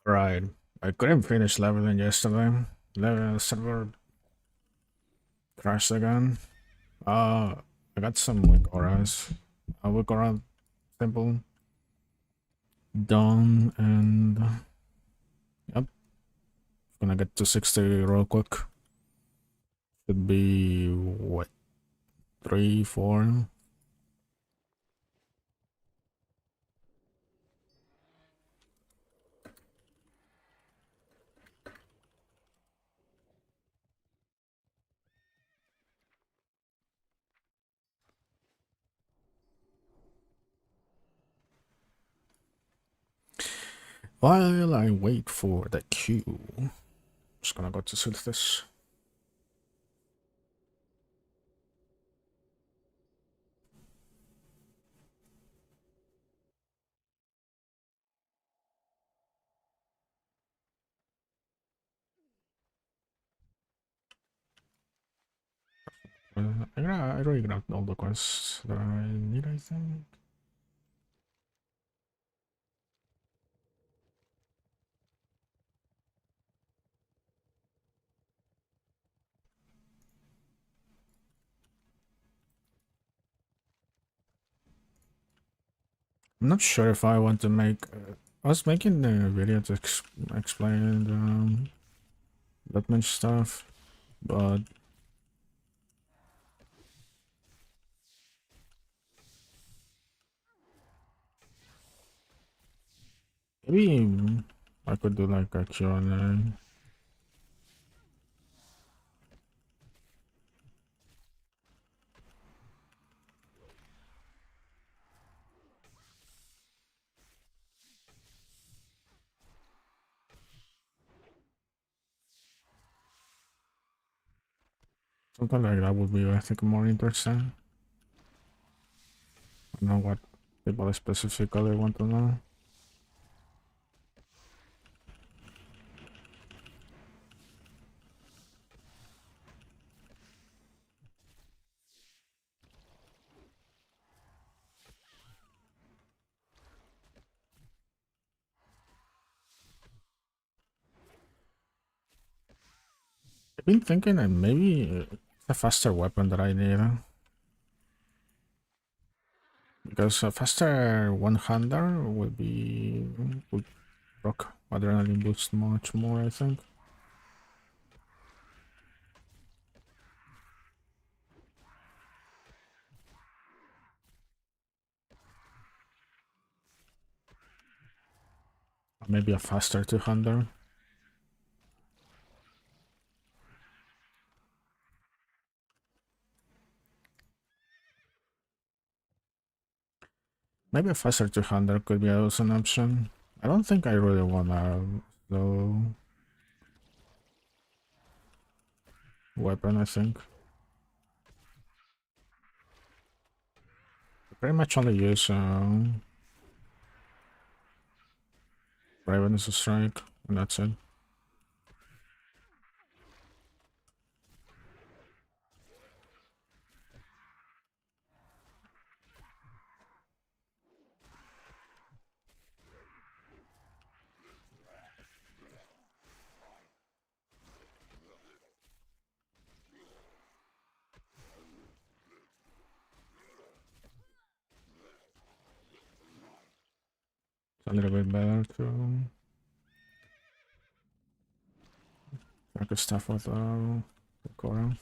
Right. I couldn't finish leveling yesterday. The server crashed again. I got some weak auras. A weak aura simple done, and yep, gonna get to 60 real quick. Should be what, 3, 4. While I wait for the queue, just gonna go to Sylphis. I already grabbed all the quests that I need, I think. I'm not sure if I want to make. I was making a video to explain Bloodmage stuff, but maybe I could do like a Q&A. Something like that would be, I think, more interesting. I don't know what people specifically want to know. I've been thinking that maybe it's a faster weapon that I need. Because a faster one-hander would rock adrenaline boost much more, I think. Or maybe a faster two-hander. Maybe a faster two-hander could be also an option. I don't think I really want a slow weapon, I think. I pretty much only use Raven as a strike, and that's it. It's a little bit better to track the stuff with the Cora.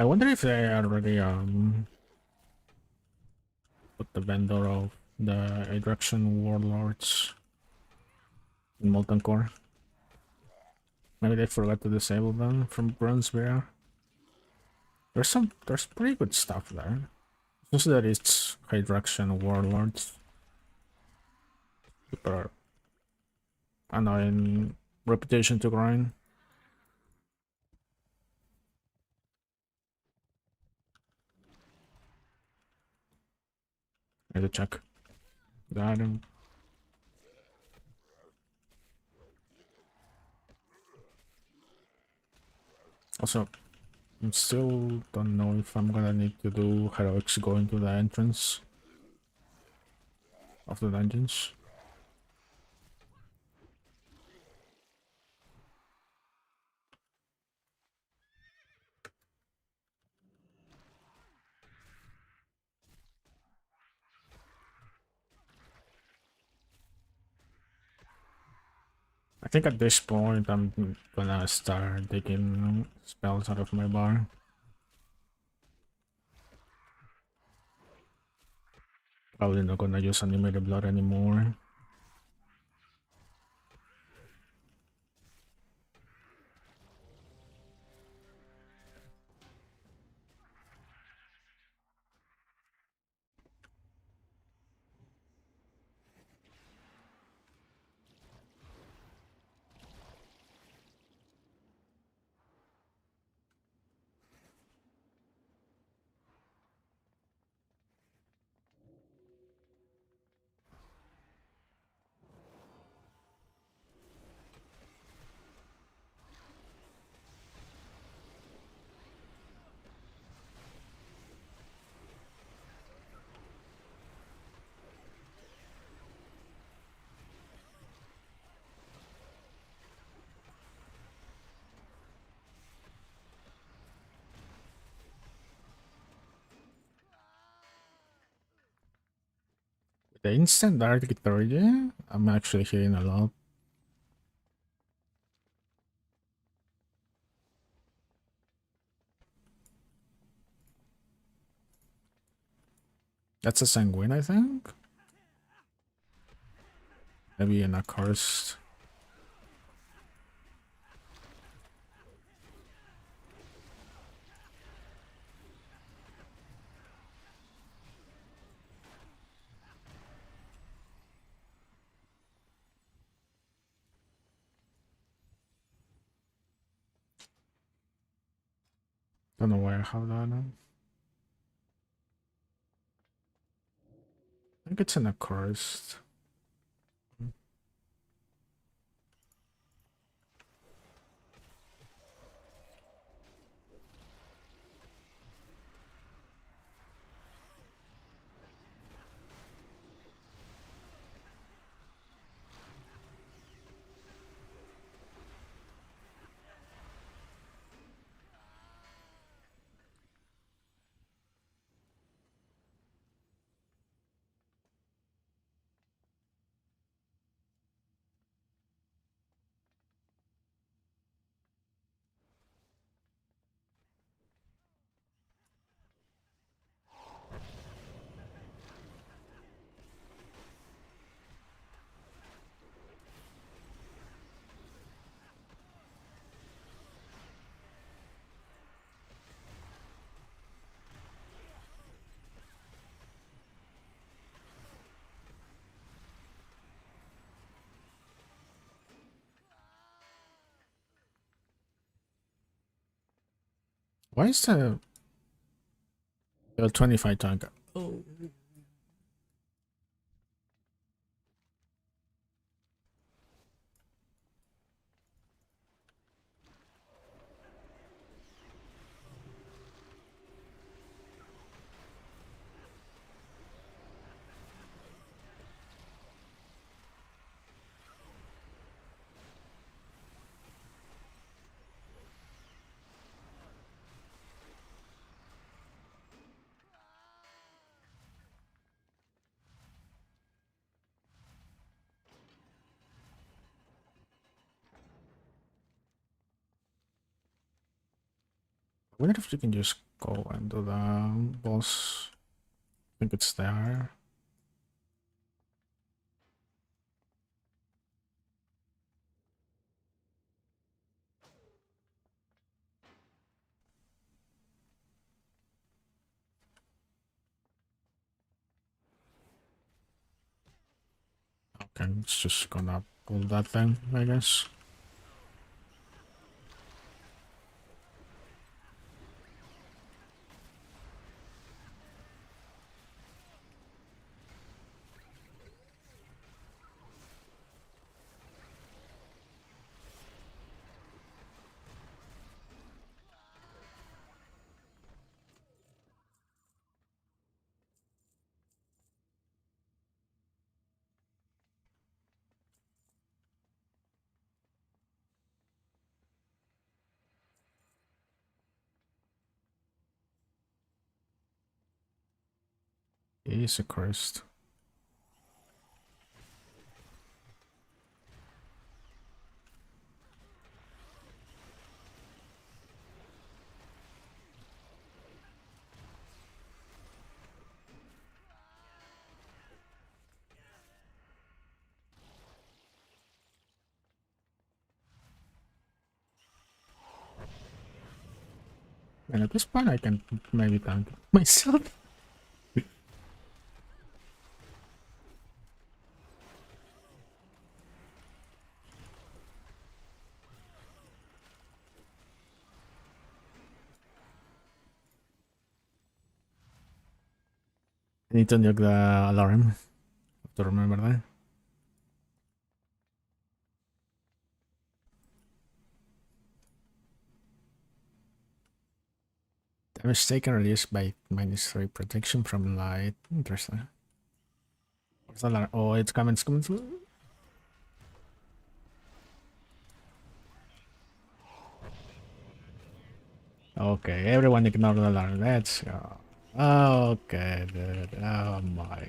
I wonder if they already put the vendor of the Erection Warlords in Molten Core. Maybe they forgot to disable them from Bronze Bear. There's pretty good stuff there. Just that it's Hydration Warlords. Super annoying reputation to grind. I need to check the item. Also, I still don't know if I'm gonna need to do heroics going to the entrance of the dungeons. I think at this point I'm gonna start taking spells out of my bar. Probably not gonna use animated blood anymore. The instant direct liturgy, I'm actually hearing a lot. That's a sanguine, I think. Maybe an accursed. Don't know where I have that. I think it's an accursed. Why is the 25 tank? Oh. I wonder if you can just go and do the boss. I think it's there. Okay, it's just gonna pull that thing, I guess. Jesus Christ. And at this point, I can maybe tank myself. I need to nuke the alarm. Have to remember that. Damage taken reduced by -3 protection from light. Interesting. What's the alarm? Oh, it's coming, it's coming. Okay, everyone ignore the alarm. Let's go. Okay, dude. Oh my.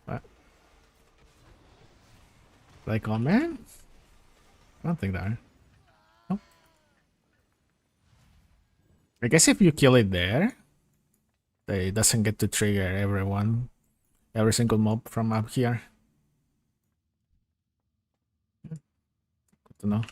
What? Like, oh man? I don't think that. Oh. I guess if you kill it there, it doesn't get to trigger everyone, every single mob from up here. Good to know.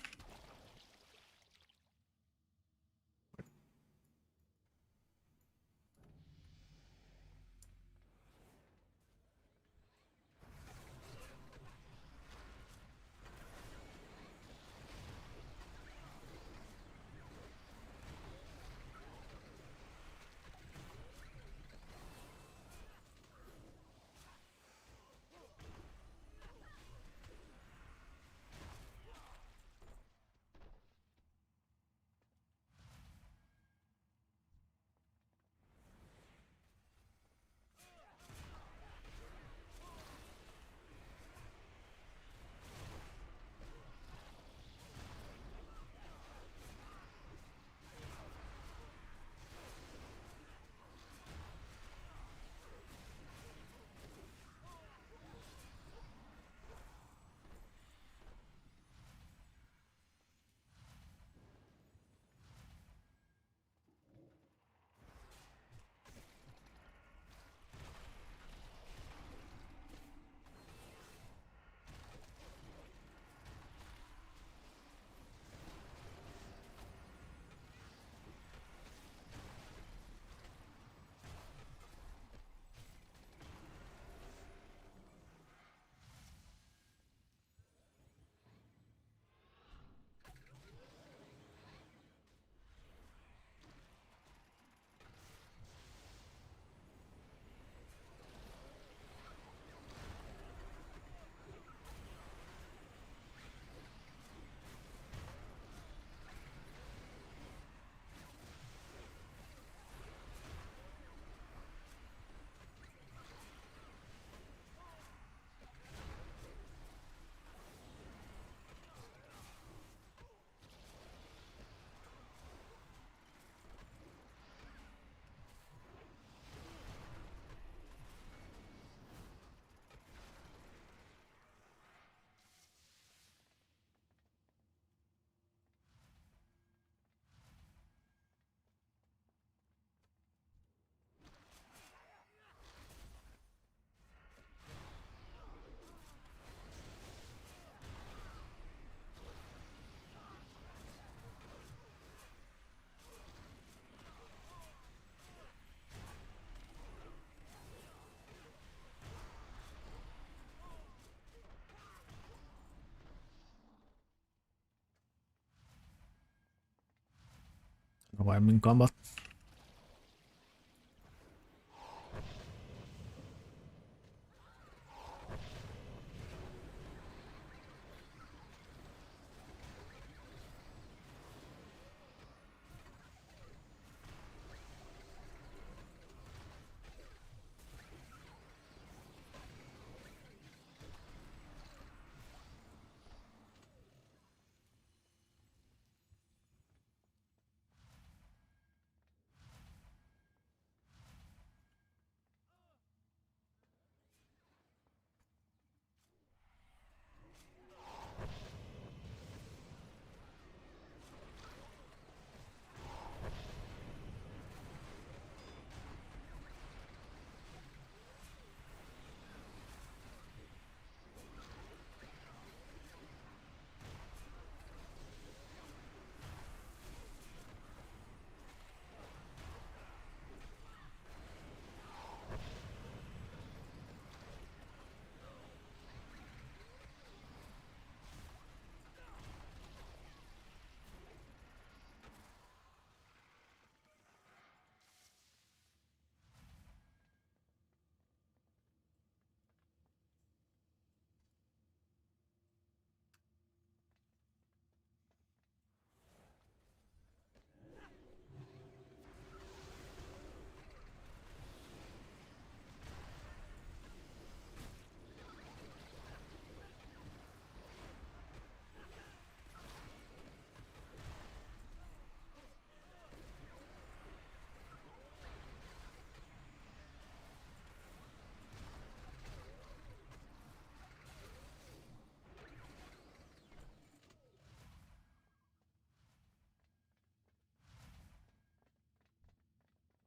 while I'm in combat.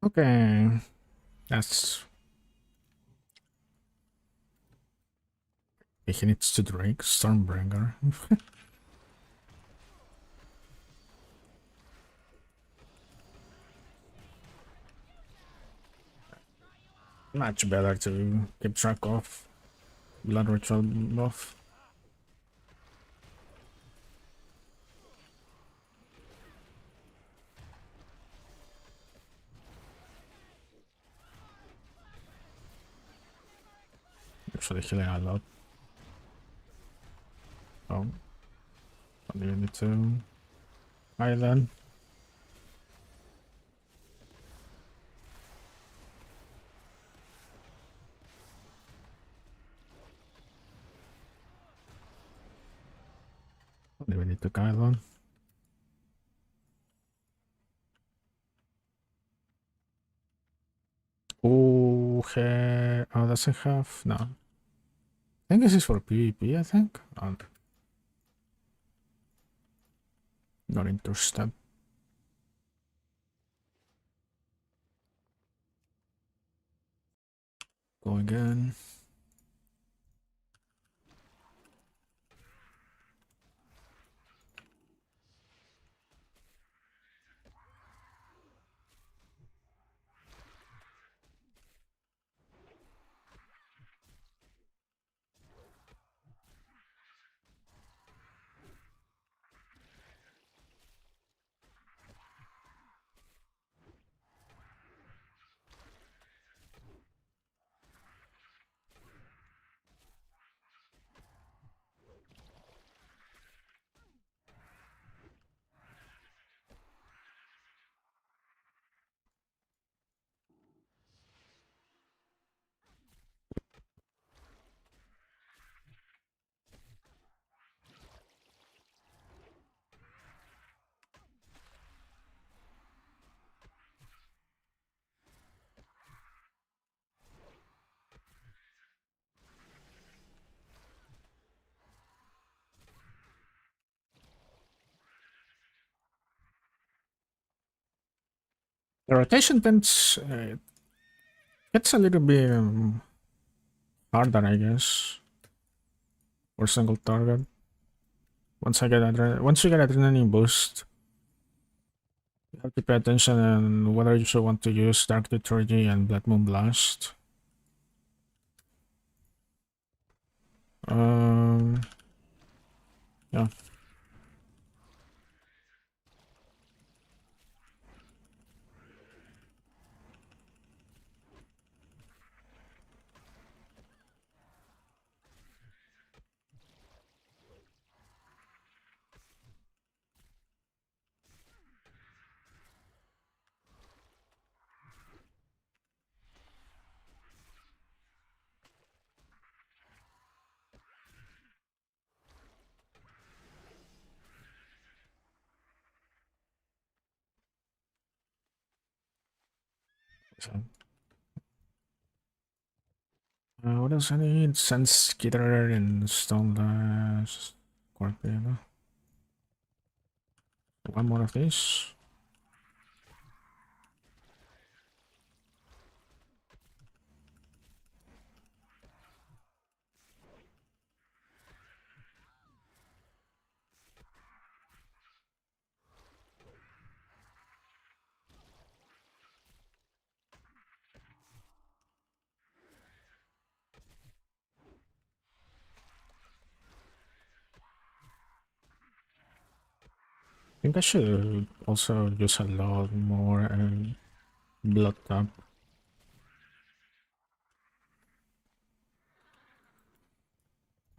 Okay, that's... He needs to drink Stormbringer. Much better to keep track of blood ritual buff. Actually healing a lot. Oh, only need to island. Only we need to island. Oh, oh, does it have? No. I think this is for PvP, I think. Not interested. Go again. The rotation tends gets a little bit harder, I guess, for single target. Once you get adrenaline boost, you have to pay attention on whether you should want to use Dark Liturgy and Blood Moon Blast. Yeah. What else I need? Sense Skitter and Stone Dash. Scorpion. One more of these. I think I should also use a lot more blood tap.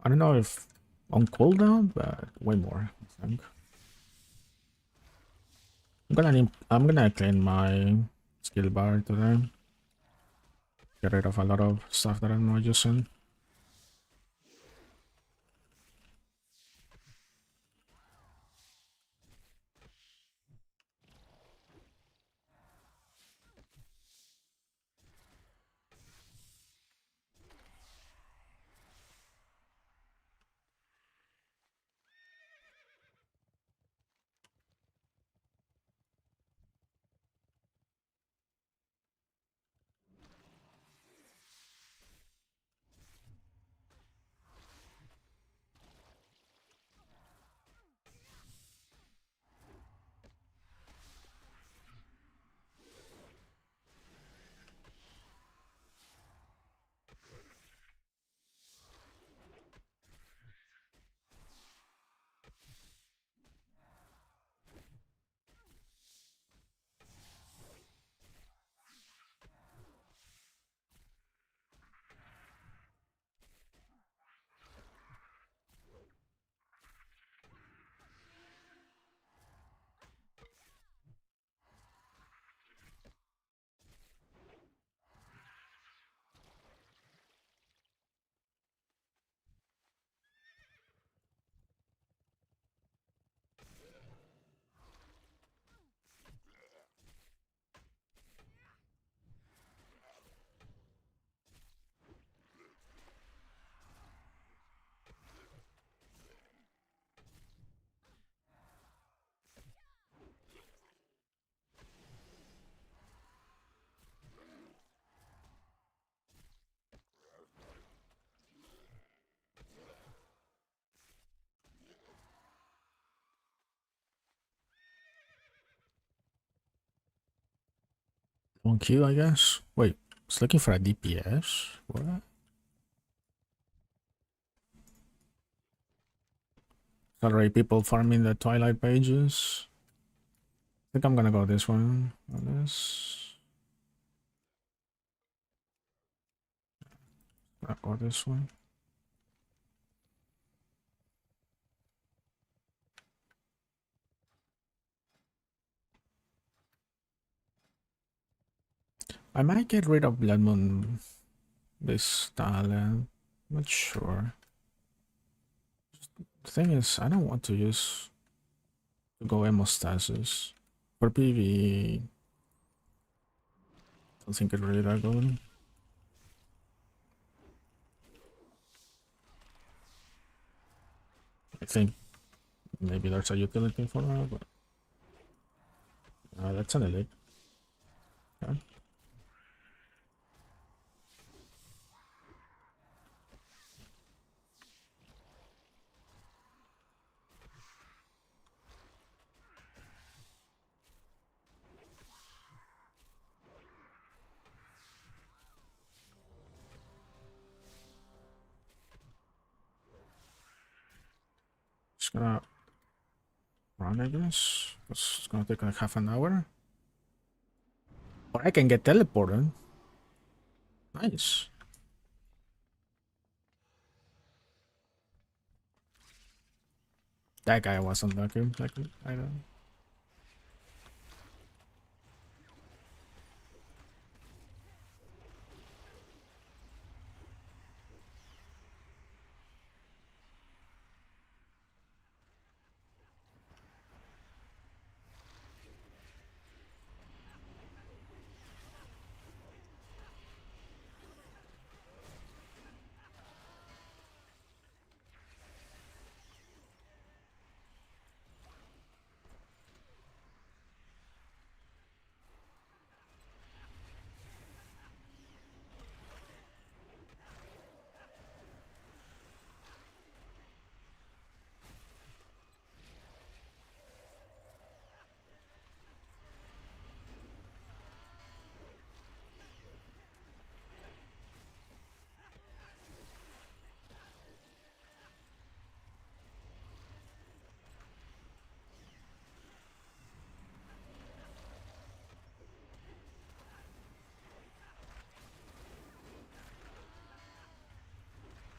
I don't know if on cooldown, but way more, I think. I'm gonna clean my skill bar today. Get rid of a lot of stuff that I'm not using. One Q, I guess. Wait, it's looking for a DPS. What? Already people farming the Twilight pages. I think I'm gonna go this one. On this. I'll go this one. I might get rid of Blood Moon this talent. Not sure. The thing is, I don't want to use to go hemostasis. For PvE, I don't think it's really that good. I think maybe there's a utility for that, but that's an elite. Okay. Just gonna run, I guess. It's gonna take like half an hour. Or I can get teleported. Nice. That guy wasn't lucky. Like, I don't.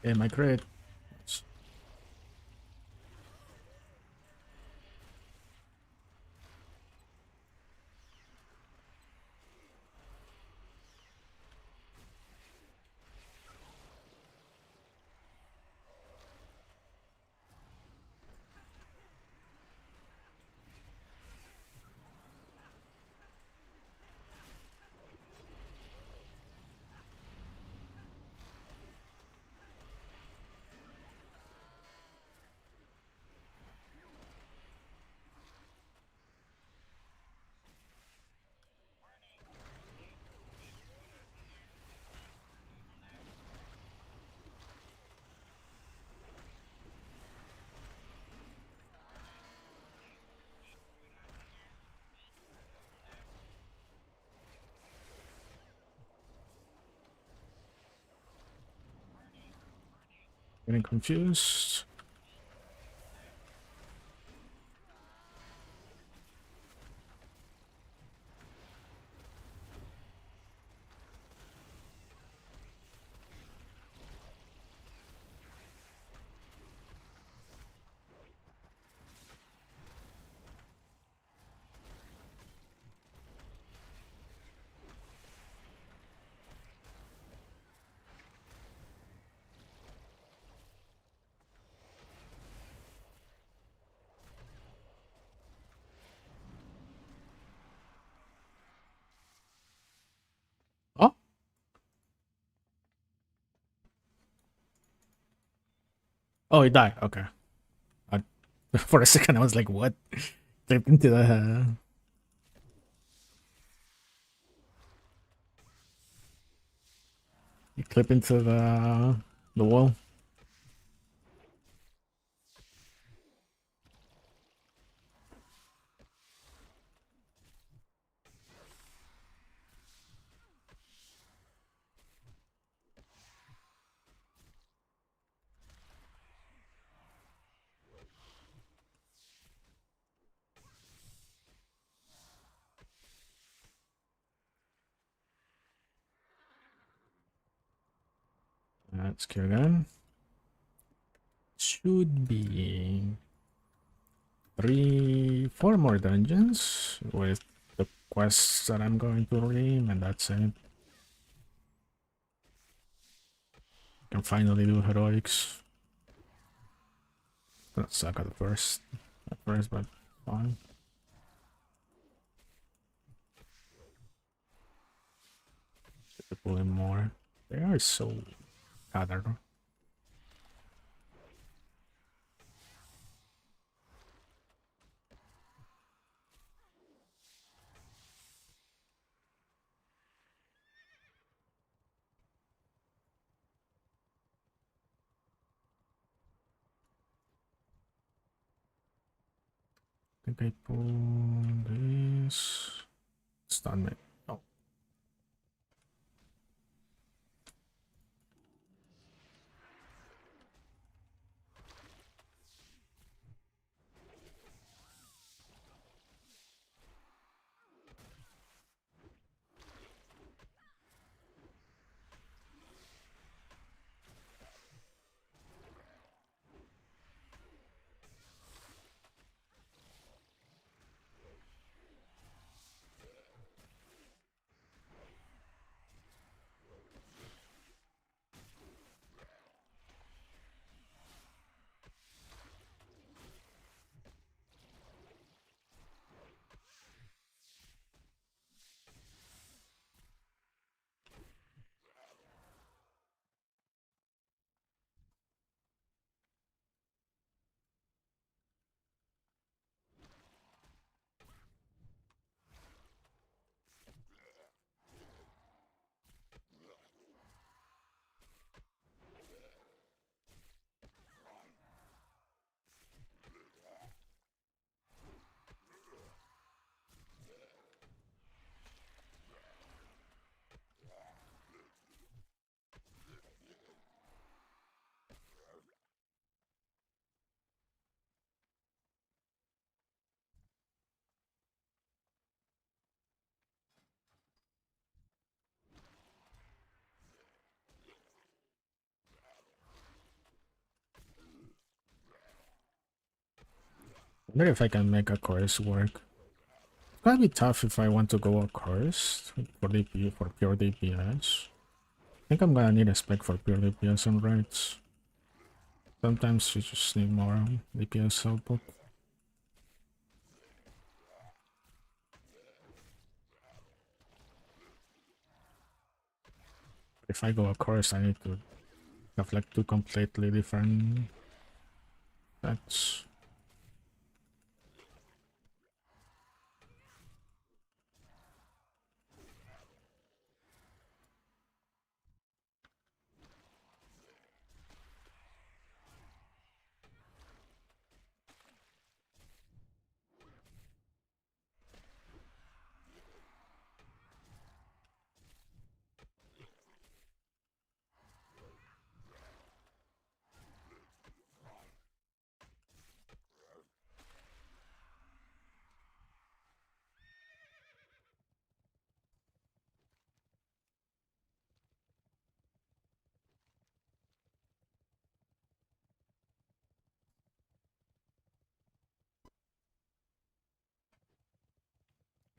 In my crit. Getting confused. Oh, oh, he died. Okay. I, for a second, I was like, "What?" Clipped into the. You clip into the wall. Let's kill again. Should be 4 more dungeons with the quests that I'm going to redeem, and that's it. Can finally do heroics. Gonna suck at first, but fine. To pull in more. They are so gathered. I think I pull this. Stun me. Oh. wonder if I can make a chorus work. It's gonna be tough if I want to go a chorus for DP for pure DPS. I think I'm gonna need a spec for pure DPS on raids. Sometimes you just need more DPS output. If I go a chorus, I need to have like two completely different sets.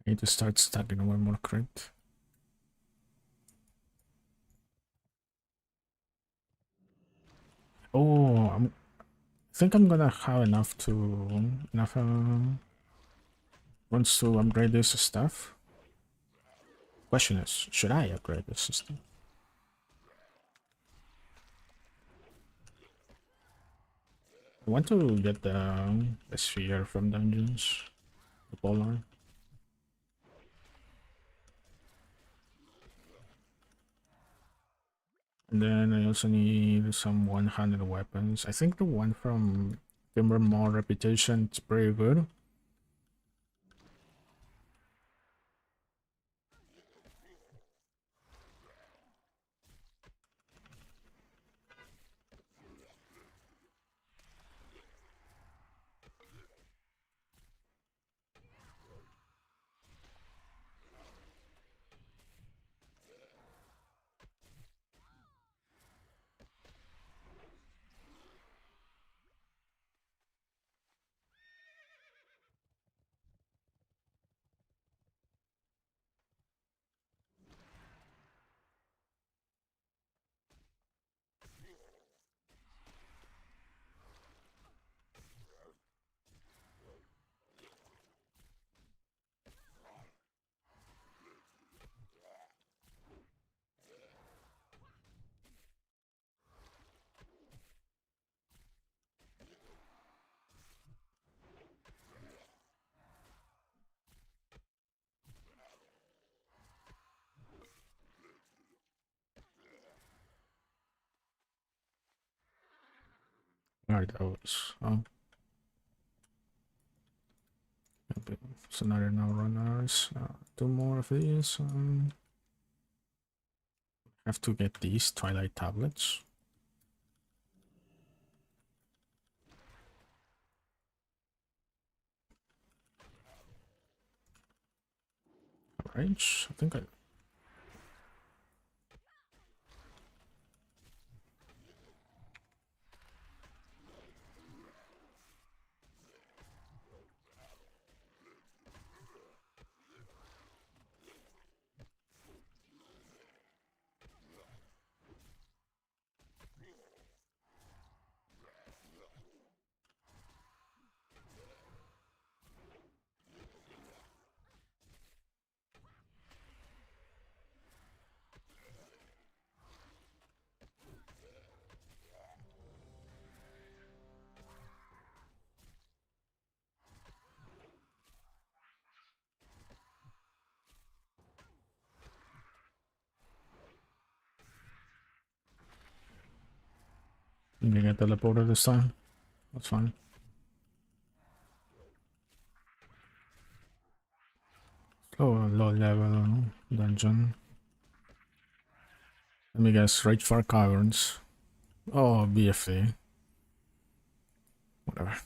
I need to start stacking one more crit. Oh, I think I'm gonna have enough wants to upgrade this stuff. Question is, should I upgrade this system? I want to get the sphere from dungeons, the polar. And then I also need some one-handed weapons. I think the one from Timber Mall Reputation is pretty good. Where are those? Oh. Okay. So now there are no runners. Two more of these. Have to get these Twilight tablets. Range? I think I... I'm gonna get teleported this time. That's fine. Low level dungeon. Let me guess, right for caverns. Oh, BFA. Whatever.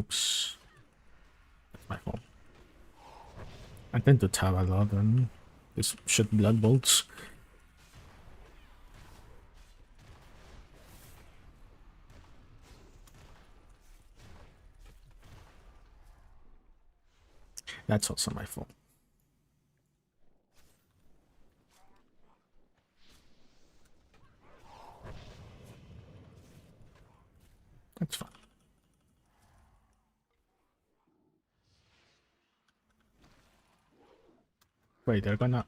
Oops. That's my fault. I tend to tab a lot and just shoot blood bolts. That's also my fault. That's fine. Wait, they're gonna...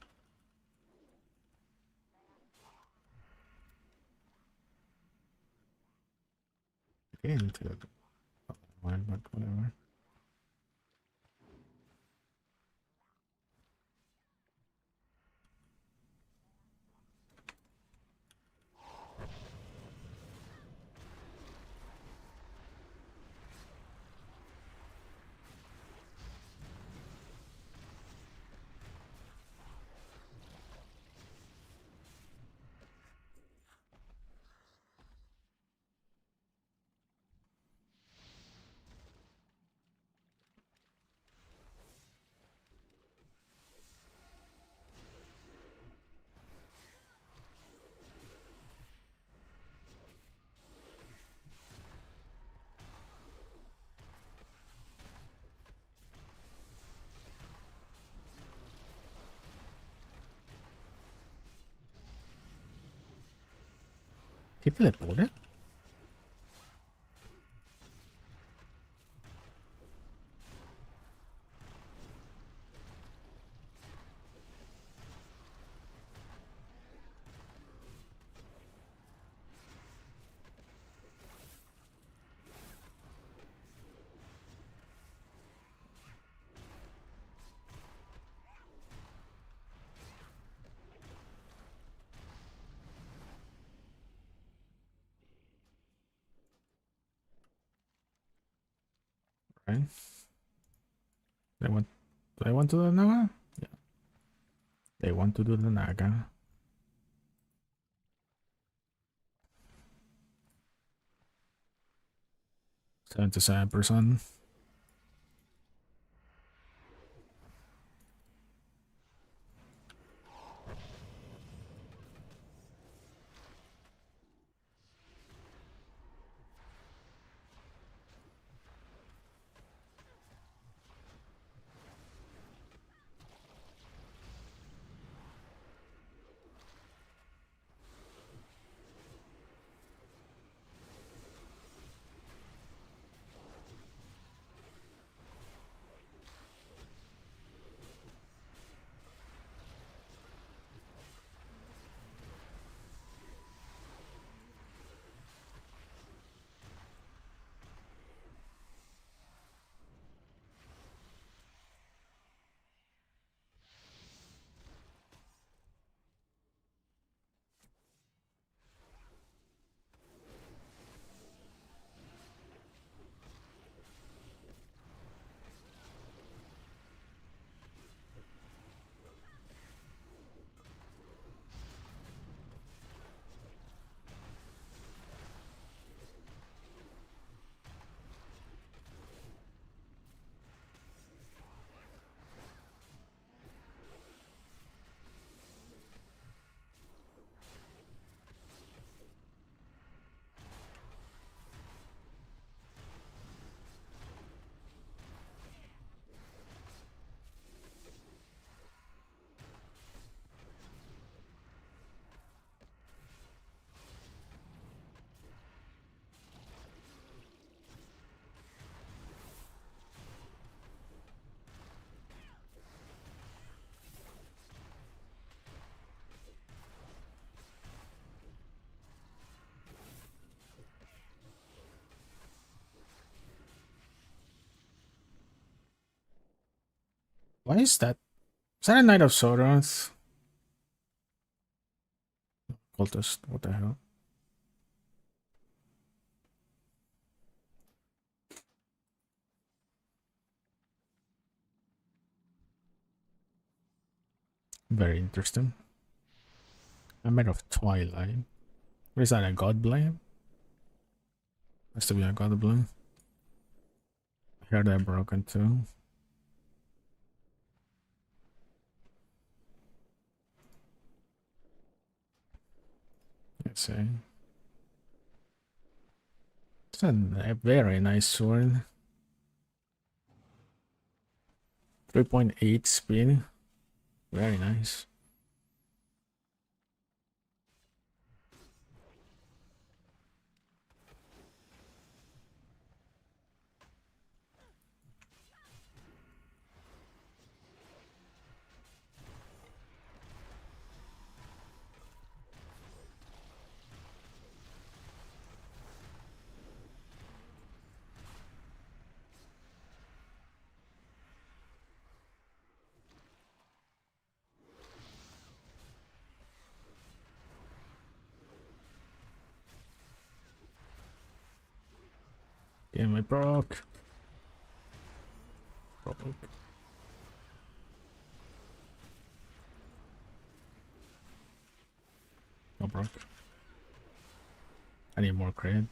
get into it. Oh, but whatever. He teleported? Right? They want... Do they want to do the Naga? Yeah. They want to do the Naga. 77%. Why is that? Is that a Knight of Soros? Cultist, what the hell? Very interesting. I'm made of Twilight. What is that, a God Blade? Has to be a God Blade. Here they're broken too. Let's see. It's a very nice sword. 3.8 speed. Very nice. Damn, I broke. I broke. I need more credit.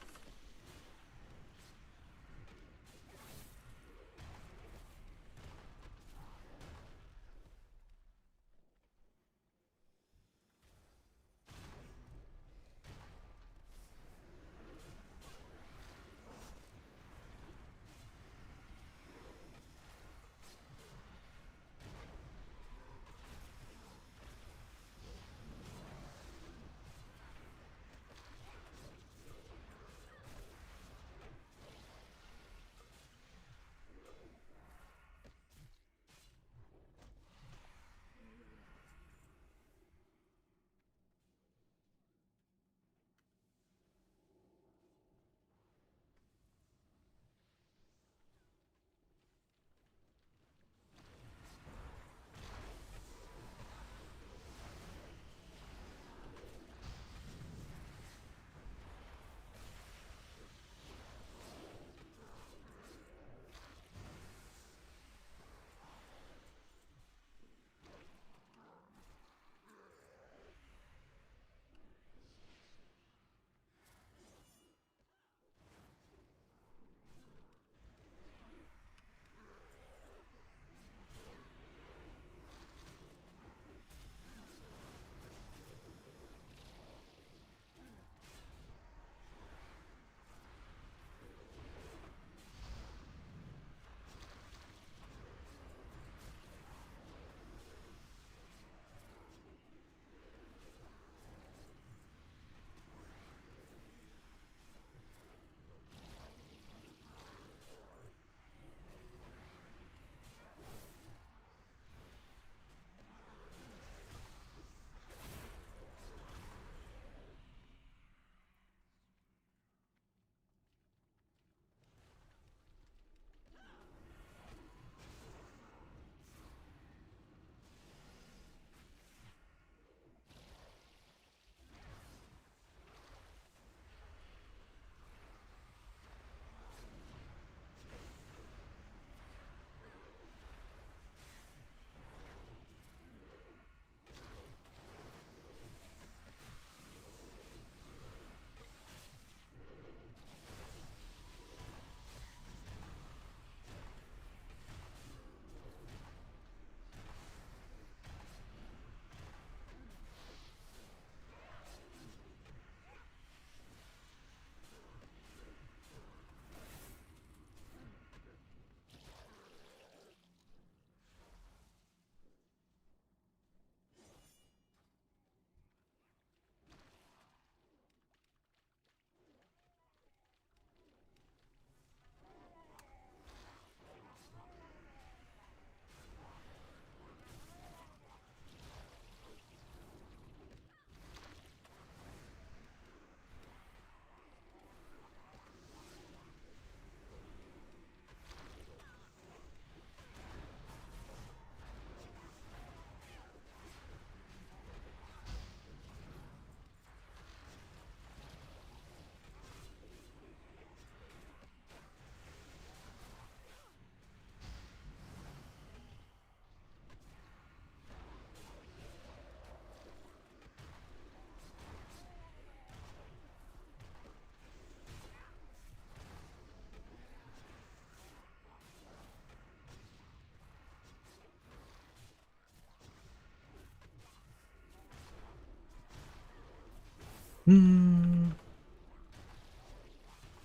Hmm.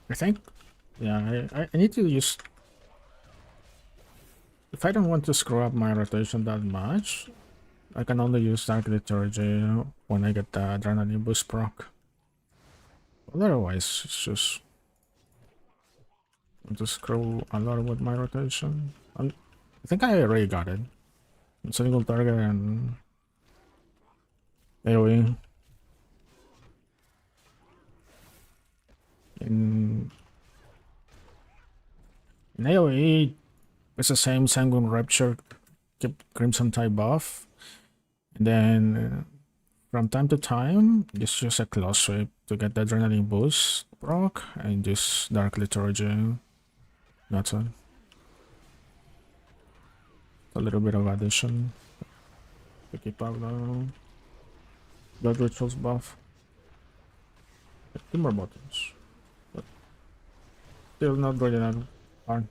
I think. Yeah, I need to use. If I don't want to screw up my rotation that much, I can only use Dark Liturgy when I get the Adrenaline Boost proc. Otherwise, it's just to screw a lot with my rotation. I think I already got it. Single target and AoE. In, in AoE, it's the same Sanguine Rapture, keep Crimson Tide buff, and then from time to time, just use a Claw Sweep to get the Adrenaline Boost proc, and just Dark Liturgy. That's it. A little bit of addition to keep up the Blood Rituals buff. Two more buttons, but still not really that hard.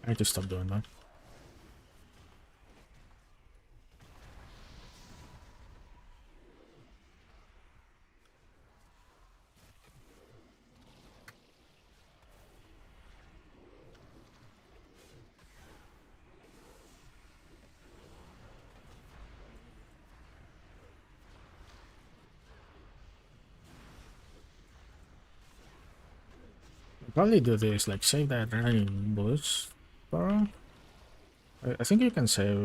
I need to stop doing that. I'll probably do this, like save that Adrenaline Boost proc. I think you can save.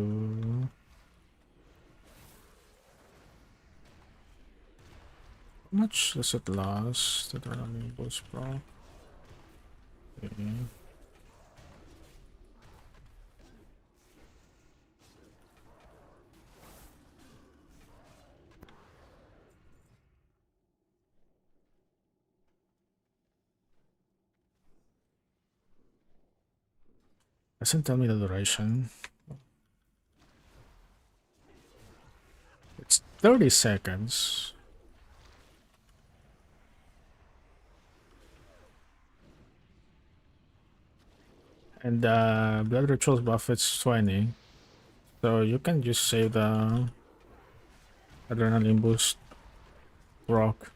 How much does it last? The Adrenaline Boost proc. Okay. Doesn't tell me the duration. It's 30 seconds. And Blood Rituals buff it's 20. So you can just save the Adrenaline Boost rock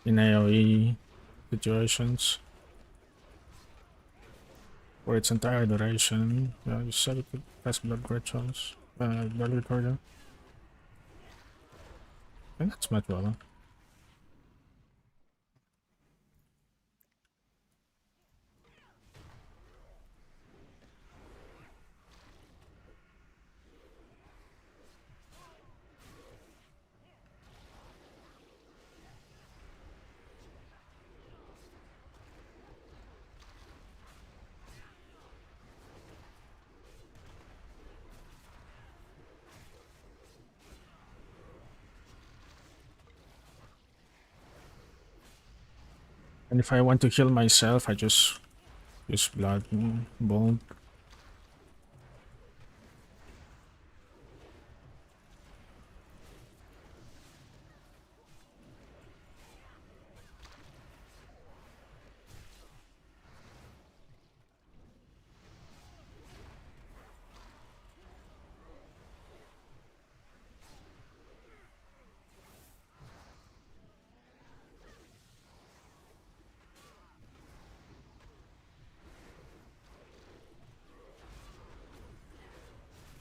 in AoE situations for its entire duration. Yeah, you set it to press Blood Rituals. Blood Recorder. I think that's much better. And if I want to heal myself, I just use Blood Bolt.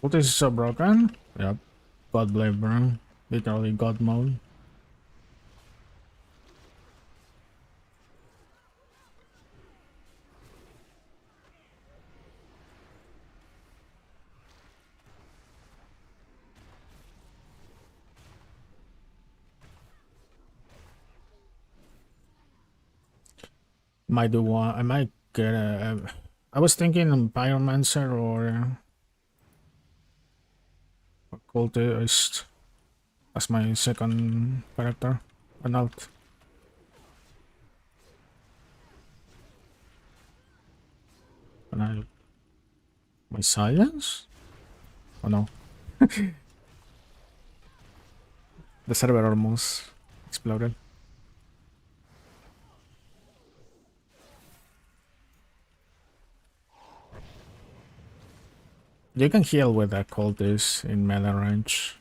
What is so broken? Yep. God blade, bro. Literally God mode. Might do one. I might get a. I was thinking Pyromancer or Cultist as my second character. An alt. And I. My silence? Oh no. The server almost exploded. You can heal with that Cultist in melee range.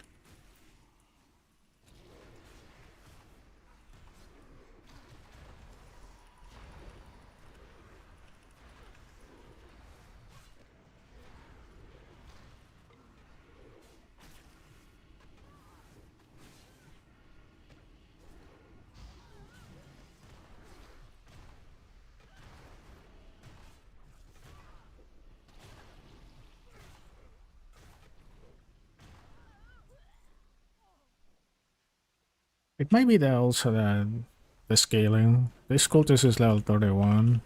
It might be the also the scaling. This Cultist is level 31.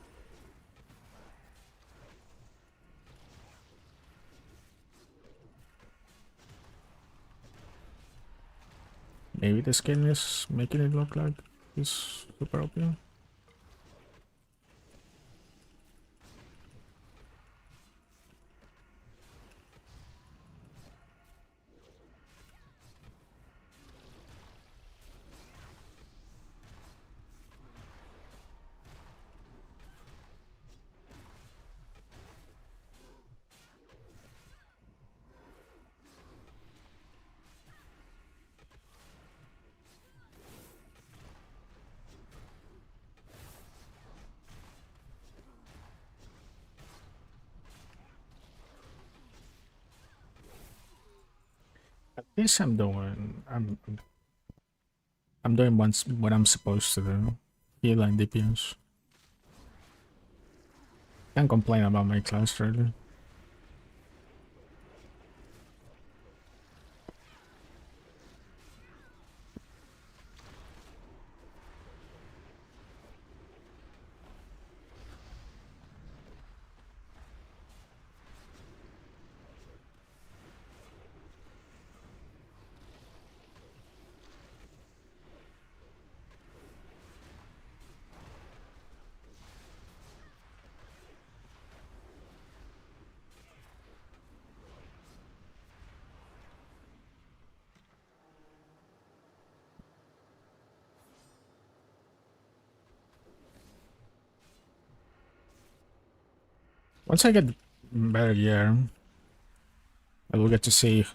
Maybe the scaling is making it look like it's super OP. At least I'm doing what I'm supposed to do. Heal and DPS. Can't complain about my class really. Once I get better gear, I will get to see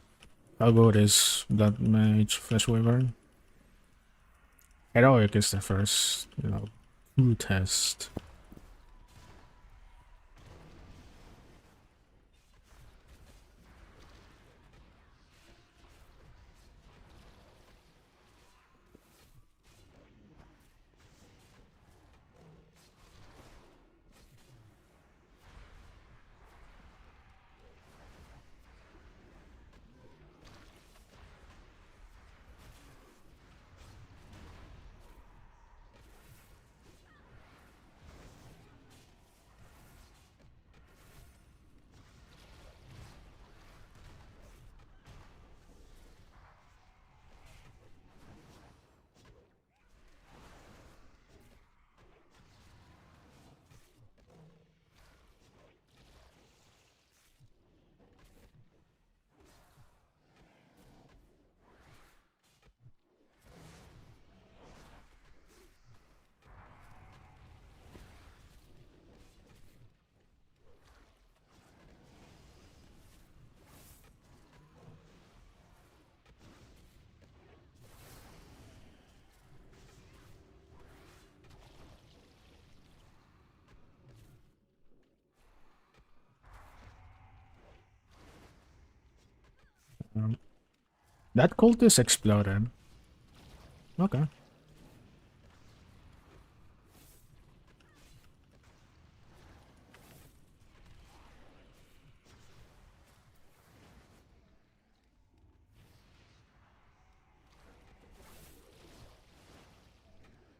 how good is Bloodmage Fleshweaver. Heroic is the first, true test. Um, that cultist exploded. Okay.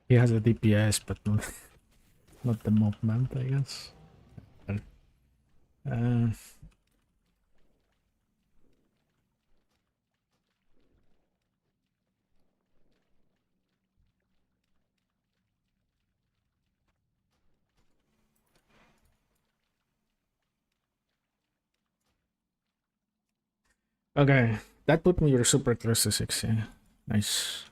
He has a DPS, but no. not the movement, I guess. Uh, okay, that put me super close to 60. Nice.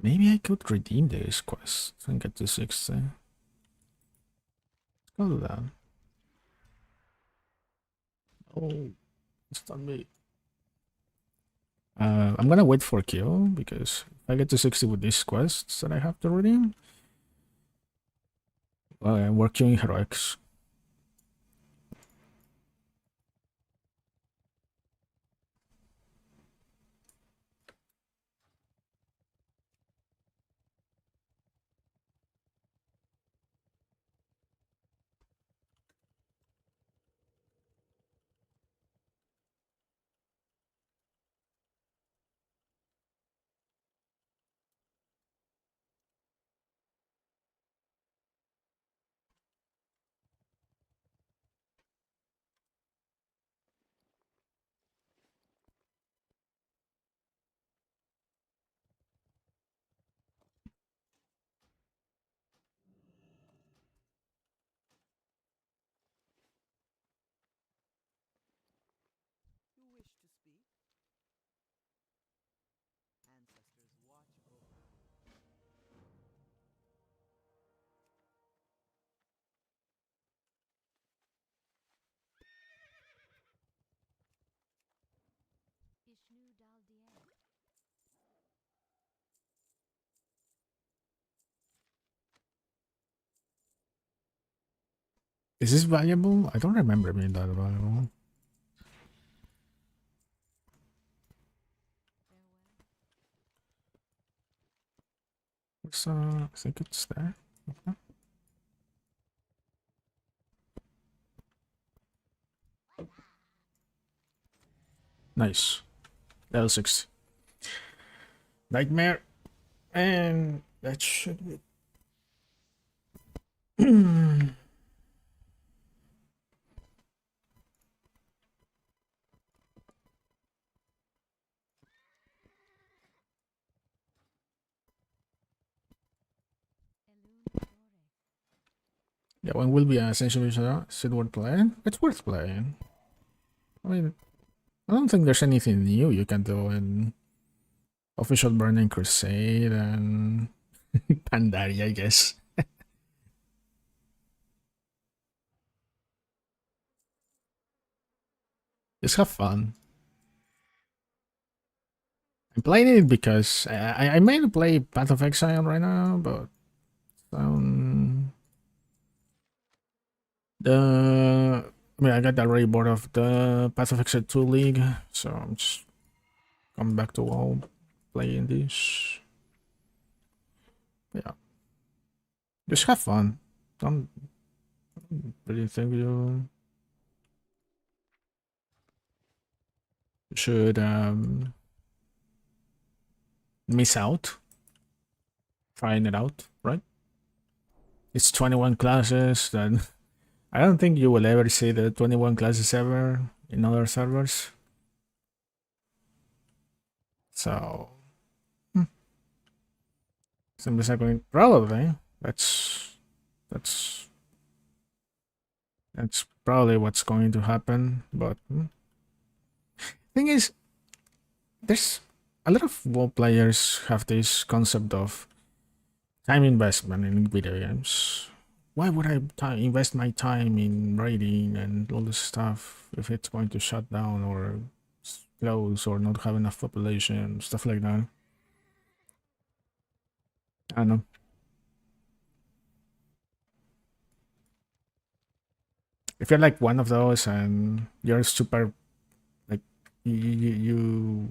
Maybe I could redeem this quest and get to 60. Let's go do that. Oh, it's on me. I'm gonna wait for kill because if I get to 60 with these quests that I have to redeem, well, we're queuing heroics. Is this valuable? I don't remember being that valuable. I think it's there. Okay. Nice. Level 6. Nightmare. And that should be. Yeah, when will be an Ascension Vision? Is it worth playing? It's worth playing. I mean, I don't think there's anything new you can do in Official Burning Crusade and Pandaria, I guess. Just have fun. I'm playing it because I mainly play Path of Exile right now, but the I mean I got already bored of the Path of Exile 2 League, so I'm just coming back to WoW playing this. Yeah. Just have fun. Don't really think you should miss out trying it out, right? It's 21 classes, then I don't think you will ever see the 21 classes ever in other servers. So, simply saying, probably that's that's probably what's going to happen. But thing is, there's a lot of WoW players have this concept of time investment in video games. Why would I invest my time in raiding and all this stuff if it's going to shut down or close or not have enough population, stuff like that? I don't know. If you're like one of those and you're super like you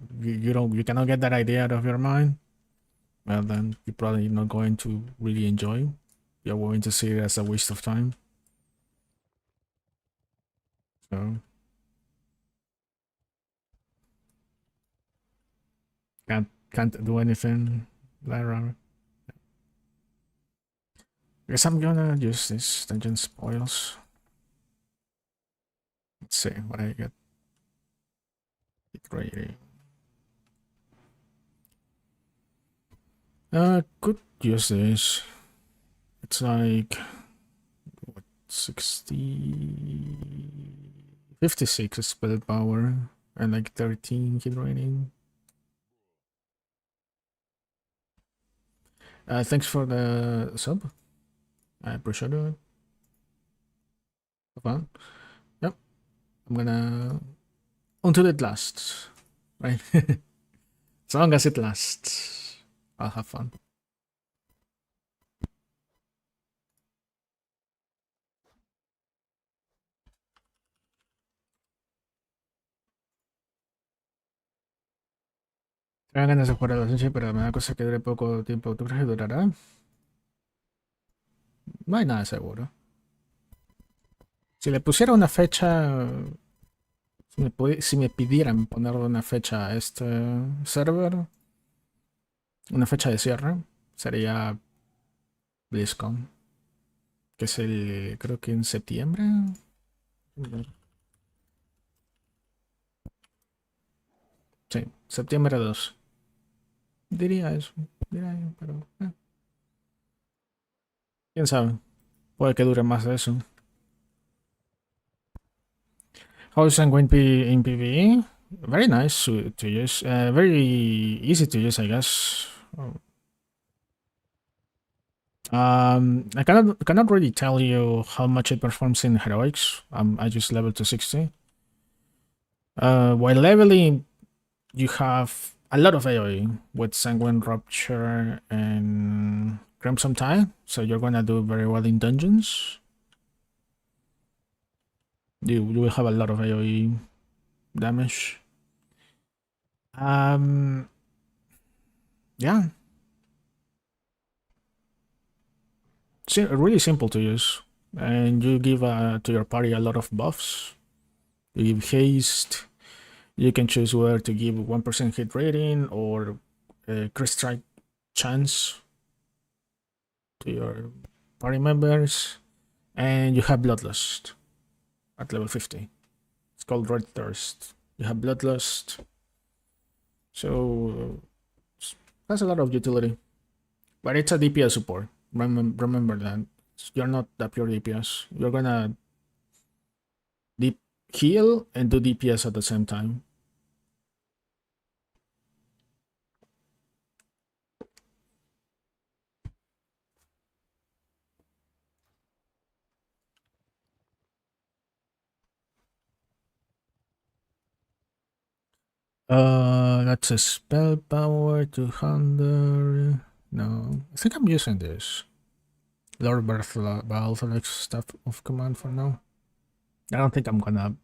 cannot get that idea out of your mind, well then you're probably not going to really enjoy. You're going to see it as a waste of time. So can't do anything, Lara. Guess I'm gonna use this dungeon spoils. Let's see what I get. Hit rating. Could use this. It's like what 60 56 spell power and like 13 hit rating. Thanks for the sub. I appreciate it. Have fun. Yep. I'm gonna until it lasts. Right? As long as it lasts. I'll have fun. Tengo ganas de jugar a la Ascension, pero me da cosa que dure poco tiempo. ¿Tú crees que durará? No hay nada seguro. Si le pusiera una fecha, si me pidieran ponerle una fecha a este server, una fecha de cierre, sería BlizzCon, que es el, creo que en septiembre. Sí, septiembre 2. Diría eso, pero quién sabe, puede que dure más de eso. How is Sanguine in PvE? Very nice to use, very easy to use, I guess. I cannot really tell you how much it performs in heroics. I just leveled to 60. While leveling, you have a lot of AoE with Sanguine Rupture and Crimson Tide, so you're gonna do very well in dungeons. You will have a lot of AoE damage. Yeah. Really simple to use. And you give to your party a lot of buffs. You give haste. You can choose whether to give 1% hit rating or crit strike chance to your party members. And you have Bloodlust at level 50. It's called Red Thirst. You have Bloodlust. So that's a lot of utility. But it's a DPS support. Remember that. You're not the pure DPS. You're gonna heal and do DPS at the same time. That's a spell power 200. No, I think I'm using this. Lord Balthalic stuff of command for now. I don't think I'm gonna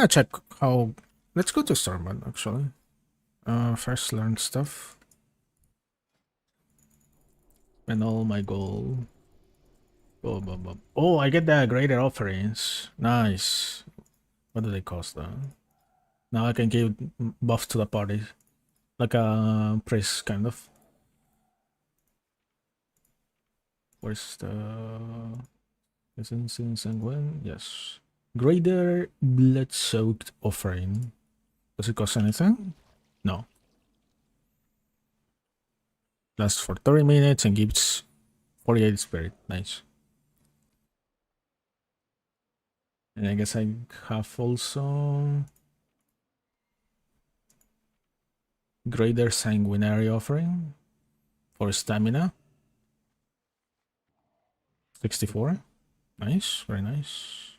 check how. Let's go to Stormwind actually. First learn stuff. And all my gold. Oh, I get the greater offerings. Nice. What do they cost though? Now I can give buffs to the party. Like a priest kind of. Where's the Ascension Sanguine? Yes. Greater blood soaked offering. Does it cost anything? No. Lasts for 30 minutes and gives 48 spirit. Nice. And I guess I have also greater sanguinary offering for stamina. 64. Nice, very nice.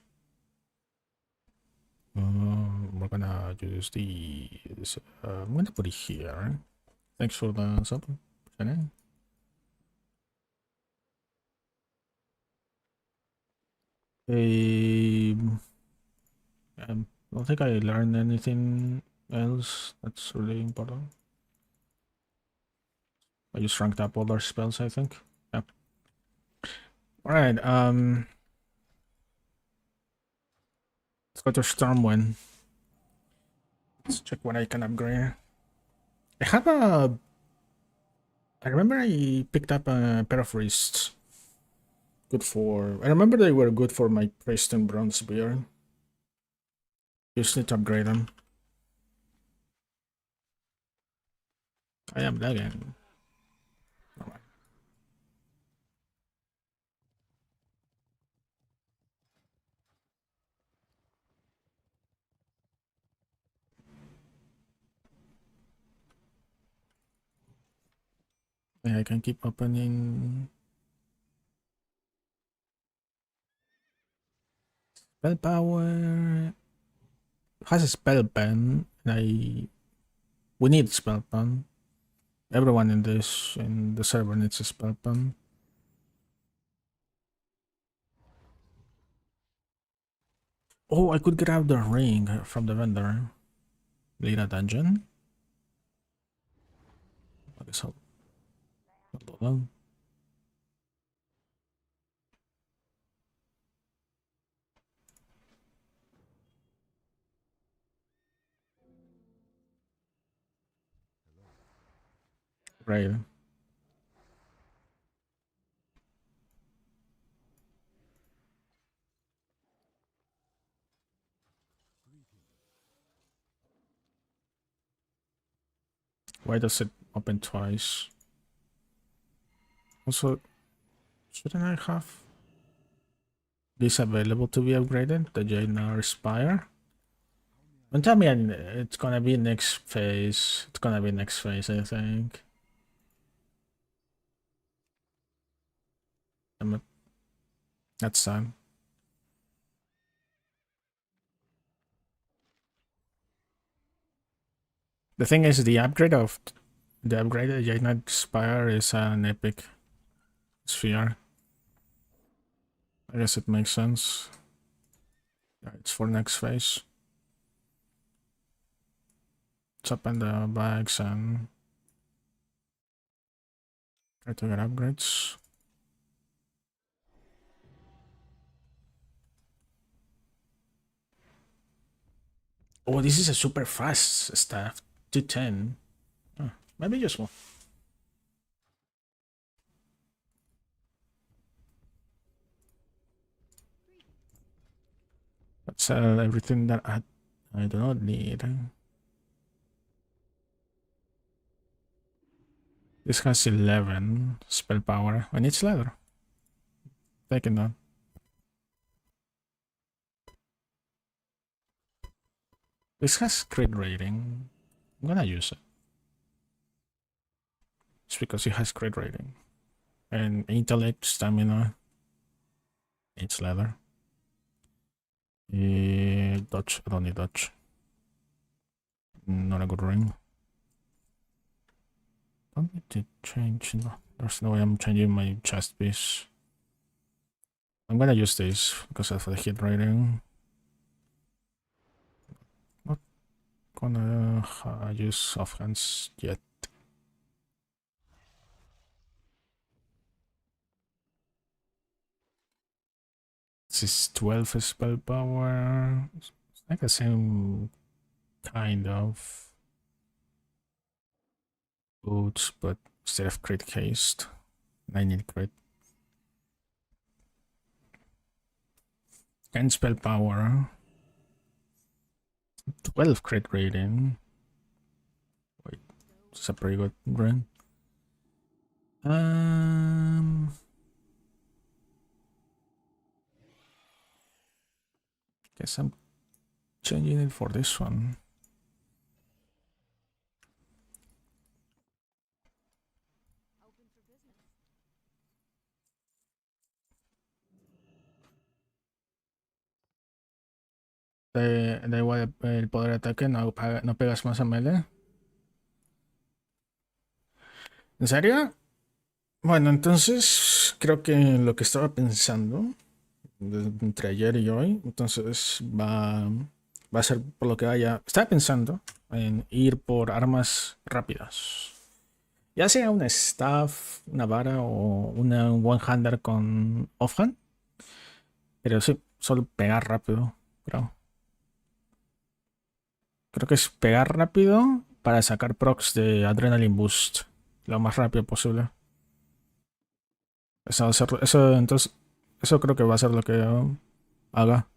We're gonna use this. I'm gonna put it here. Thanks for the sub. I don't think I learned anything else that's really important. I just ranked up all our spells, I think. Yep. Alright, let's go to Stormwind. Let's check what I can upgrade. I remember I picked up a pair of wrists. Good for... I remember they were good for my priest and bronze beard. Just need to upgrade them. I am lagging. Yeah, I can keep opening. Spell power has a spell pen. We need spell pen. Everyone in the server needs a spell pen. Oh, I could grab the ring from the vendor. Lead a dungeon. I guess I'll do that. Right. Why does it open twice? Also, shouldn't I have this available to be upgraded? The Jainar Spire? Don't tell me it's gonna be next phase. It's gonna be next phase, I think. That's sad. The thing is, the upgraded Jainar Spire is an epic sphere. I guess it makes sense. Yeah, it's for next phase. Let's open the bags and try to get upgrades. Oh, this is a super fast staff. 210. Oh, maybe just one. Let's sell everything that I do not need. This has 11 spell power and it's leather. Taking that. This has crit rating. I'm gonna use it. It's because it has crit rating. And intellect, stamina. It's leather. Dodge. I don't need dodge. Not a good ring. Don't need to change. No, there's no way I'm changing my chest piece. I'm gonna use this because of the hit rating. Not gonna use offhands yet. This is 12 spell power. It's like the same kind of boots, but instead of crit haste, I need crit. 10 spell power. 12 crit rating. Wait, it's a pretty good run. Guess I'm changing it for this one. Da igual el poder de ataque, no pegas más a melee. ¿En serio? Bueno, entonces creo que lo que estaba pensando entre ayer y hoy, entonces va a ser por lo que vaya. Estaba pensando en ir por armas rápidas. Ya sea una staff, una vara o una one-hander con offhand. Pero sí, solo pegar rápido, creo. Creo que es pegar rápido para sacar procs de Adrenaline Boost lo más rápido posible. Eso entonces Eso creo que va a ser lo que haga.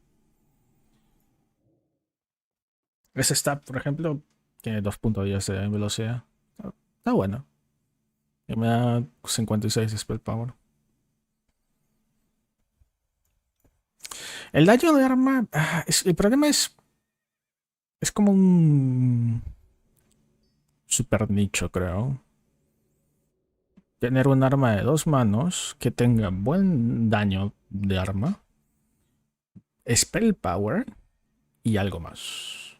Ese stab, por ejemplo, tiene 2.10 de velocidad. Está bueno. Y me da 56 de spell power. El daño de arma. El problema es como un super nicho, creo. Tener un arma de 2 manos que tenga buen daño de arma, spell power y algo más.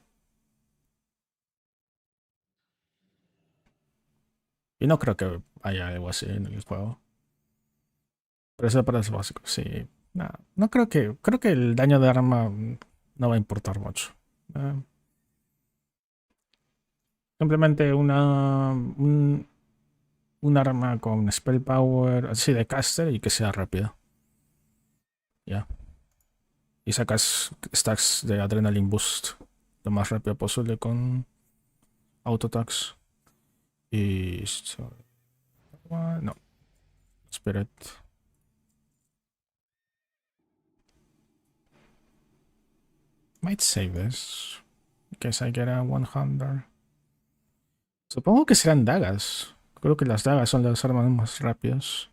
Y no creo que haya algo así en el juego. Pero eso para eso básico, sí. No, no creo que. Creo que el daño de arma no va a importar mucho. Eh, Simplemente un arma con spell power así de caster y que sea rápido. Ya. Y sacas stacks de adrenaline boost lo más rápido posible con auto attacks. Y. No, spirit. Might save this. In case I get a 100. Supongo que serán dagas. Creo que las dagas son las armas más rápidas.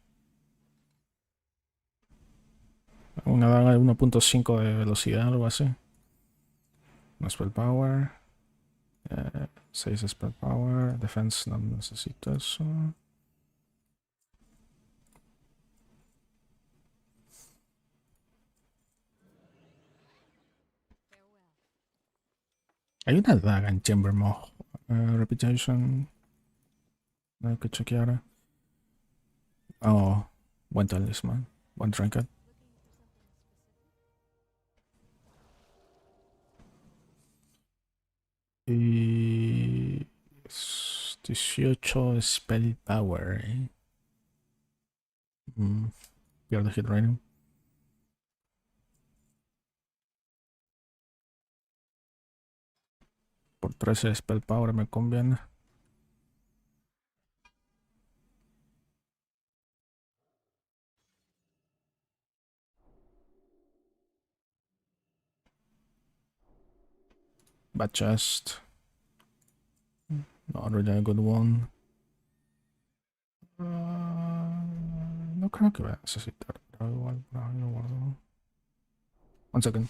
Una daga de 1.5 de velocidad, algo así. No spell power. 6 spell power. Defense no necesito eso. Hay una daga en Chamber Mog. Reputation. No hay que chequear. Oh, buen talisman. Buen trinket. Y 18 spell power. Pierde hit rating. Por 13 spell power me conviene. Bad chest. Not really a good one. No creo que voy a necesitar, pero igual no, lo guardo. One second.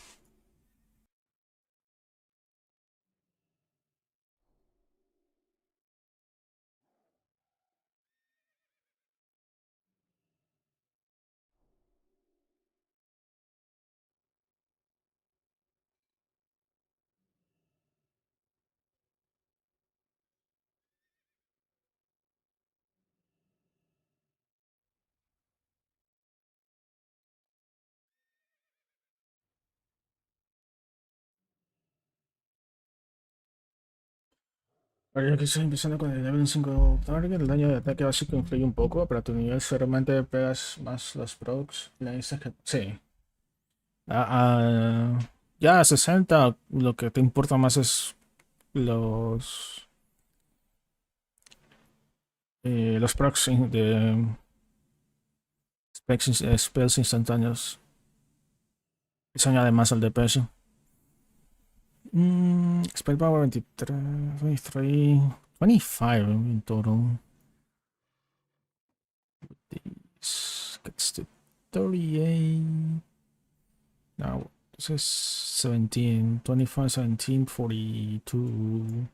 Ahora que estoy empezando con el level 5 target, el daño de ataque básico influye un poco, pero a tu nivel seguramente pegas más los procs. Le dices que sí. Ya a 60 lo que te importa más es los los procs de spells instantáneos. Eso añade más al DPS. Spell power 23, 23, 25 in total. This gets to 38. Now, this is 17, 25, 17, 42.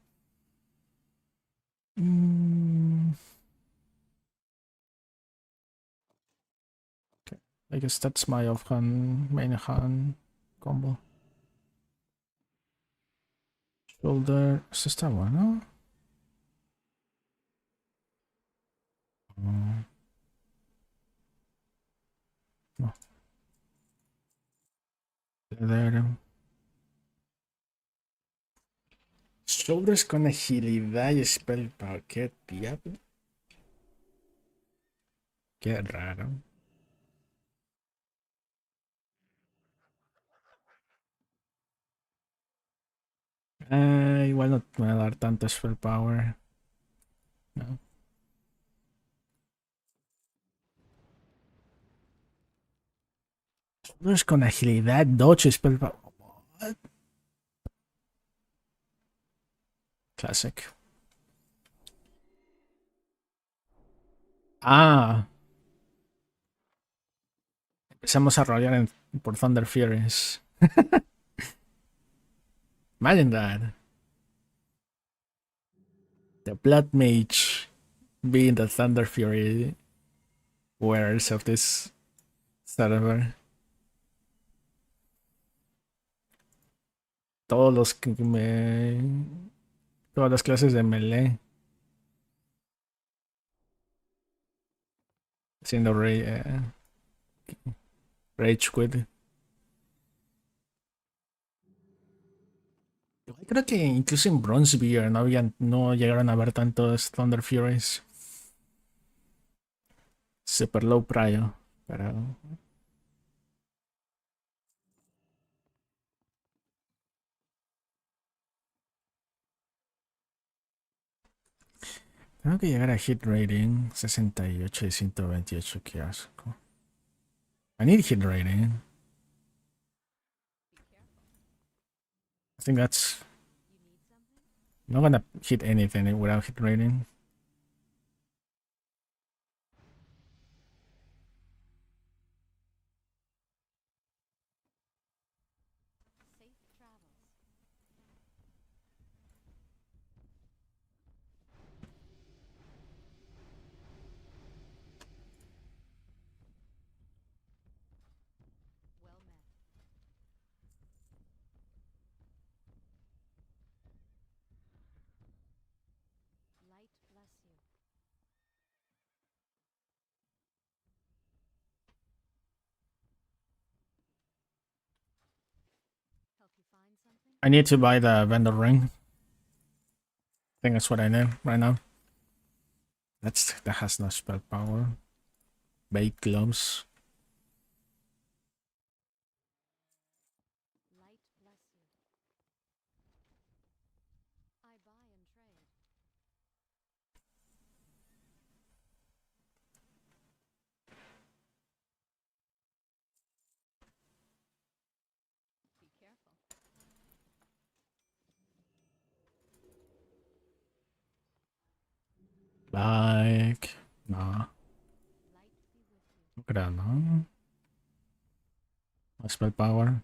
Okay. I guess that's my offhand, main hand combo. Shoulder. ¿Es esta buena? No. Leather. Shoulders con agilidad y spell power. ¿Qué diablo? Qué raro. Igual no me va a dar tanto spell power. No. Todos con agilidad, dodge, spell. What? Classic. Ah, empezamos a rolear por Thunder Furies. Imagine that. The Bloodmage being the Thunder Fury wearers of this server. Todos los que todas las clases de melee siendo Rage Quit. Creo que incluso en Bronzebeard no llegaron a ver tantos Thunder Furies. Super low prio, pero tengo que llegar a hit rating 68 y 128, qué asco. I need hit rating. I think that's not gonna hit anything without hit rating. I need to buy the vendor ring. I think that's what I need right now. That has no spell power. Bait gloves. Like, nah. Look at that, no? No spell power.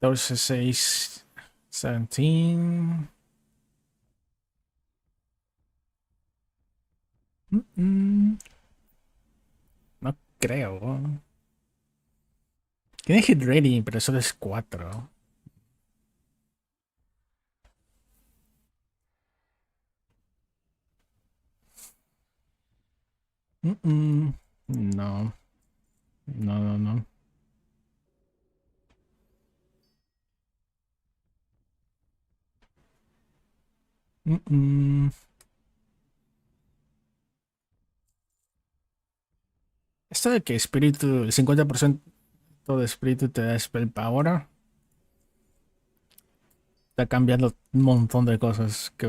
14, 6, 17. No creo. Tiene hit rating, pero solo es 4. No. No, no, no. Esto de que espíritu, el 50% de espíritu te da spell power, está cambiando un montón de cosas que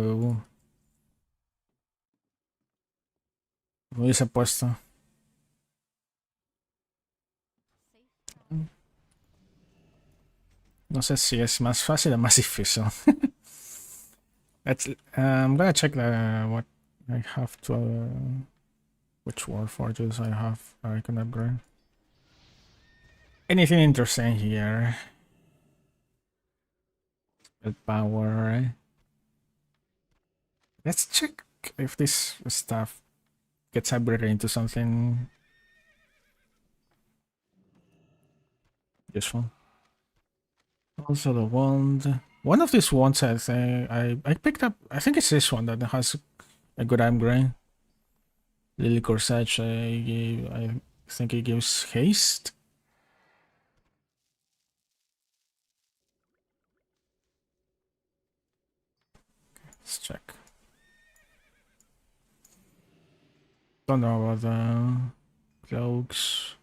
hubiese puesto. No sé si es más fácil o más difícil. I'm gonna check what I have to. Which warforges I have I can upgrade. Anything interesting here? Spell power. Let's check if this stuff gets upgraded into something useful. Also the wand. One of these wands I think I picked up. I think it's this one that has a good upgrade. Lily Corsage. I think it gives haste. Let's check. Don't know about the cloaks.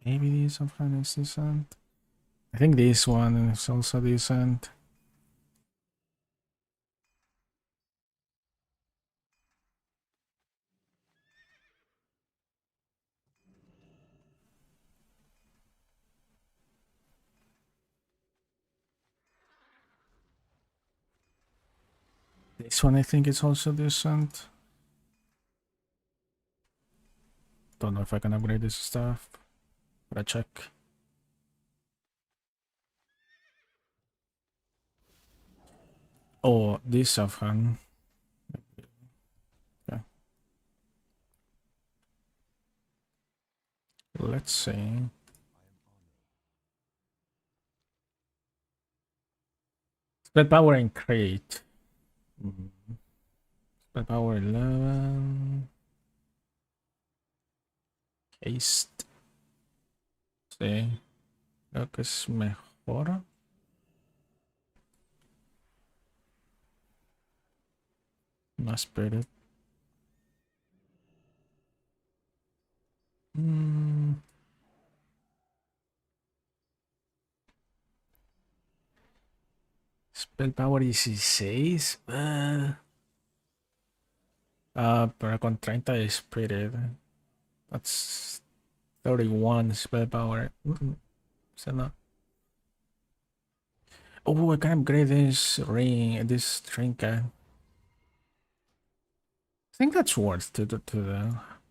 Maybe this one is decent. I think this one is also decent. This one I think is also decent. Don't know if I can upgrade this stuff. Gotta check. Oh, this Afghan. Okay. Let's see. Spread power and crate. Spread power 11. Haste. Sí. Creo que es mejor. No spirit. Spell power 16. Pero con 30 de spirit. That's 31 spell power. So not. Oh, I can upgrade this ring, this trinket. I think that's worth to the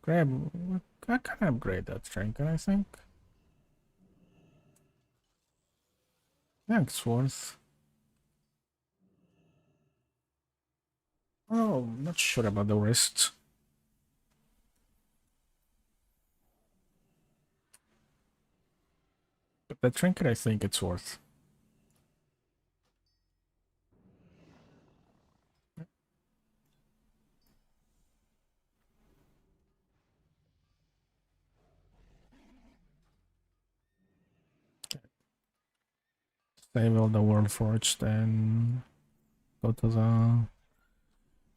grab. I can upgrade that trinket, I think. Yeah, it's worth. Oh, I'm not sure about the wrist. But the trinket, I think it's worth. Save all the World Forge, then go to the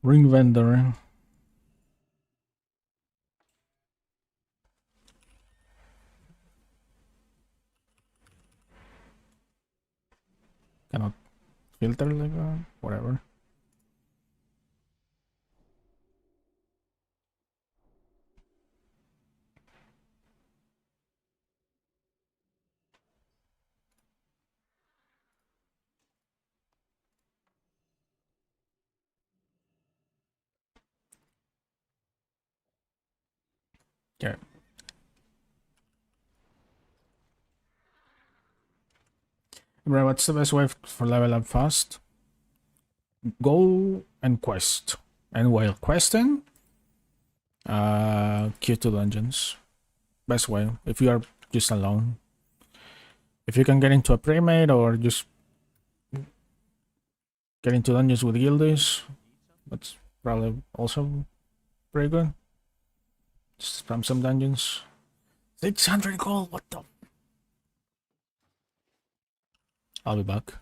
ring vendor. Cannot filter like that, whatever. Okay. Bro, what's the best way for level up fast? Go and quest. And while questing, queue to dungeons. Best way, if you are just alone. If you can get into a pre-made or just get into dungeons with guildies, that's probably also pretty good. Just spam some dungeons. 600 gold, what the? I'll be back.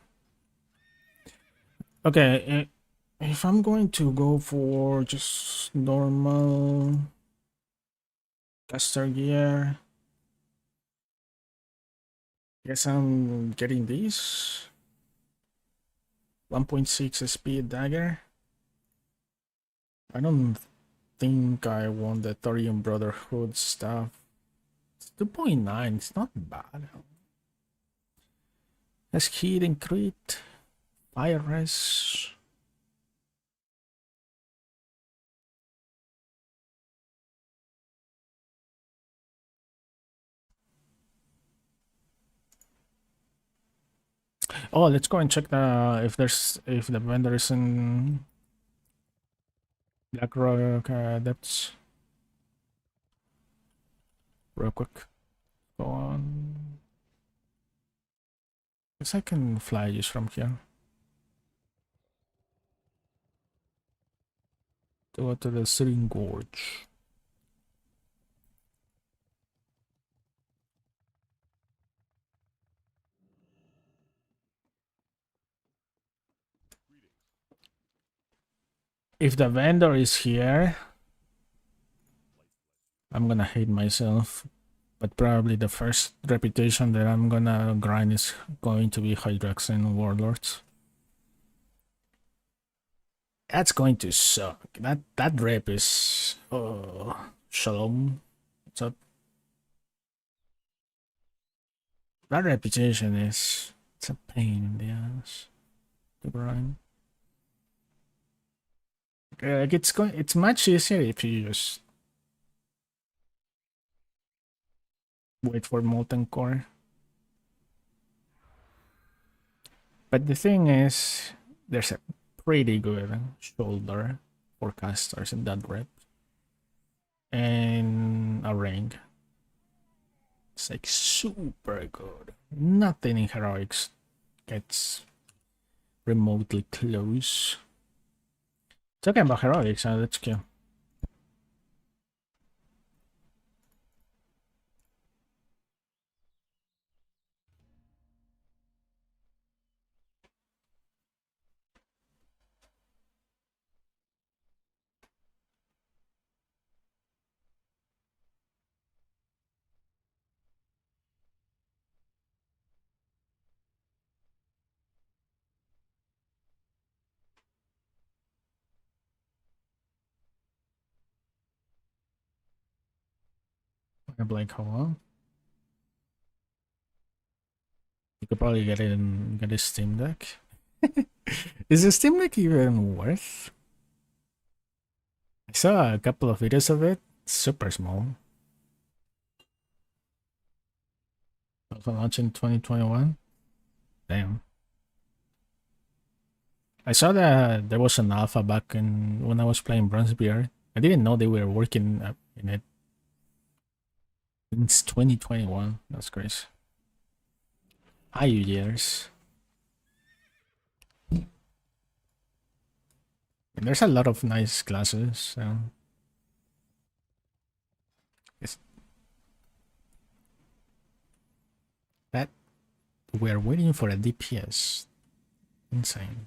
Okay, if I'm going to go for just normal caster gear, guess I'm getting these. 1.6 speed dagger. I don't think I want the Thorium Brotherhood stuff. It's 2.9, it's not bad. Let's hit and crit. Fire res. Oh, let's go and check the if the vendor is in Blackrock depths. Real quick. Go on. Guess I can fly just from here. To go to the Sitting Gorge. If the vendor is here, I'm gonna hate myself. But probably the first reputation that I'm gonna grind is going to be Hydroxen Warlords. That's going to suck. That rep is Shalom. What's up? That reputation is it's a pain in the ass to grind. It's much easier if you just wait for molten core. But the thing is, there's a pretty good shoulder for casters in that rep. And a ring. It's like super good. Nothing in heroics gets remotely close. Talking about heroics, let's go. A blank hole. You could probably get a Steam Deck. Is the Steam Deck even worth? I saw a couple of videos of it. It's super small. Also launched in 2021. Damn. I saw that there was an alpha back in when I was playing Bronzebeard. I didn't know they were working in it since 2021. That's crazy. Hi, years. And there's a lot of nice classes. So it's that we're waiting for a DPS. Insane.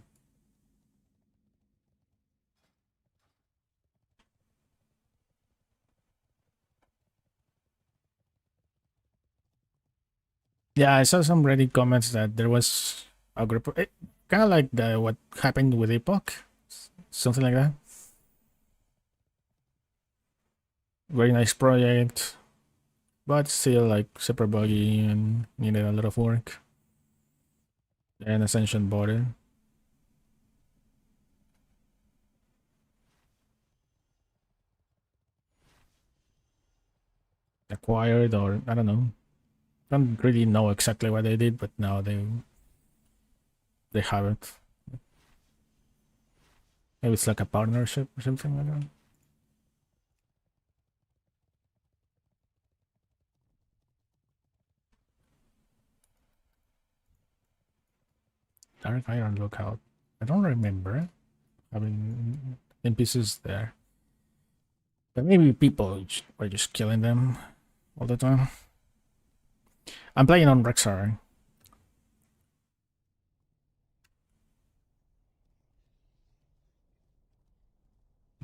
Yeah, I saw some Reddit comments that there was a group of, kind of like what happened with Epoch, something like that. Very nice project, but still like super buggy and needed a lot of work. And Ascension bought it. Acquired, or I don't know. Don't really know exactly what they did, but now they have it. Maybe it's like a partnership or something like that. Dark Iron Lookout. I don't remember having NPCs there. But maybe people were just killing them all the time. I'm playing on Rexar.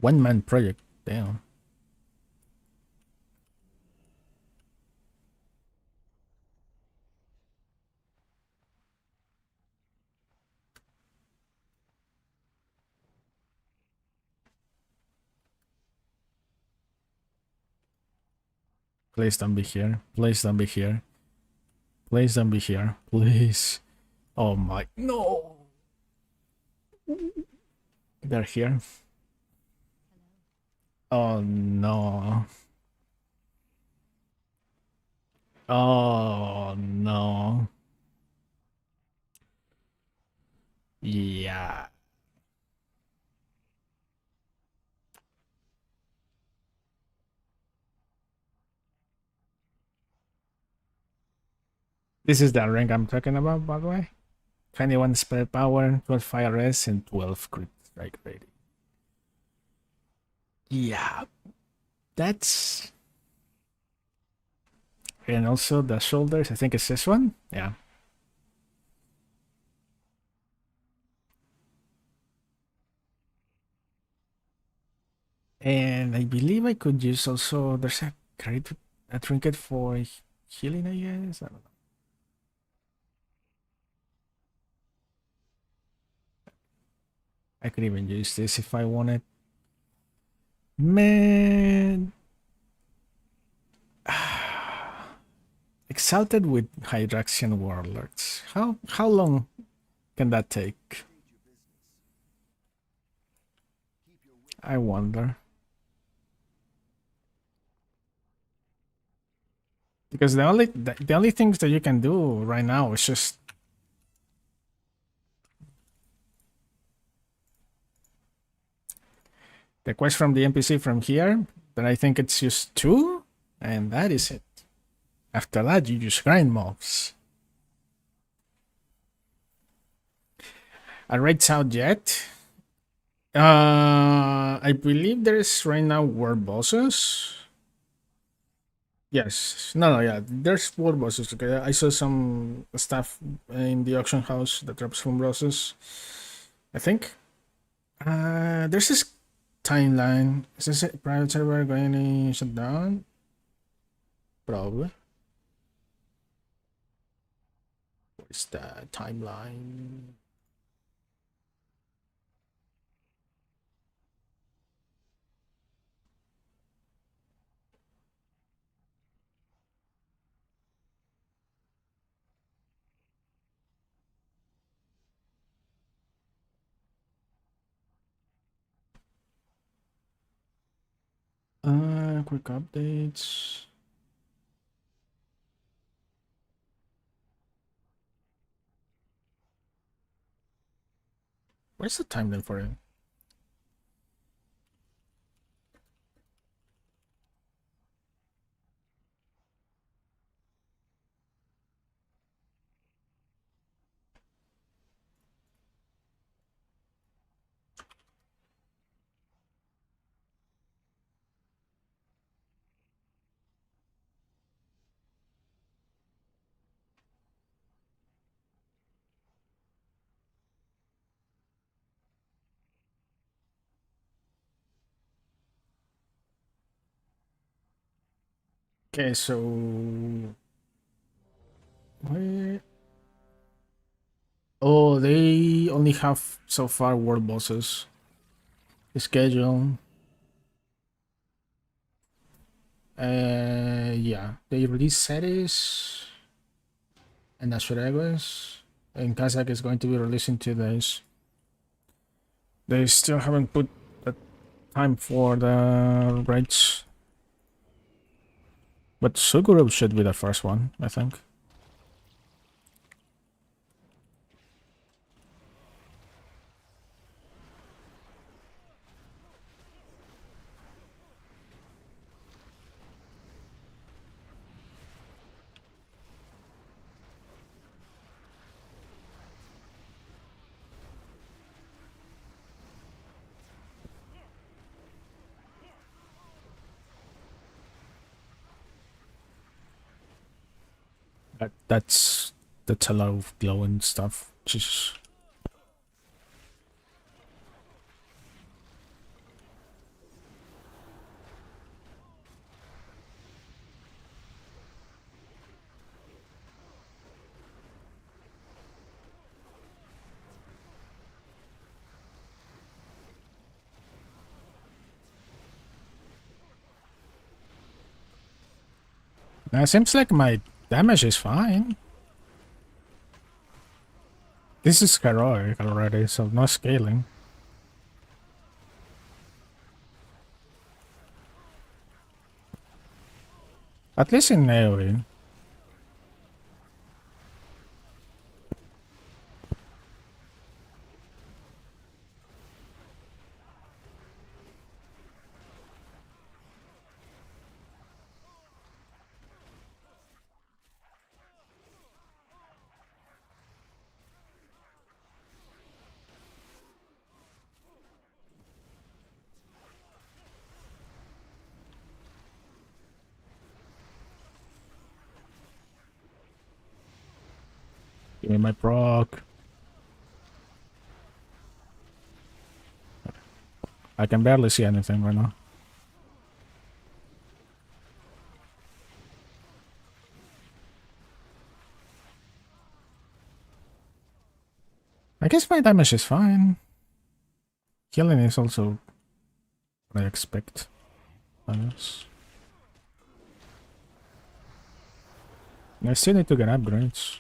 One-man project. Damn. Please don't be here. Please don't be here. Please don't be here. Please. Oh my. No. They're here. Oh no. Oh no. Yeah. This is the rank I'm talking about, by the way. 21 spell power, 12 fire res, and 12 crit strike rating. Yeah. That's... And also the shoulders, I think it's this one. Yeah. And I believe I could use also, there's a trinket for healing, I guess. I don't know. I could even use this if I wanted. Man. Exalted with Hydraxian Warlords. How long can that take? I wonder. Because the only things that you can do right now is just the quest from the NPC from here, but I think it's just 2, and that is it. After that, you just grind mobs. Are raids out yet? I believe there is right now world bosses. Yes. No, yeah. There's world bosses. Okay. I saw some stuff in the auction house that drops from bosses. I think. There's this timeline. Is this a private server going to shut down? Probably. What is the timeline? Quick updates. Where's the timeline for it? Okay, so where? Oh, they only have so far world bosses. Schedule. Yeah, they release series and Azuregos. And Kazakh is going to be released in 2 days. They still haven't put the time for the raids. But Suguru should be the first one, I think. That's a lot of glowing stuff. Just seems like my damage is fine. This is heroic already, so no scaling. At least in AoE. Give me my proc. I can barely see anything right now. I guess my damage is fine. Healing is also what I expect. I guess. I still need to get upgrades.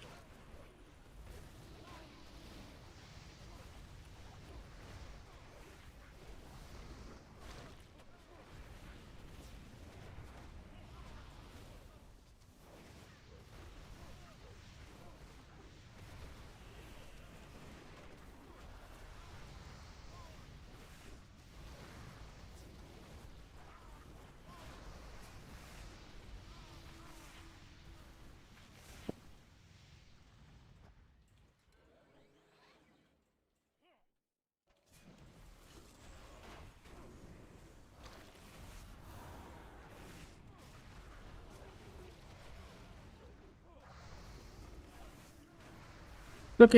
It's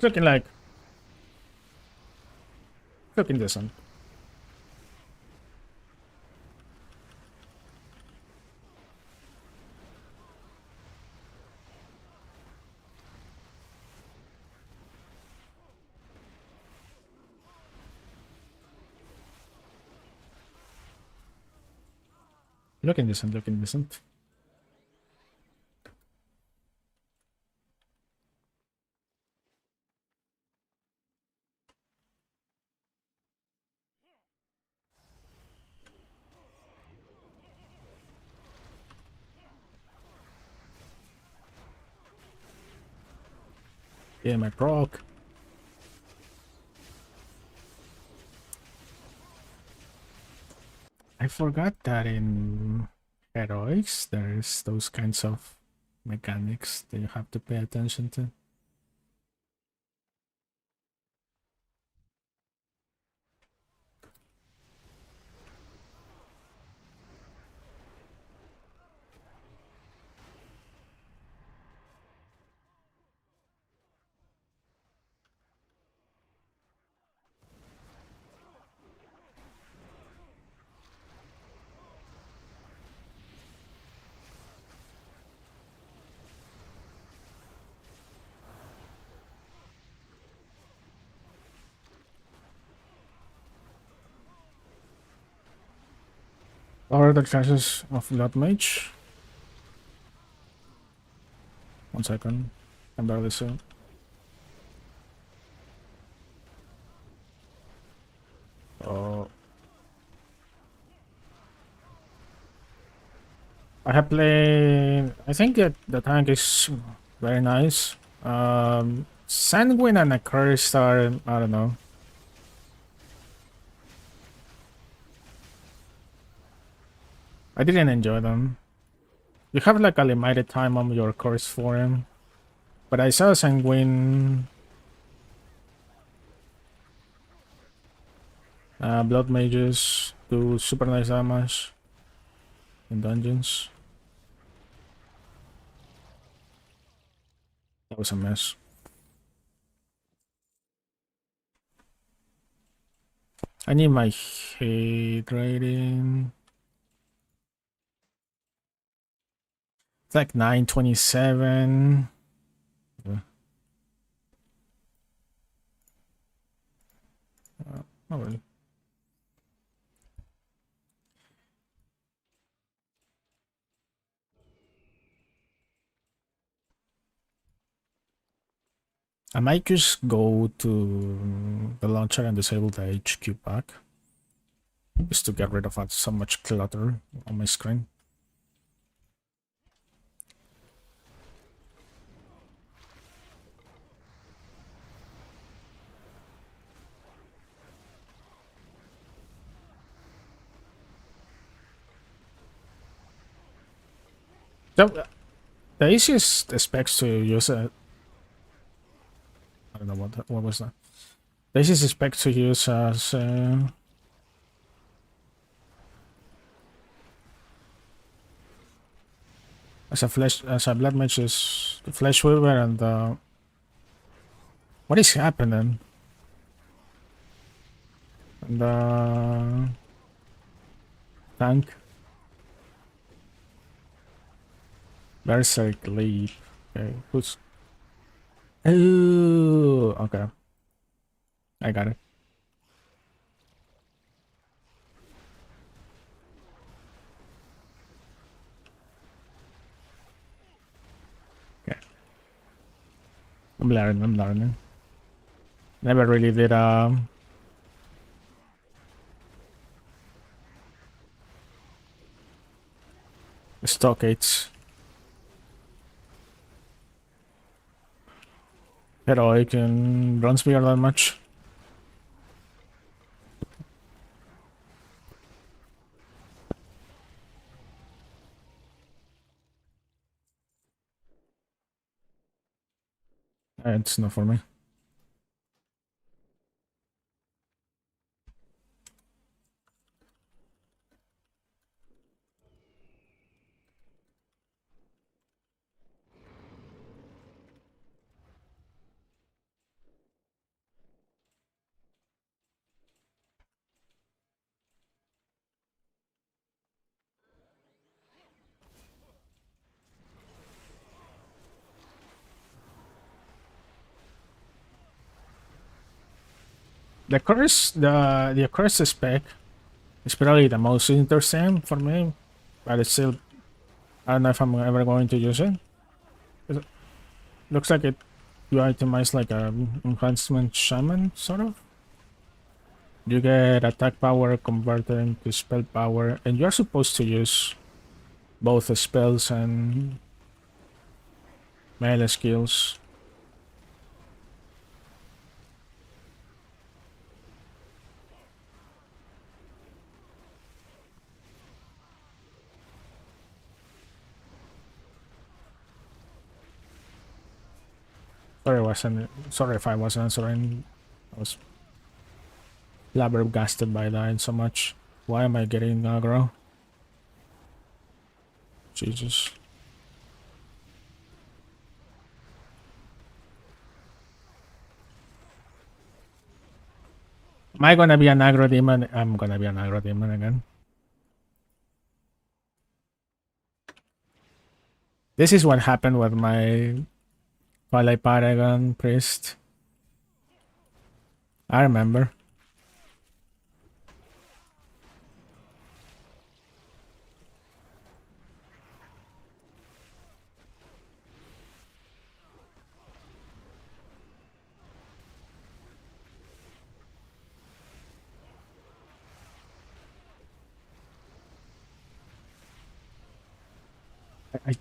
looking like looking decent. Looking decent, looking decent. Yeah, my proc. I forgot that in heroics there's those kinds of mechanics that you have to pay attention to. What are the chances of Bloodmage? 1 second. I'm barely seeing. Oh. I have played. I think that the tank is very nice. Sanguine and Accursed are, I don't know. I didn't enjoy them. You have like a limited time on your course for him. But I saw Sanguine Blood Mages do super nice damage in dungeons. That was a mess. I need my hate rating. It's like 927. Yeah. Not really. I might just go to the launcher and disable the HQ pack. Just to get rid of so much clutter on my screen. The easiest specs to use I don't know what was that. The easiest spec to use as a blood mage is the Fleshweaver and what is happening? And tank. Berserk Leap. Okay, who's oh okay. I got it. Okay. I'm learning. Never really did stockades. Heroic and runs me that much. It's not for me. The curse spec is probably the most interesting for me, but it's still, I don't know if I'm ever going to use it. It looks like you itemize like a enhancement shaman sort of. You get attack power converted into spell power, and you're supposed to use both the spells and melee skills. Sorry if I wasn't answering. I was flabbergasted by that so much. Why am I getting aggro? Jesus. Am I gonna be an aggro demon? I'm gonna be an aggro demon again. This is what happened with my Twilight Paragon priest. I remember.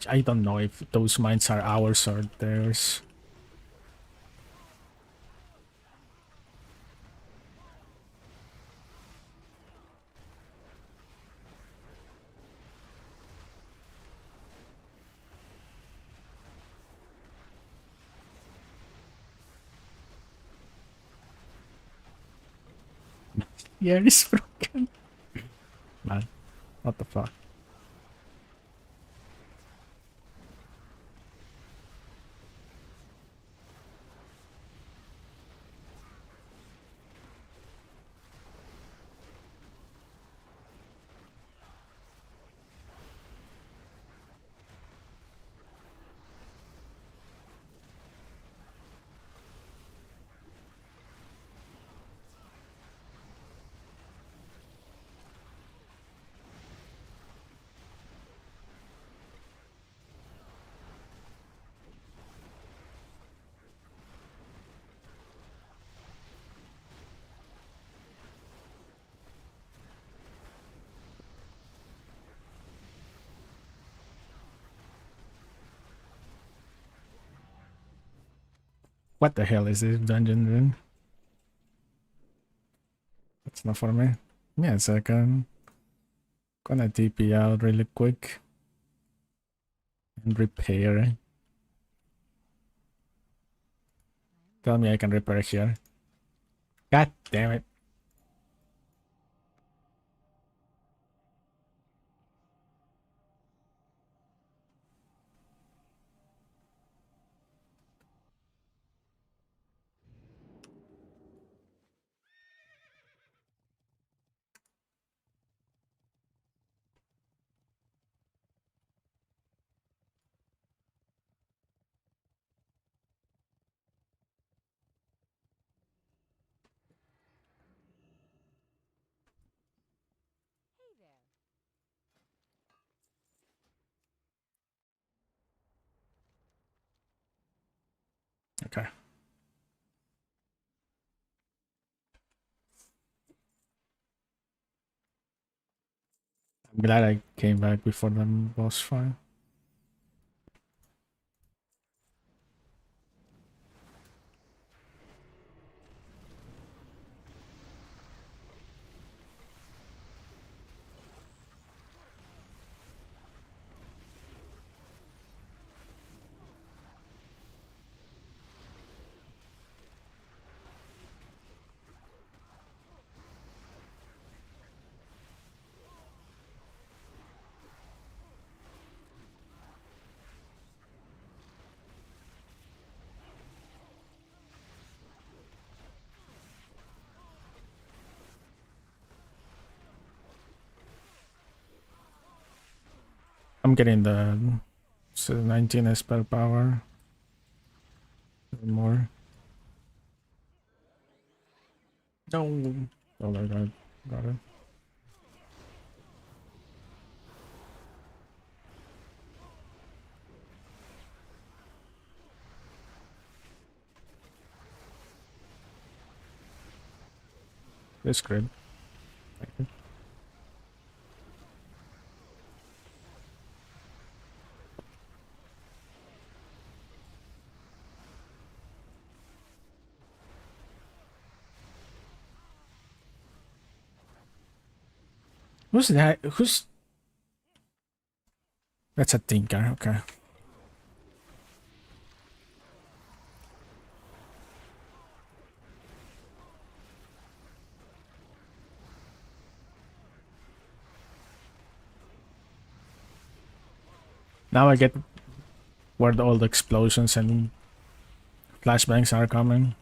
I don't know if those mines are ours or theirs. Yeah, it's broken. Man, what the fuck? What the hell is this dungeon room? That's not for me. Yeah, a second. Gonna TP out really quick and repair. Tell me I can repair here. God damn it. Okay. I'm glad I came back before the boss fight. I'm getting the 19 spell power. More. No. Oh my god. Got it. This great. Thank you. Who's that? Who's... That's a tinker, okay. Now I get where all the explosions and flashbangs are coming.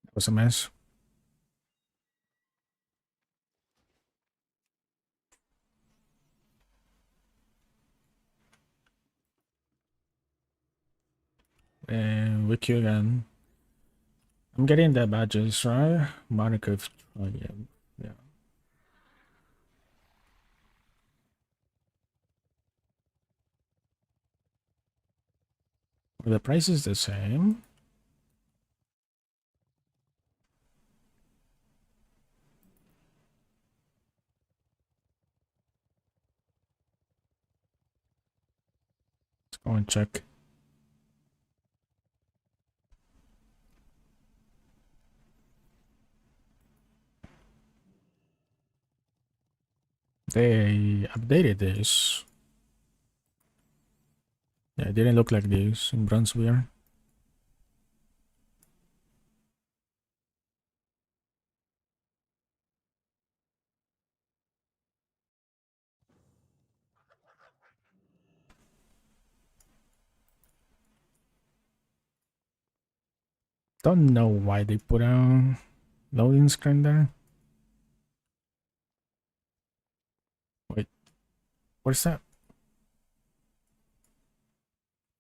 That was a mess. And with you again. I'm getting the badges, right? Monica, oh, yeah. Yeah. Well, the price is the same. Let's go and check. They updated this. Yeah, it didn't look like this in Brunswick. Don't know why they put a loading screen there. Wait, what's that?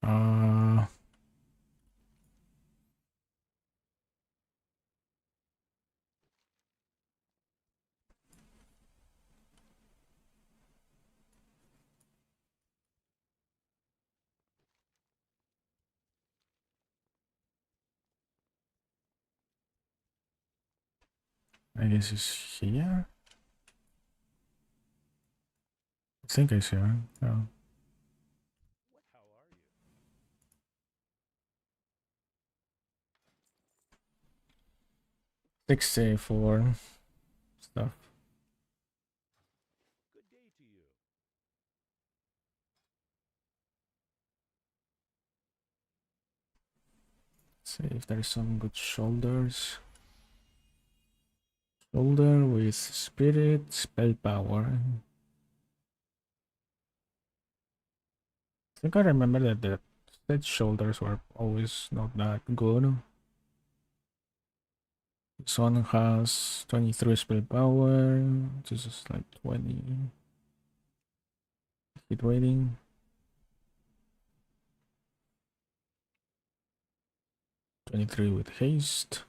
Uh, I guess it's here. I think it's here. No. 60 for stuff. See if there's some good shoulders. Shoulder with spirit, spell power. I think I remember that the set shoulders were always not that good. This one has 23 spell power. This is like 20 hit rating. 23 with haste.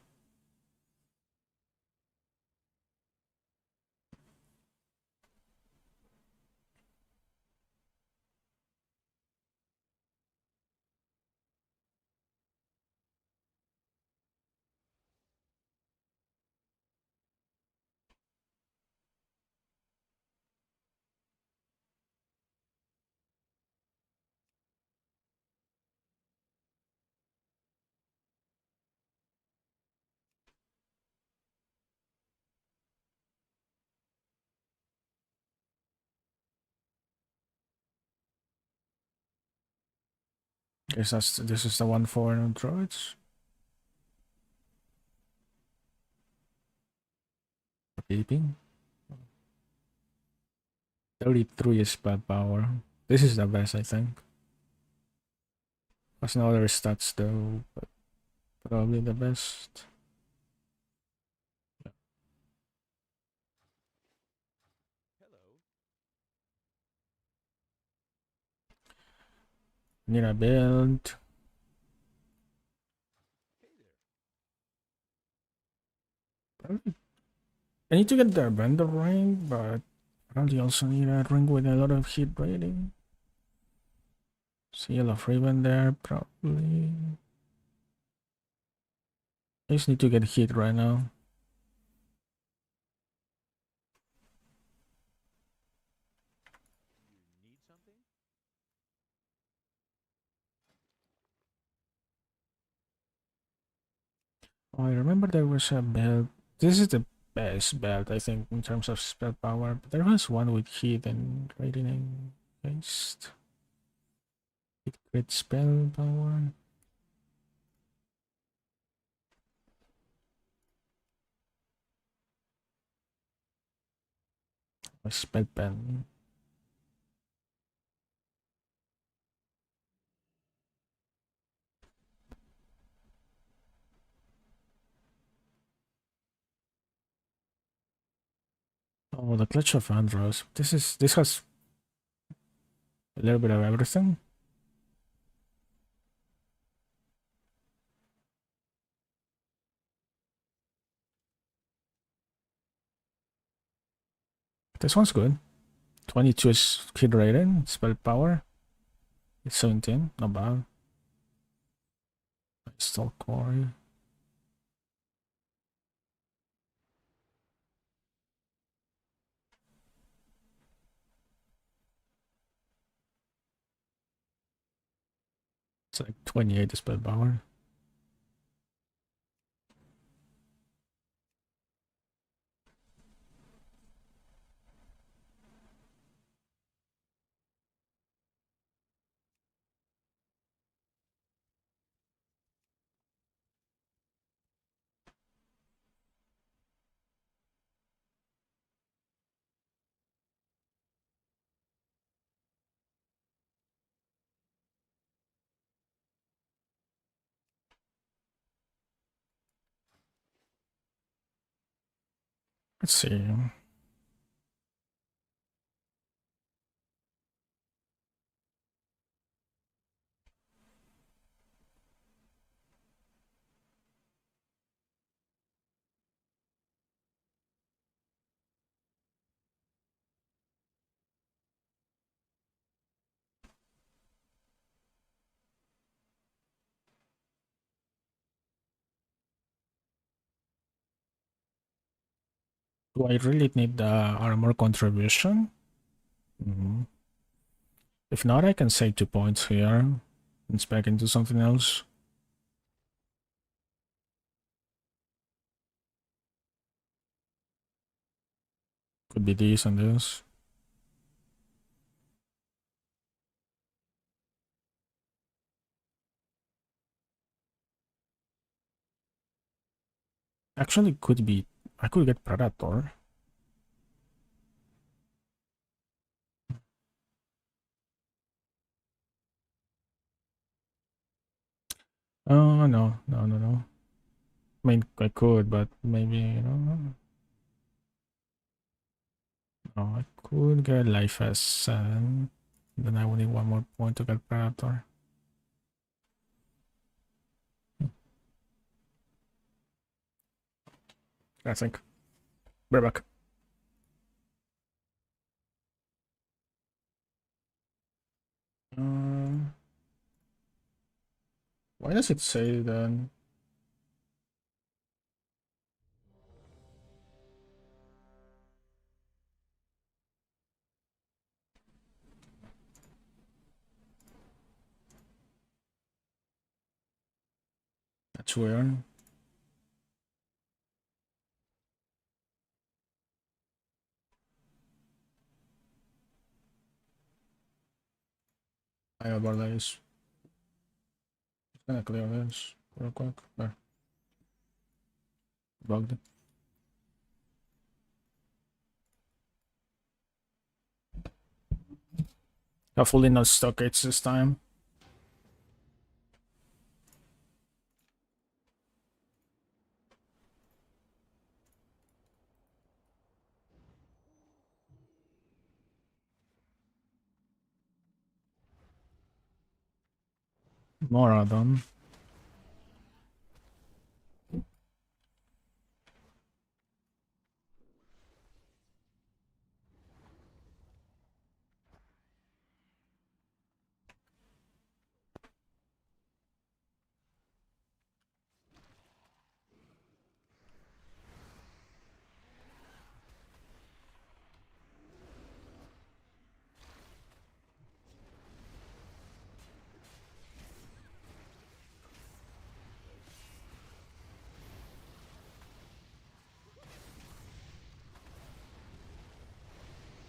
Guess this is the one for droids. Beeping. 33 is spell power. This is the best, I think. There's no other stats though, but probably the best. Need a build. Probably. I need to get the Bender ring, but probably also need a ring with a lot of hit rating. Seal of Ribbon there, probably. I just need to get hit right now. Oh, I remember there was a belt. This is the best belt, I think, in terms of spell power. But there was one with hit and rating and haste. Hit crit spell power. A spell pen. Oh, the Clutch of Andros. This has a little bit of everything. This one's good. 22 is hit rating, spell power. It's 17, not bad. Still core. It's like 28 spell power. Let's see. Do I really need the armor contribution? If not, I can save 2 points here and spec into something else. Could be this and this. Actually, could be. I could get Predator. Oh, no. I mean, I could, but maybe, No, I could get Life as 7. Then I would need 1 more point to get Predator. I think. Be right back. Why does it say then? That's weird. I have this. Just gonna clear this real quick. There. Bugged. Hopefully no stockades this time. More of them.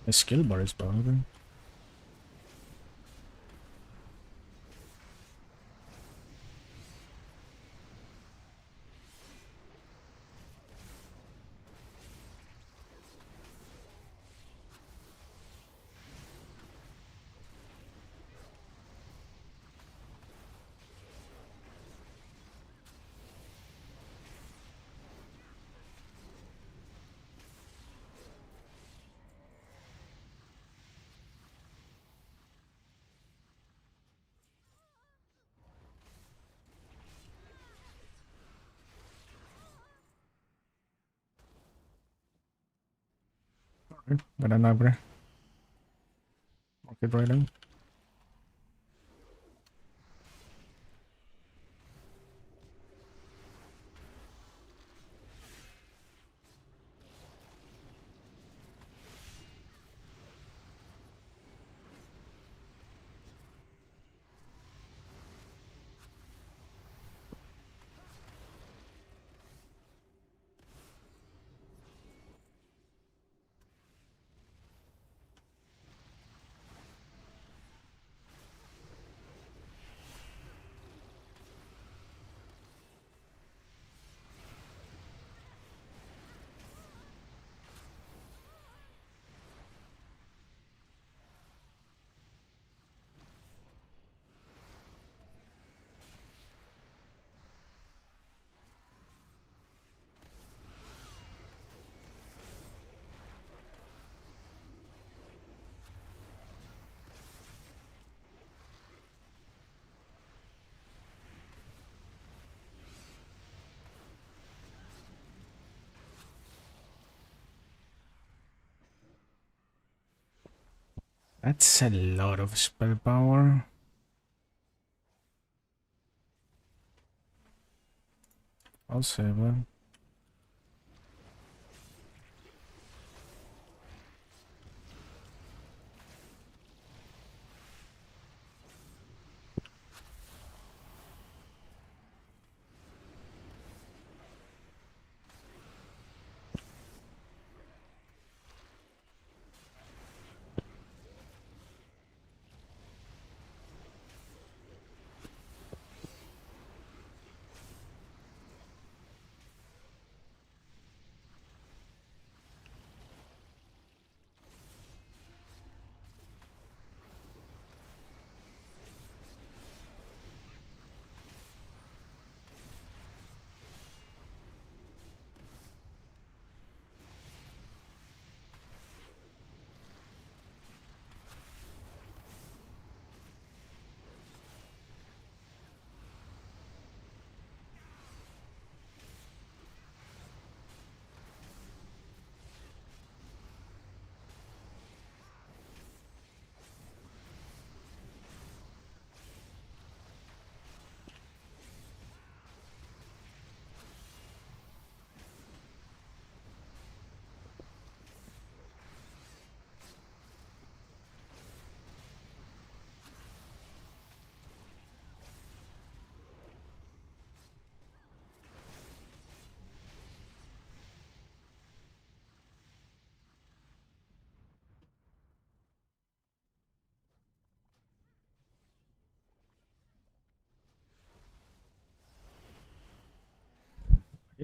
The skill bar is bugged. But I'm not mark it right now. That's a lot of spell power. I'll save it.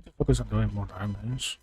need to focus on doing more damage.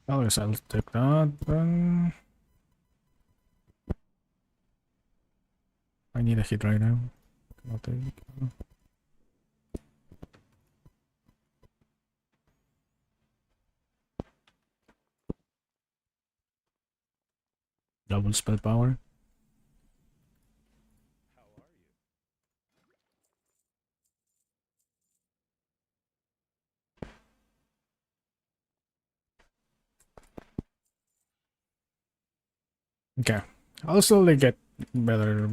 I guess I'll take that then. I need a hit right now. I'll take it. Double spell power. Okay. I'll slowly get better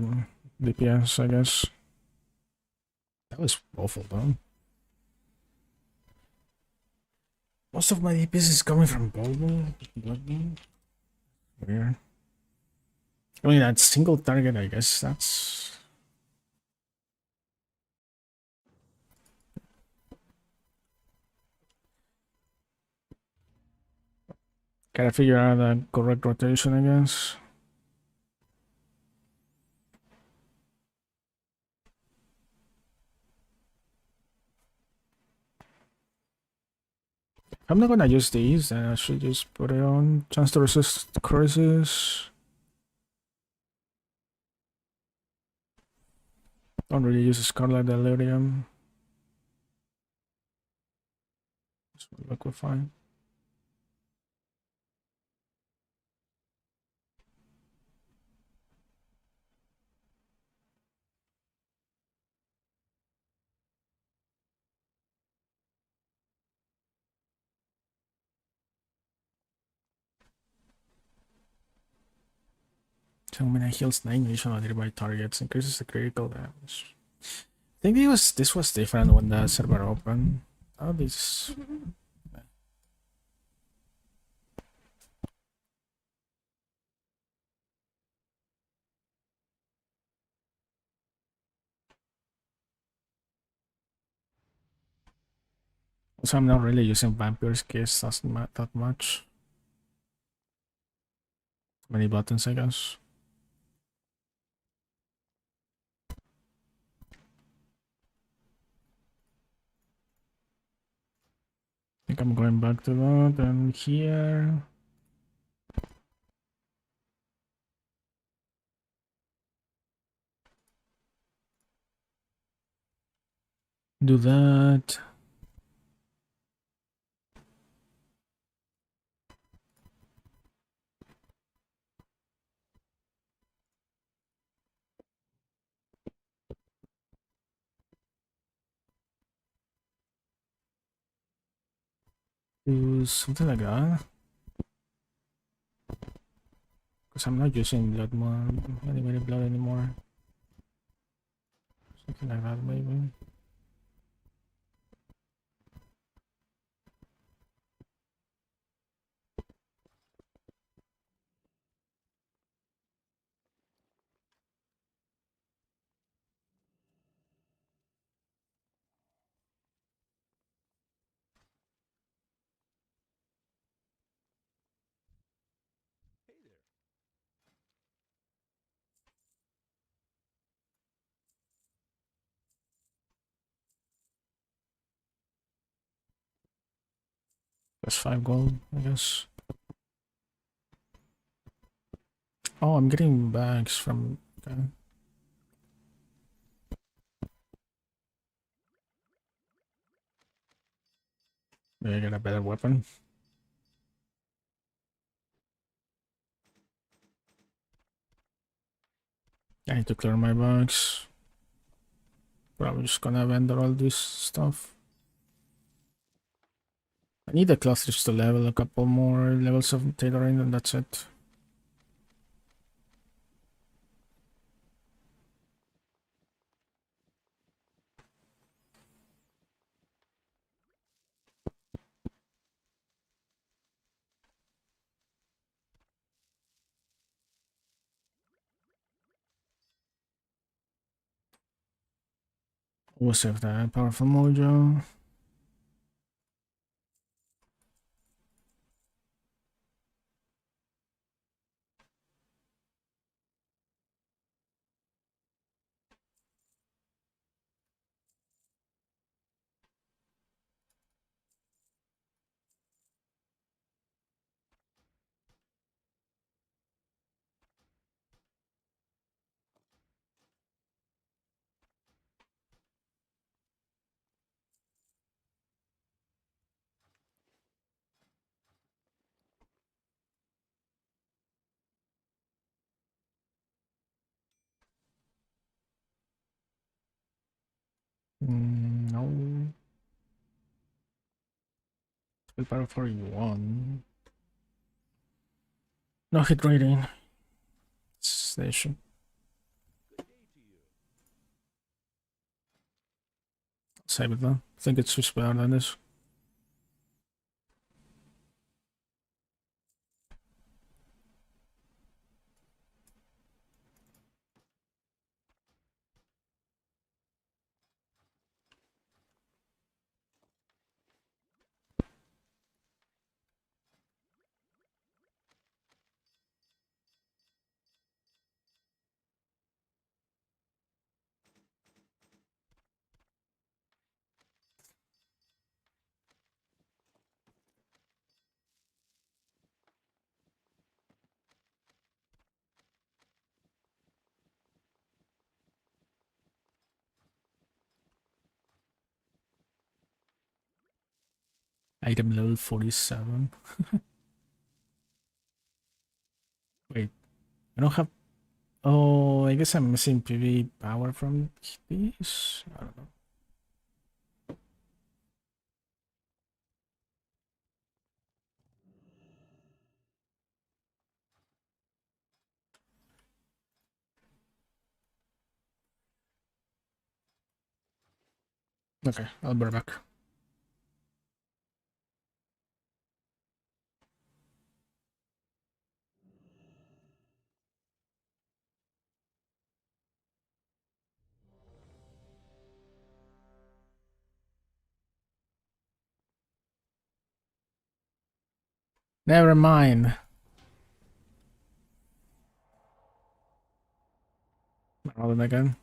DPS, I guess. That was awful though. Most of my DPS is coming from Bloodmage. Weird. I mean, that single target, I guess that's... Gotta figure out the correct rotation, I guess. I'm not gonna use these, then I should just put it on. Chance to resist curses. Don't really use Scarlet Delirium. This will liquefy. So many heals 9 initial on nearby targets, increases the critical damage. I think this was different when the server opened. Oh, this... So I'm not really using Vampire's Kiss that much. Many buttons, I guess. I think I'm going back to that, and here... Do that. Do something like that. Because I'm not using blood more, any blood anymore. Something like that maybe. That's 5 gold, I guess. Oh, I'm getting bags from... Okay. Maybe I get a better weapon. I need to clear my bags. Probably just gonna vendor all this stuff. I need the clusters to level a couple more levels of tailoring and that's it. We'll save that powerful mojo. No. Skill power 41. No hit rating. Station. Save it though. I think it's just better than this. Item level 47. Wait, I don't have... Oh, I guess I'm missing PV power from these? I don't know. Okay, I'll be right back. Never mind. Roll it again.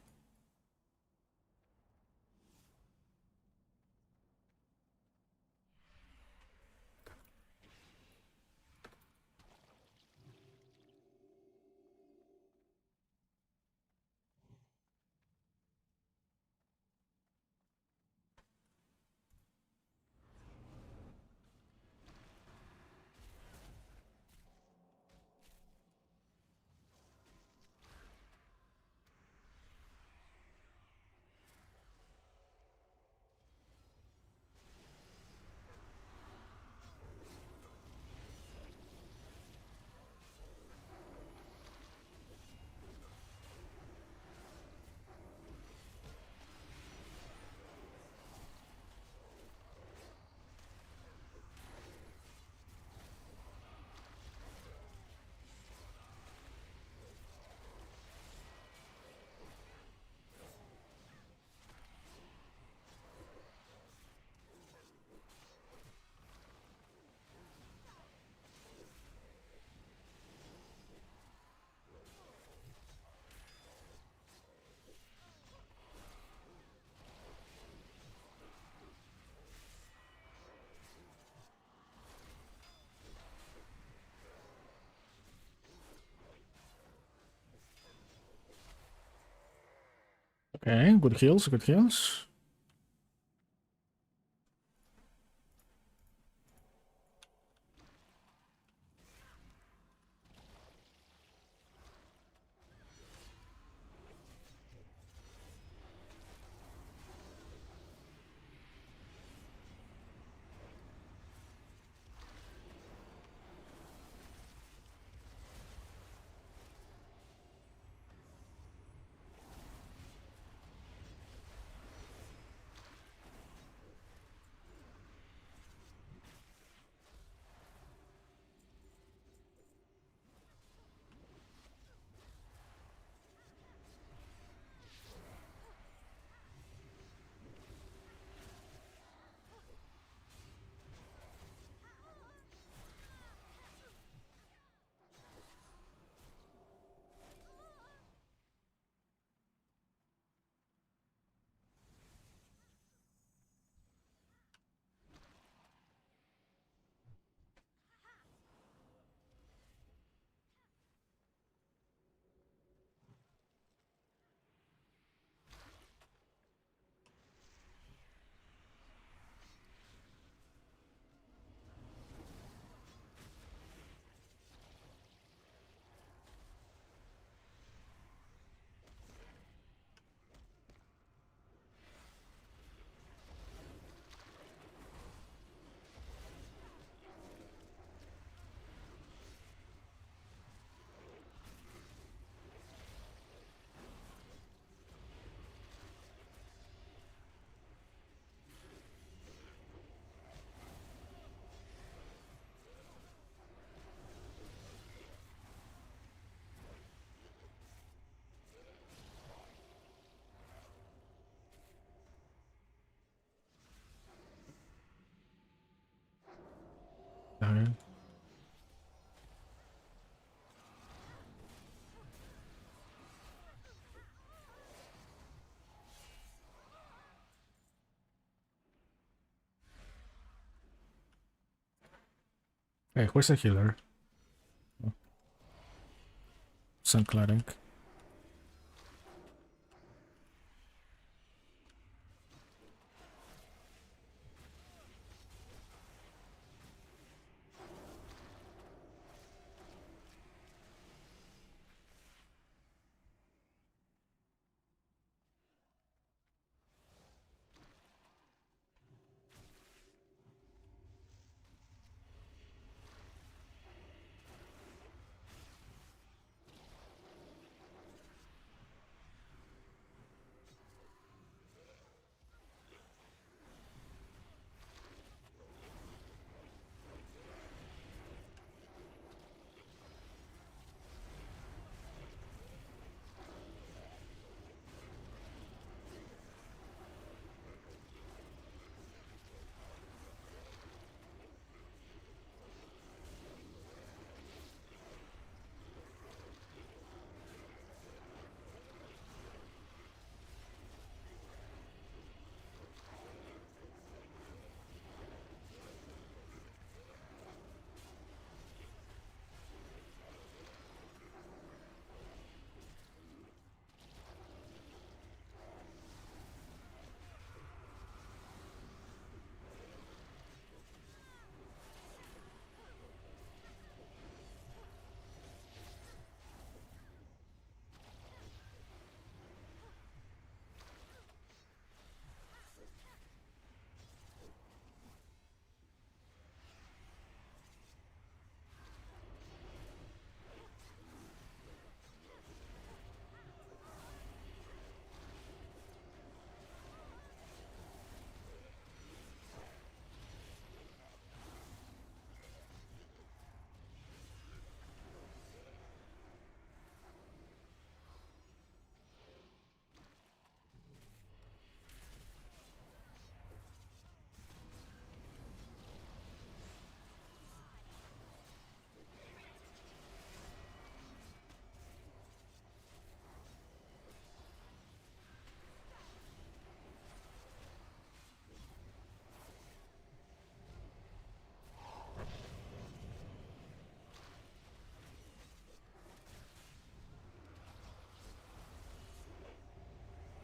Okay, good heals, good heals. Okay. Hey, where's the healer? Oh, sun cladding.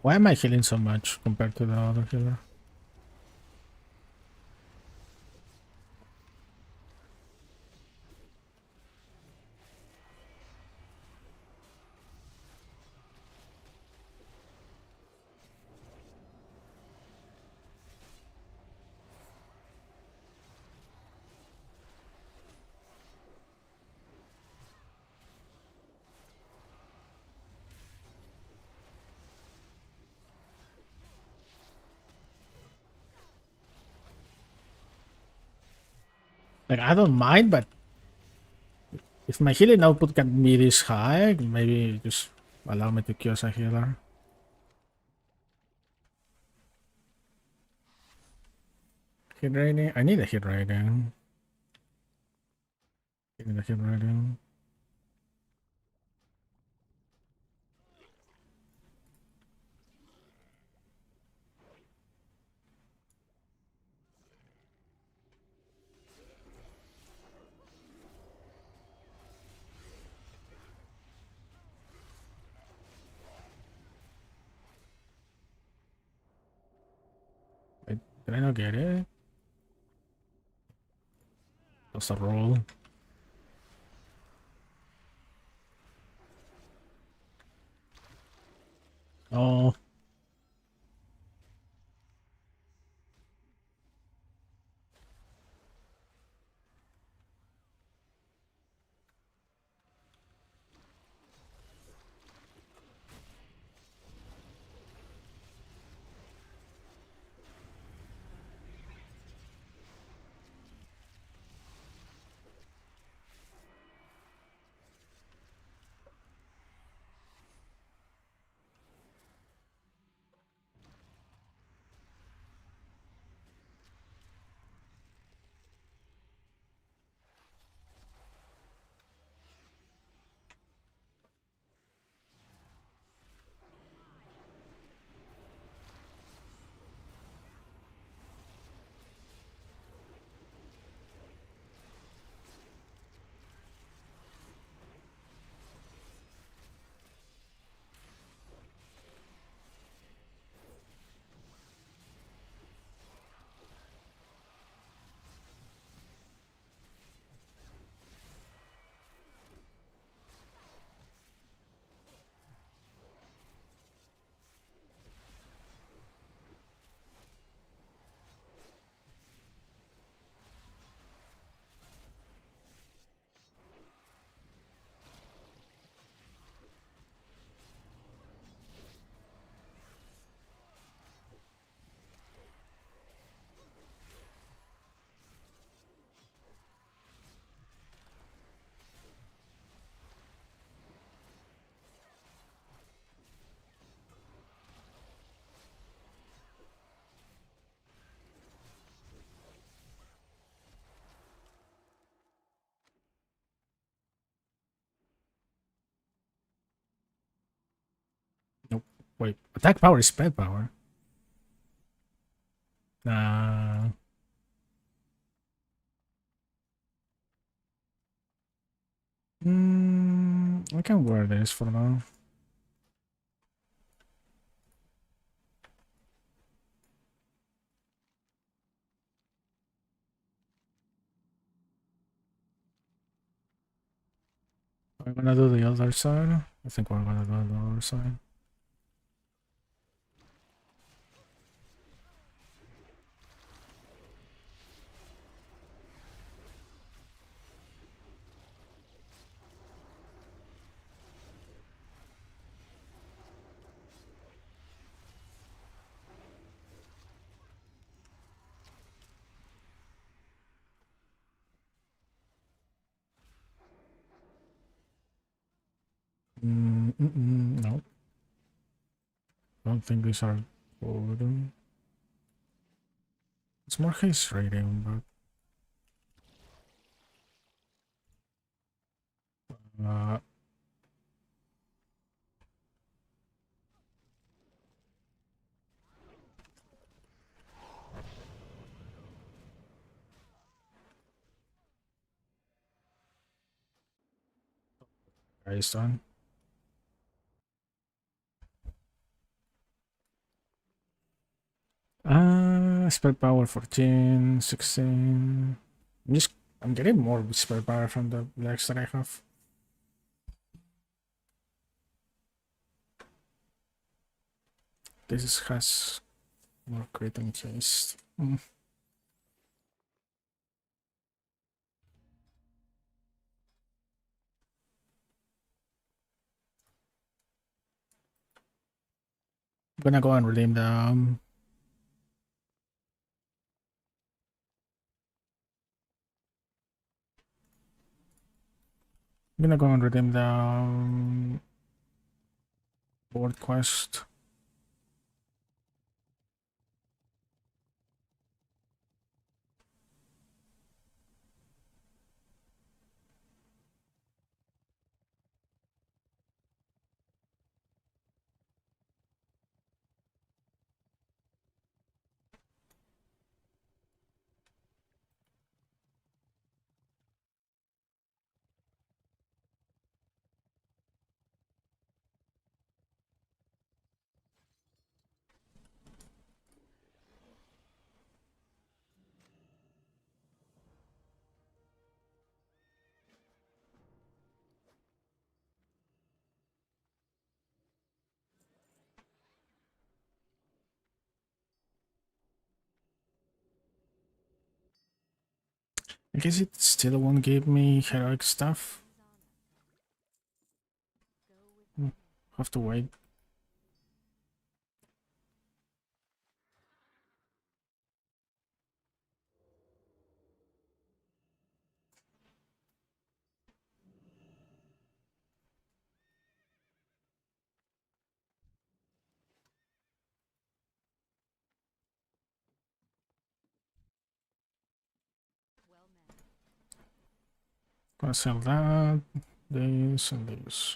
Why am I healing so much compared to the other healer? Like, I don't mind, but if my healing output can be this high, maybe just allow me to kill as a healer. Hit rating? I need a hit rating. I need a hit rating. Wait, did I not get it? That's a roll. Oh. Nope. Wait, attack power is spell power. Nah. I can wear this for now. I'm gonna do the other side. I think we're gonna do the other side. No. Don't think these are good. It's more haste rating, but based on Spell power 14, 16. I'm getting more spell power from the legs that I have. This has more creating chase. I'm gonna go and redeem the I'm gonna go and redeem the board quest. I guess it still won't give me heroic stuff. Have to wait. Gonna sell that, this, and this.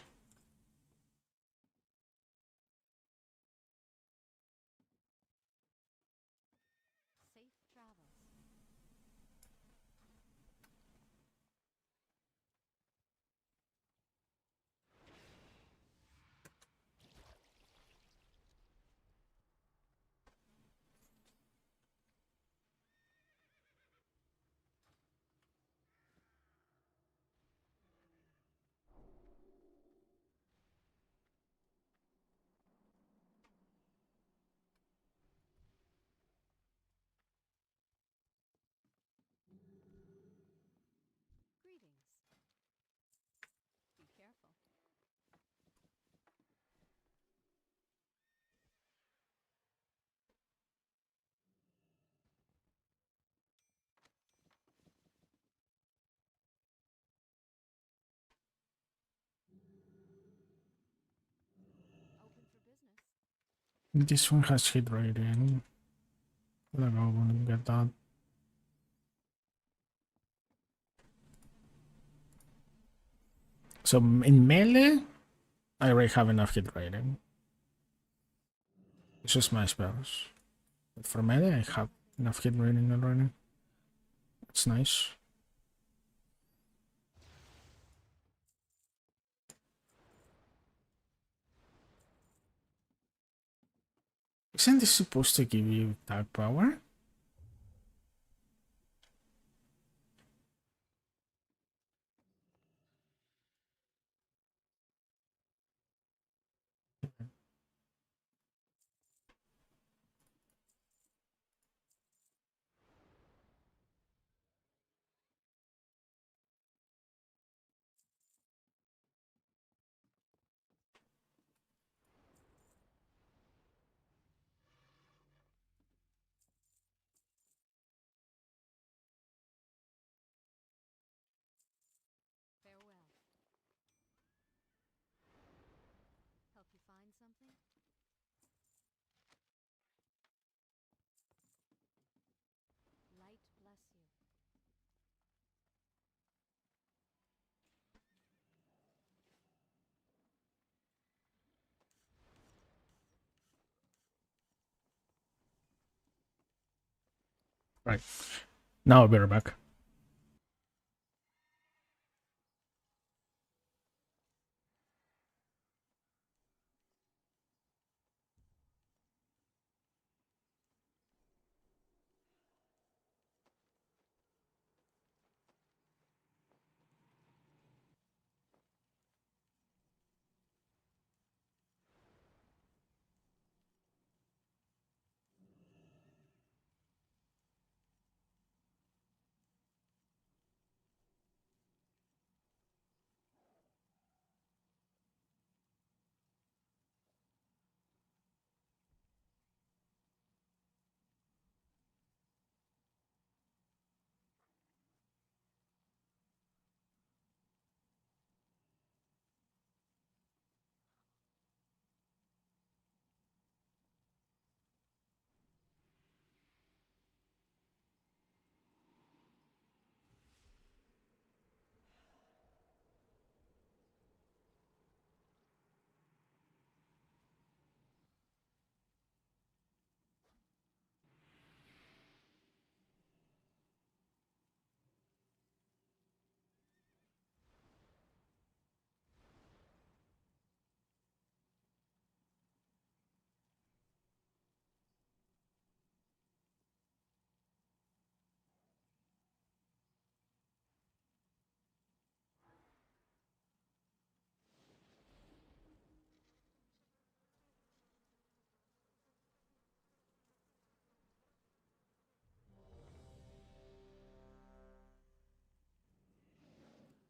This one has hit rating. I'll go and get that. So in melee, I already have enough hit rating. It's just my spells. But for melee, I have enough hit rating already. That's nice. Isn't this supposed to give you tag power? Right. Now I'll be right back.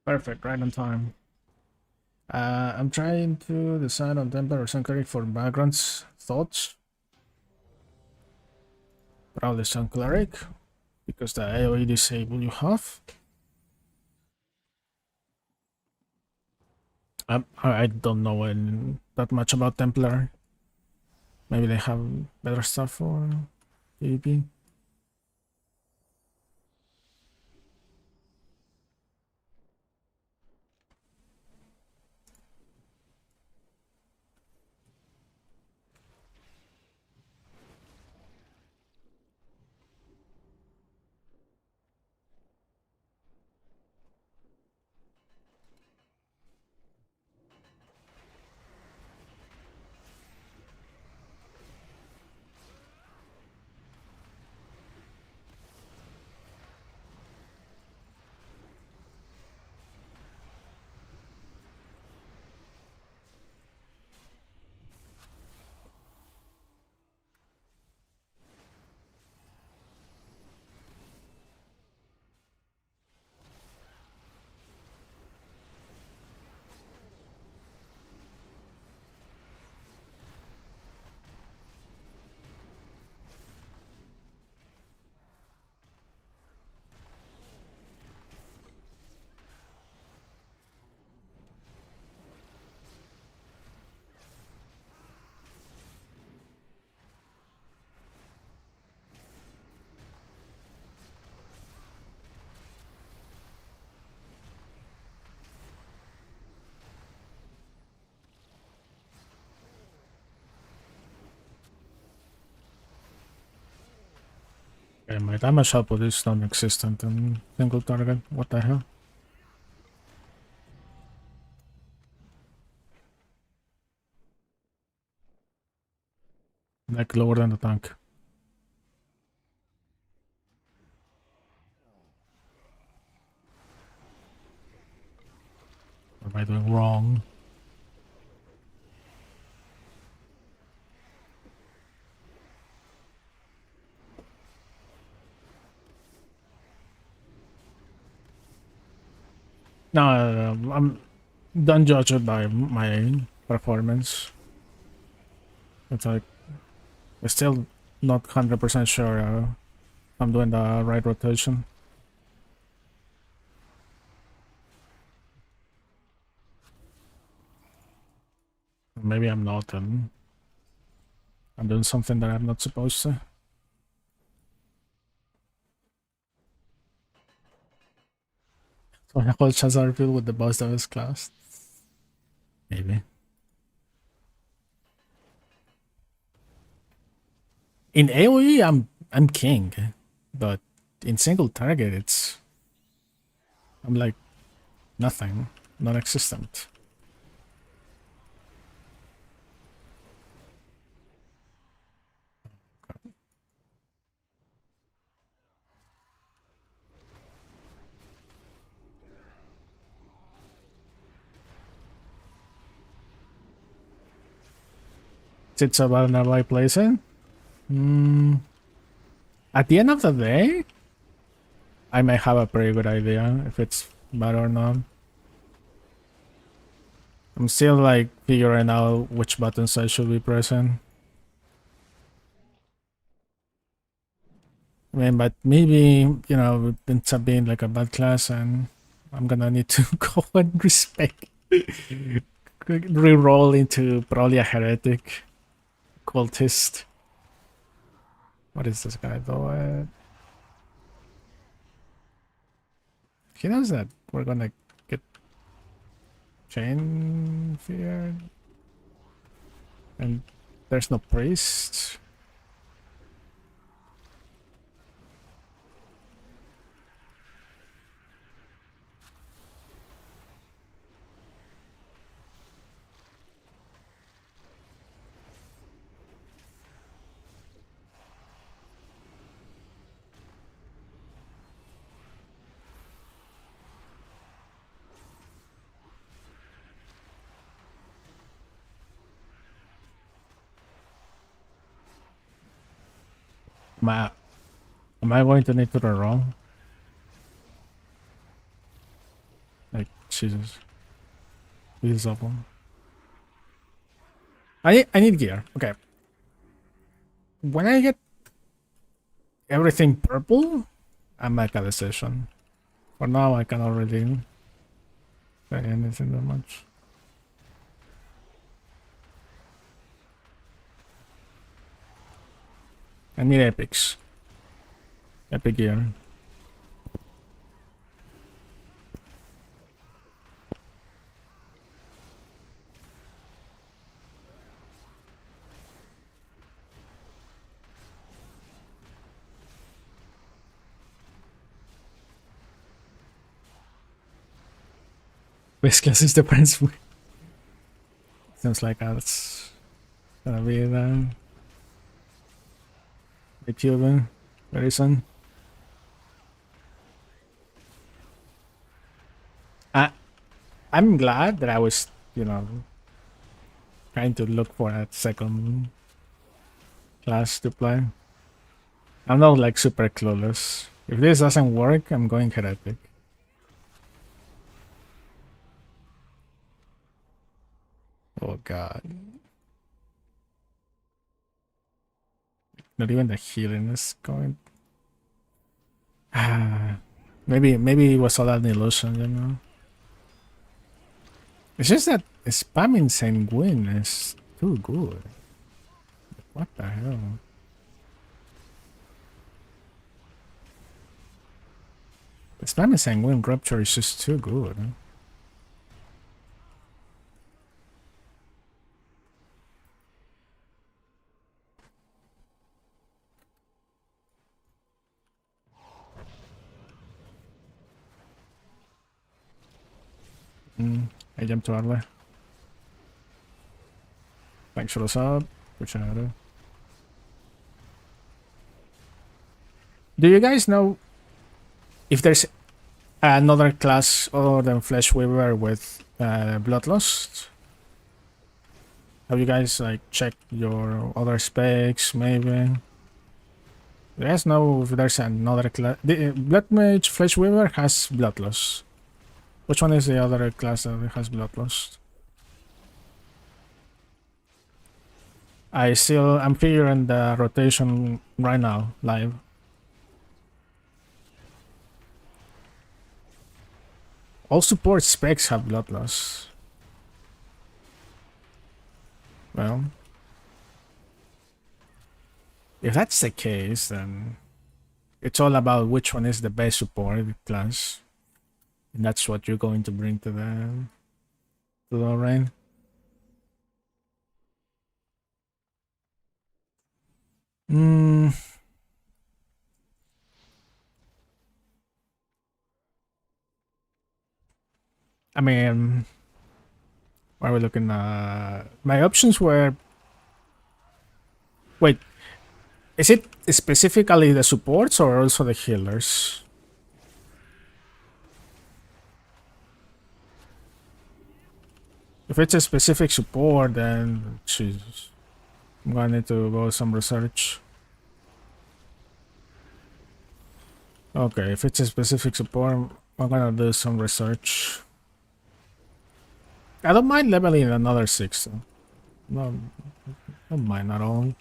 Perfect, right on time. I'm trying to decide on Templar or Sun Cleric for backgrounds. Thoughts? Probably Sun Cleric, because the AoE disable you have. I don't know that much about Templar. Maybe they have better stuff for PvP. Okay, my damage output is non-existent in single target. What the hell? Like lower than the tank. What am I doing wrong? No, I'm don't judge it by my performance. It's like I'm still not 100% sure I'm doing the right rotation. Maybe I'm not, and I'm doing something that I'm not supposed to. So I hold Chazar field with the boss of his class. Maybe. In AoE, I'm king, but in single target, I'm like nothing, non-existent. It's about an right placing. At the end of the day, I may have a pretty good idea if it's bad or not. I'm still like figuring out which buttons I should be pressing. I mean, but maybe, you know, it ends up being like a bad class and I'm gonna need to go and respect. Reroll into probably a heretic cultist. What is this guy though? He knows that we're gonna get chain feared. And there's no priest. Am I going to need to the wrong? Like, Jesus. Feels awful. I need gear. Okay. When I get everything purple, I make a decision. For now, I cannot really say anything that much. I need epics. Epic gear. Base class is the prince. Seems like that's gonna be the Cuban very soon. I'm glad that I was, you know, trying to look for that second class to play. I'm not like super clueless. If this doesn't work, I'm going heretic. Oh god. Not even the healing is going. maybe it was all an illusion, you know. It's just that spamming Sanguine is too good. What the hell? The spamming Sanguine Rupture is just too good. Huh? I jumped too early. Thanks for the sub. Appreciate it. Do you guys know if there's another class other than Fleshweaver with Bloodlust? Have you guys like checked your other specs maybe? You guys know if there's another class? The Bloodmage Fleshweaver has Bloodlust. Which one is the other class that has Bloodlust? I'm figuring the rotation right now, live. All support specs have Bloodlust. Well, if that's the case, then it's all about which one is the best support class. And that's what you're going to bring to the rain. I mean, where are we looking? My options were. Wait, is it specifically the supports or also the healers? If it's a specific support, then Jesus, I'm gonna need to go some research. Okay, if it's a specific support, I'm gonna do some research. I don't mind leveling another 6 though. No, don't mind at all.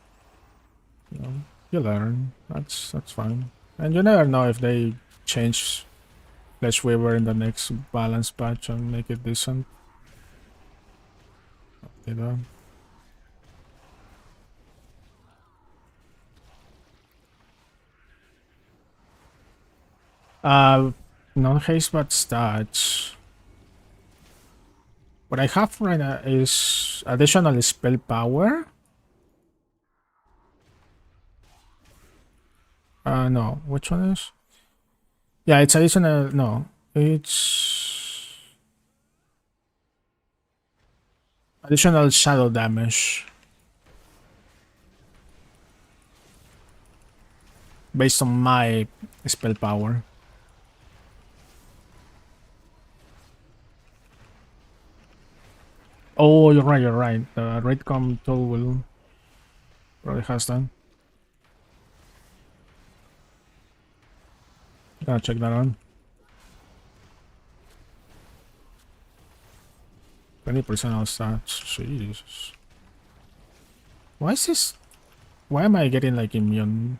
You know, you learn. That's fine. And you never know if they change Fleshweaver in the next balance patch and make it decent. They don't. No haste but stats. What I have right now is additional spell power. No. Which one is? Yeah, it's additional. No, it's additional shadow damage based on my spell power. Oh, you're right. You're right. The raidcom tool will probably has that. Gotta check that on. 20% all stats. Jesus. Why is this? Why am I getting like immune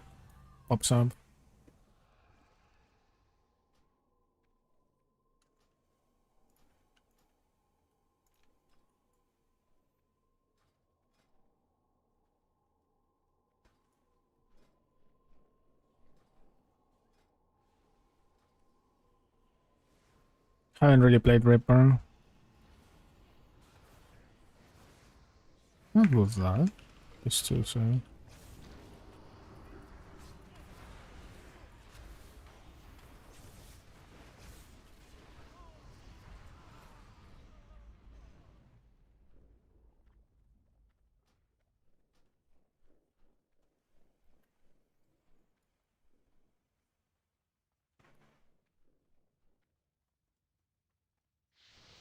pops up? Haven't really played Reaper. What was that? It's too soon.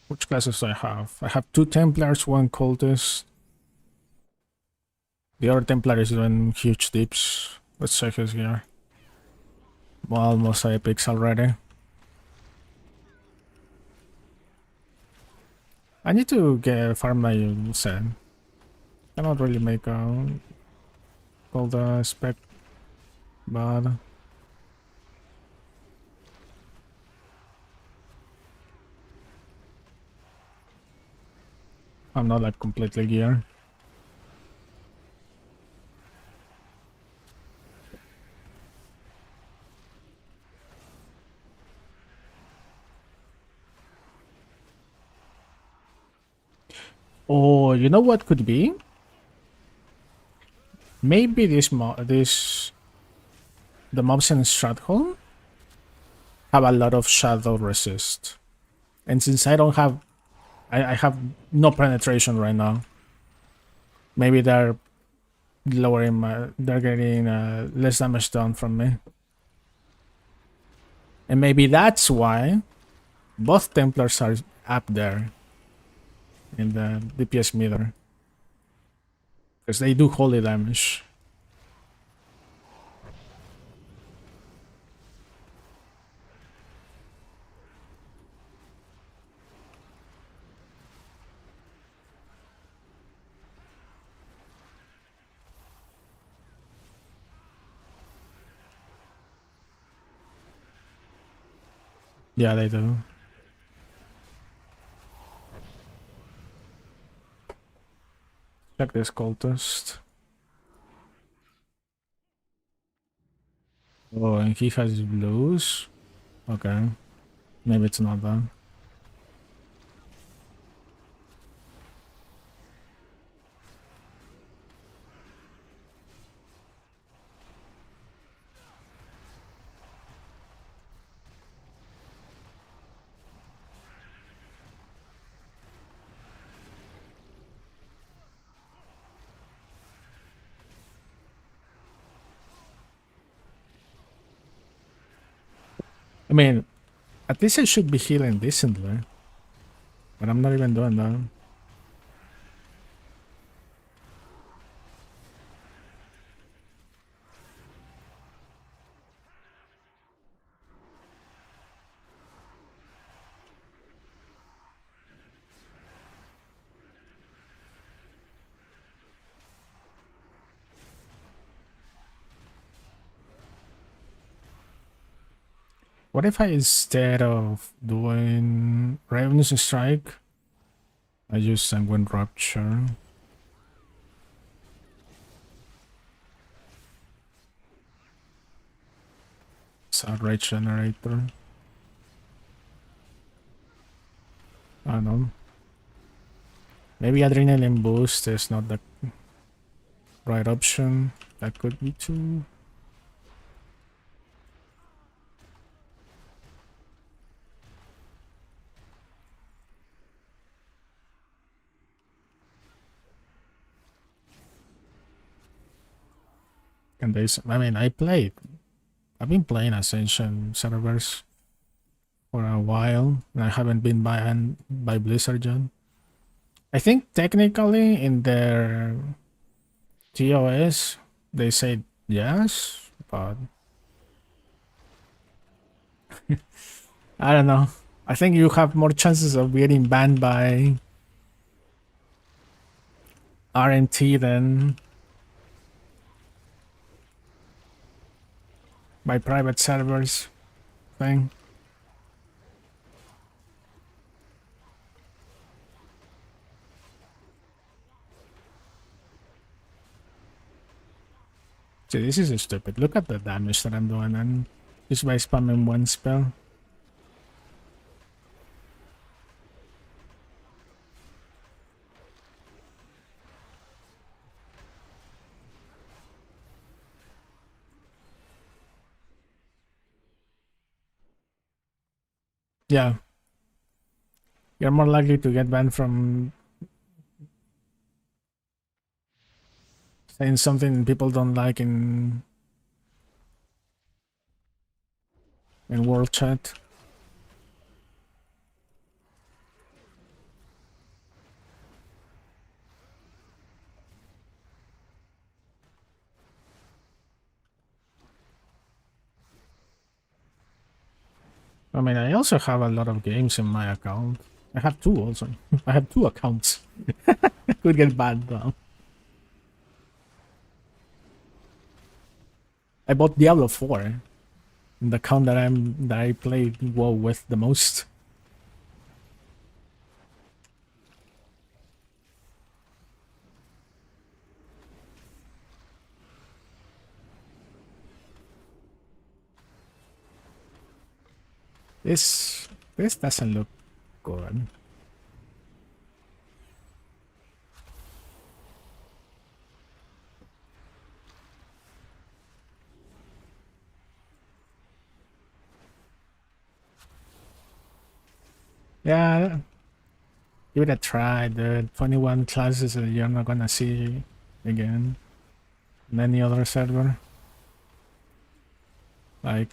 Which classes I have? I have 2 Templars, 1 Cultist. The other Templar is doing huge dips. Let's check his gear. Almost epics already. I need to get farm my set. Cannot really make all the spec, but I'm not like completely geared. Oh, you know what could be? Maybe the mobs in Stratholme have a lot of shadow resist, and since I don't have, I have no penetration right now. Maybe they're lowering they're getting less damage done from me, and maybe that's why both Templars are up there in the DPS meter, because they do holy damage. Yeah, they do. Check this cultist. Oh, and he has blues. Okay, maybe it's not that. I mean, at least I should be healing decently, but I'm not even doing that. What if I, instead of doing Ravenous Strike, I use Sanguine Rupture? Sad Rage Generator. I don't know. Maybe Adrenaline Boost is not the right option. That could be too. Can they? I mean, I've been playing Ascension servers for a while, and I haven't been banned by Blizzard yet. I think technically in their TOS they say yes, but I don't know. I think you have more chances of getting banned by RNT then by private servers thing. See, this is stupid. Look at the damage that I'm doing and just by spamming one spell. Yeah. You're more likely to get banned from saying something people don't like in world chat. I mean, I also have a lot of games in my account. I have two also. I have two accounts. I could get banned though. I bought Diablo 4, the account that I played WoW with the most. This doesn't look good. Yeah, give it a try. The 21 classes that you're not gonna see again in any other server. Like,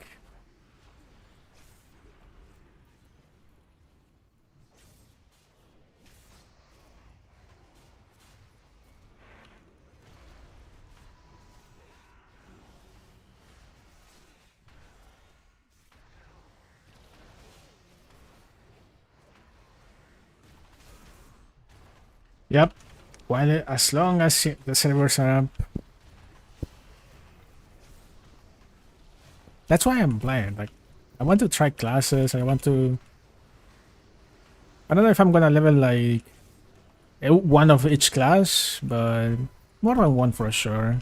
yep. As long as the servers are up. That's why I'm playing. Like, I want to try classes. I don't know if I'm gonna level like one of each class, but more than one for sure.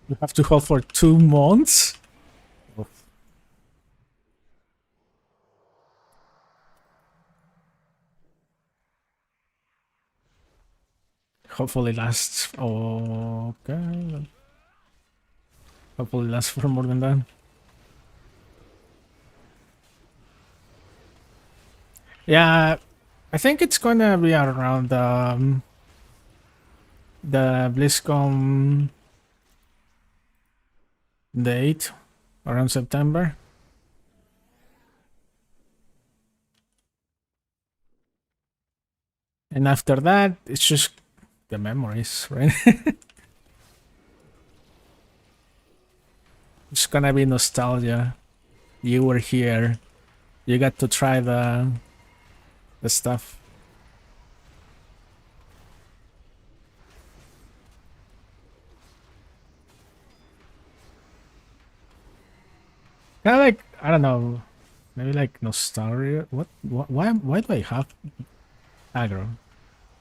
You have to hold for 2 months. Hopefully lasts. Okay. Hopefully lasts for more than that. Yeah, I think it's gonna be around the BlizzCon date, around September. And after that, it's just the memories, right? It's gonna be nostalgia. You were here. You got to try the stuff. Kind of like, I don't know, maybe like nostalgia. What? Why do I have aggro?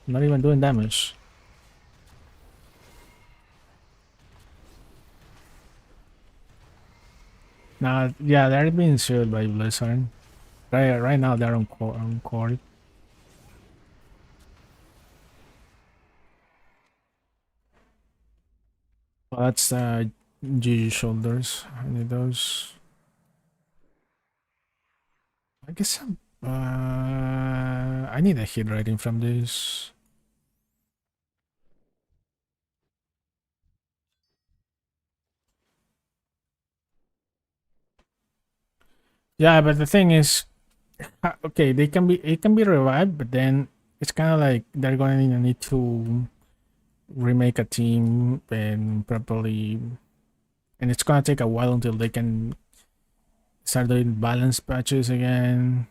I'm not even doing damage. Nah, yeah, they're being sued by Blizzard. Right now they're on court. Well, that's GG shoulders. I need those. I guess I need a hit rating from this. Yeah, but the thing is, okay, it can be revived, but then it's kind of like they're going to need to remake a team and properly, and it's gonna take a while until they can start doing balance patches again,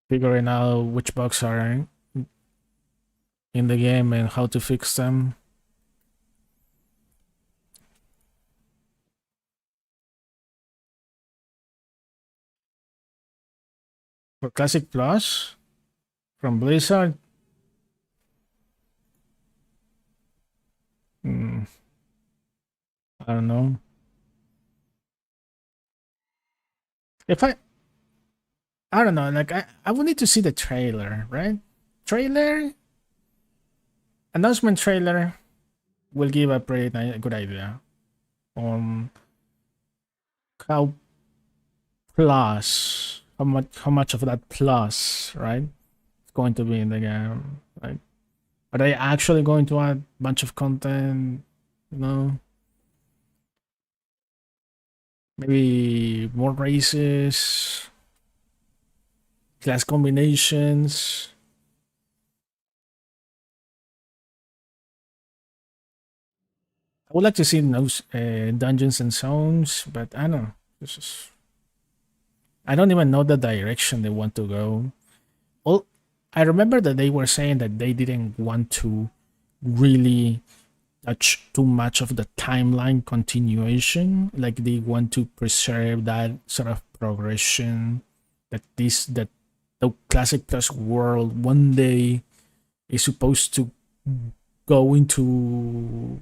figuring out which bugs are in the game and how to fix them. For Classic Plus from Blizzard, mm, I don't know. If I don't know, like I would need to see the trailer, right? Trailer, announcement trailer will give a pretty good idea on how how much of that plus, right? It's going to be in the game. Like, are they actually going to add a bunch of content? You know, maybe more races, class combinations. I would like to see those dungeons and zones, but I don't know. I don't even know the direction they want to go. All I remember that they were saying that they didn't want to really touch too much of the timeline continuation. Like they want to preserve that sort of progression that the Classic Plus world one day is supposed to go into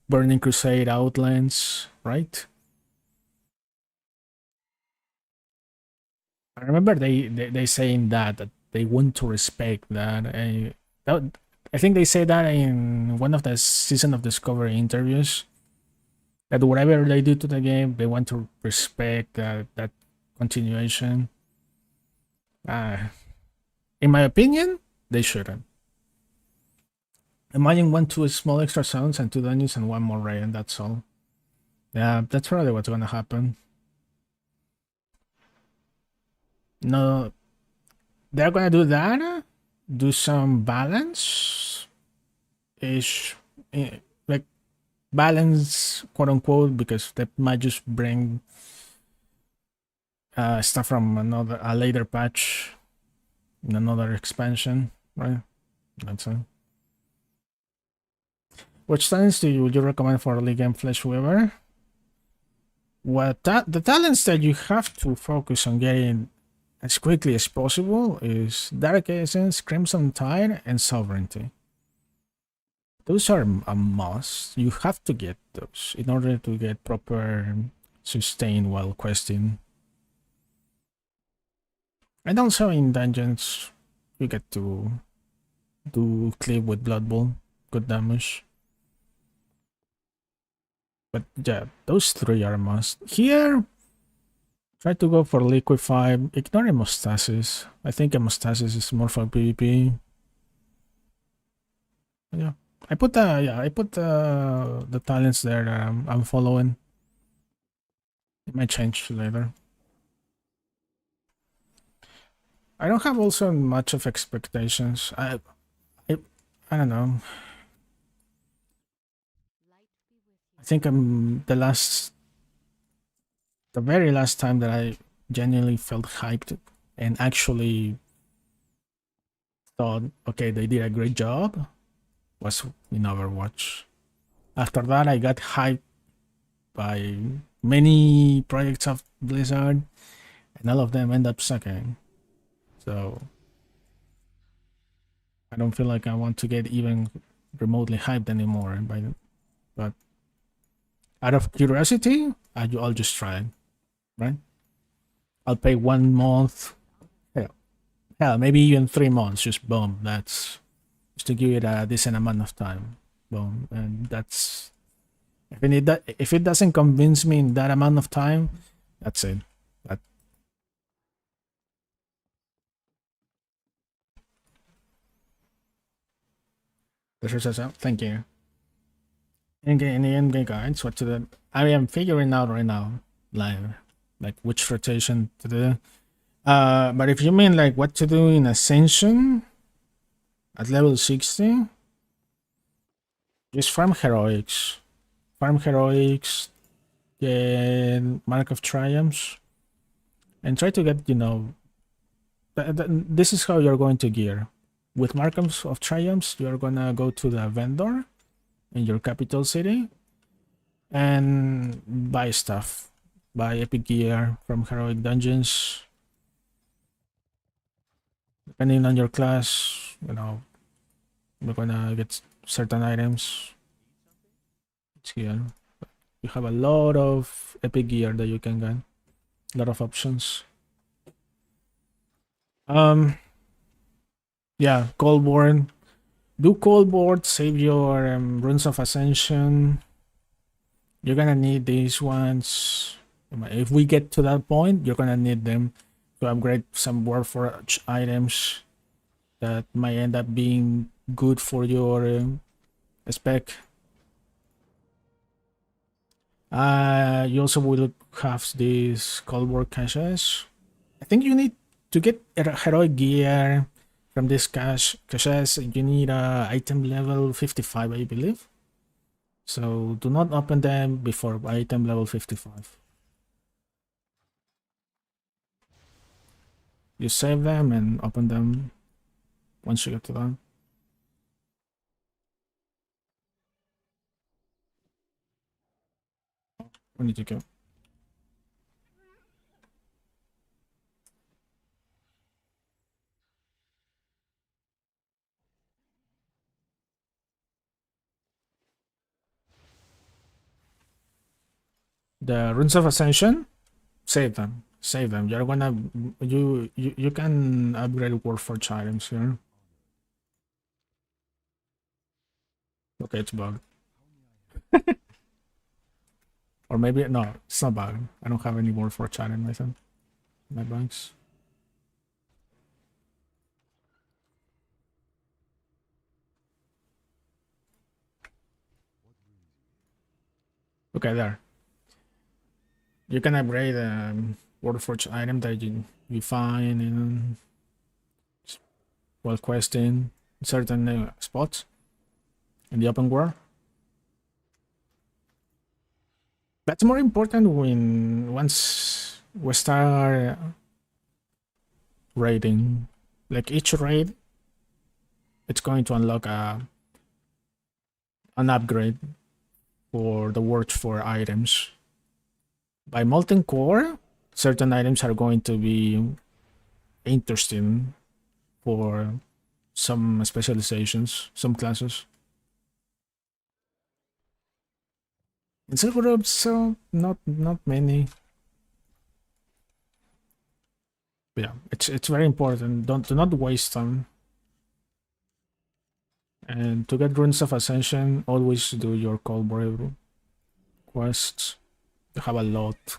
Burning Crusade Outlands, right? I remember they saying that they want to respect that. That I think they say that in one of the season of Discovery interviews that whatever they do to the game, they want to respect that continuation. Uh, in my opinion, they shouldn't. Imagine one, two small extra zones and two dungeons and one more raid, and that's all. Yeah, that's probably what's gonna happen. No, they're gonna do that. Do some balance ish, like balance, quote unquote, because that might just bring stuff from another a later patch in another expansion, right? That's it. Which talents would you recommend for Endgame Fleshweaver? The talents that you have to focus on getting as quickly as possible is Dark Essence, Crimson Tide, and Sovereignty. Those are a must. You have to get those in order to get proper sustain while questing. And also in dungeons, you get to do cleave with Blood Bowl, good damage. But yeah, those three are a must. Here, try to go for Liquefy. Ignore Hemostasis. I think Hemostasis is more for PvP. Yeah. I put the talents there that I'm following. It might change later. I don't have also much of expectations. I, I don't know. I think I'm the very last time that I genuinely felt hyped and actually thought, okay, they did a great job was in Overwatch. After that, I got hyped by many projects of Blizzard, and all of them end up sucking. So I don't feel like I want to get even remotely hyped anymore. But out of curiosity, I'll just try it, right? I'll pay 1 month, hell, maybe even 3 months. Just boom. That's just to give it a decent amount of time. Boom, and that's if it doesn't convince me in that amount of time, that's it. That this is out. Thank you. In the endgame guides, what to the I am figuring out right now live. like which rotation to do. But if you mean like what to do in Ascension at level 60, just farm heroics. Farm heroics, get Mark of Triumphs, and try to get, you know, this is how you're going to gear. With Mark of Triumphs, you're gonna go to the vendor in your capital city and buy stuff. Buy epic gear from heroic dungeons. Depending on your class, you know, you're gonna get certain items. It's here. You have a lot of epic gear that you can get. A lot of options. Yeah, Coldborn. Do Coldborn, save your Runes of Ascension. You're gonna need these ones. If we get to that point, you're gonna need them to upgrade some Warforged items that might end up being good for your spec. You also will have these Coldborn caches. I think you need to get heroic gear from this caches. You need item level 55, I believe. So do not open them before item level 55. You save them and open them once you get to them. We need to go. The Runes of Ascension, save them. Save them. You're gonna you can upgrade Warforged items here. Okay, it's bugged. Or maybe no, it's not bugged. I don't have any Warforged item, I think. My banks. Okay, there. You can upgrade Warforged item that you find in while questing certain spots in the open world. That's more important when once we start raiding. Like each raid, it's going to unlock an upgrade for the work for items. By Molten Core, certain items are going to be interesting for some specializations, some classes. In silver groups, so not many. But yeah, it's very important. Do not waste them. And to get Runes of Ascension, always do your Coldborn quests. You have a lot.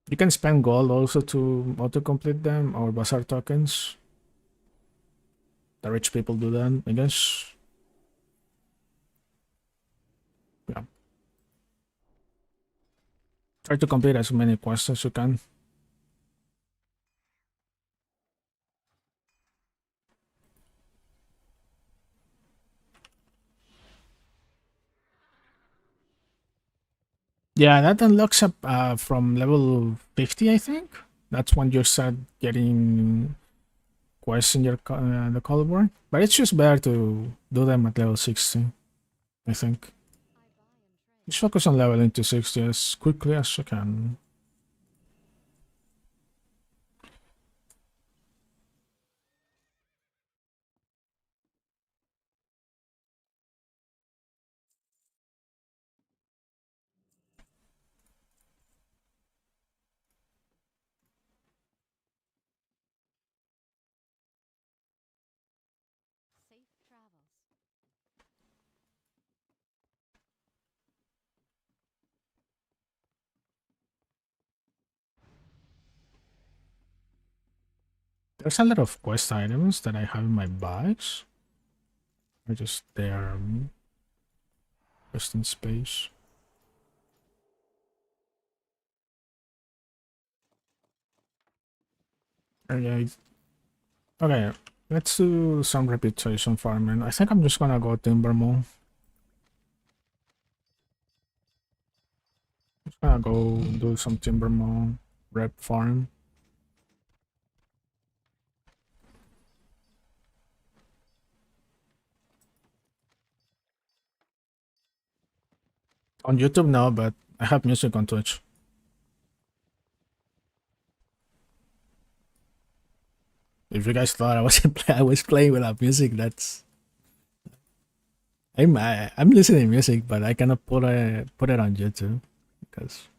You can spend gold also to auto-complete them, or bazaar tokens. The rich people do that, I guess. Yeah. Try to complete as many quests as you can. Yeah, that unlocks up from level 50, I think. That's when you start getting quests in your the Coldborn. But it's just better to do them at level 60, I think. Just focus on leveling to 60 as quickly as you can. There's a lot of quest items that I have in my bags. They're just there, just in space. Okay, okay. Let's do some reputation farming. I think I'm just gonna go timber mill. Just gonna go do some timber mill rep farm. On YouTube now, but I have music on Twitch. If you guys thought I wasn't I was playing without music, that's I'm listening music, but I cannot put it on YouTube because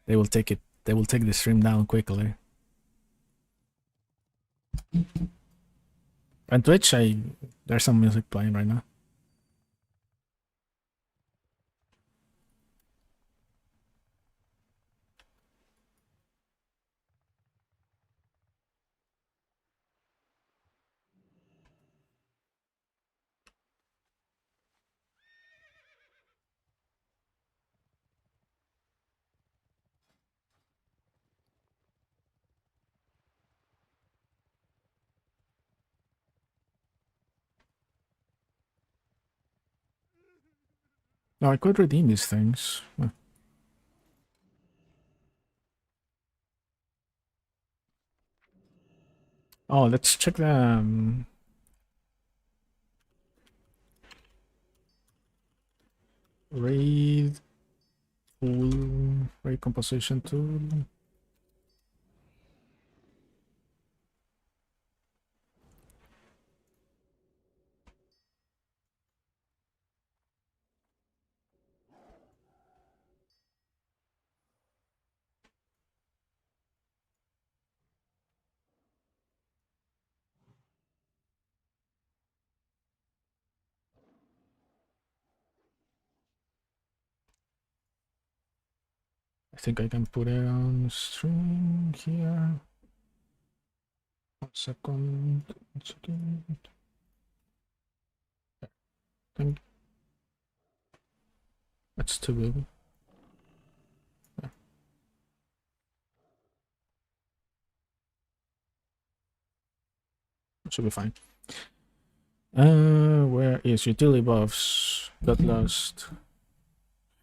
they will take it. They will take the stream down quickly. On Twitch, there's some music playing right now. No, I could redeem these things. Oh, let's check the raid tool, raid composition tool. I think I can put it on stream here. 1 second. 1 second. I think that's too big. Yeah. Should be fine. Where is utility buffs? Bloodlust,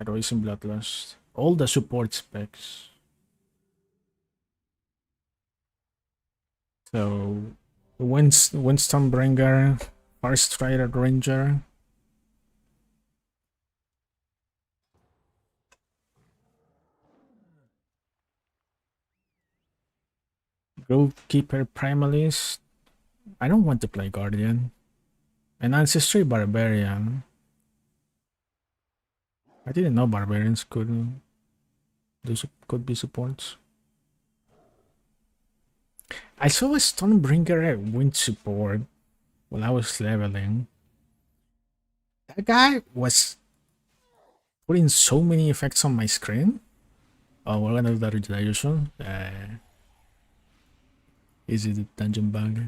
heroism, bloodlust. All the support specs. So, Winston Bringer, First Strider Ranger. Grovekeeper Primalist. I don't want to play Guardian. An Ancestry Barbarian. I didn't know barbarians could be supports. I saw a Stonebringer at wind support while I was leveling. That guy was putting so many effects on my screen. Oh, we're gonna do that usual. Is it a dungeon bug?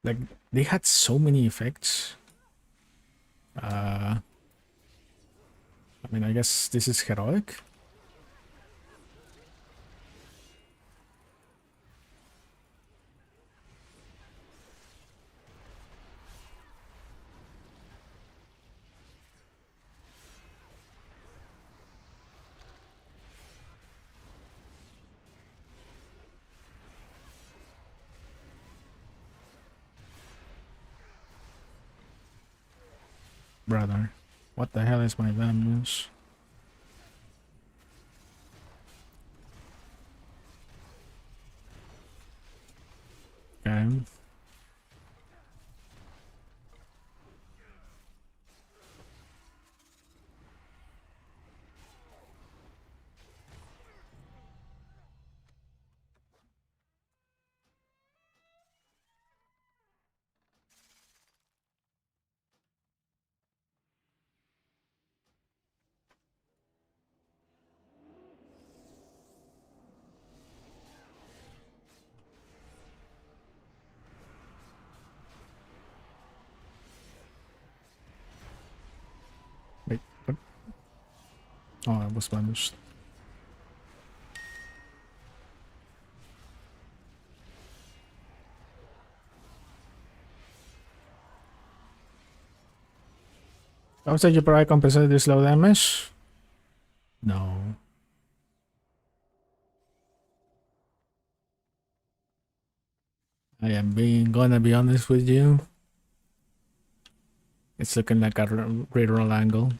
Like, they had so many effects. I mean, I guess this is heroic. Brother, what the hell is my damage? Okay. Wait, what? Oh, I was banished. How said you probably compensate this low damage? No. I am gonna be honest with you. It's looking like a reroll angle.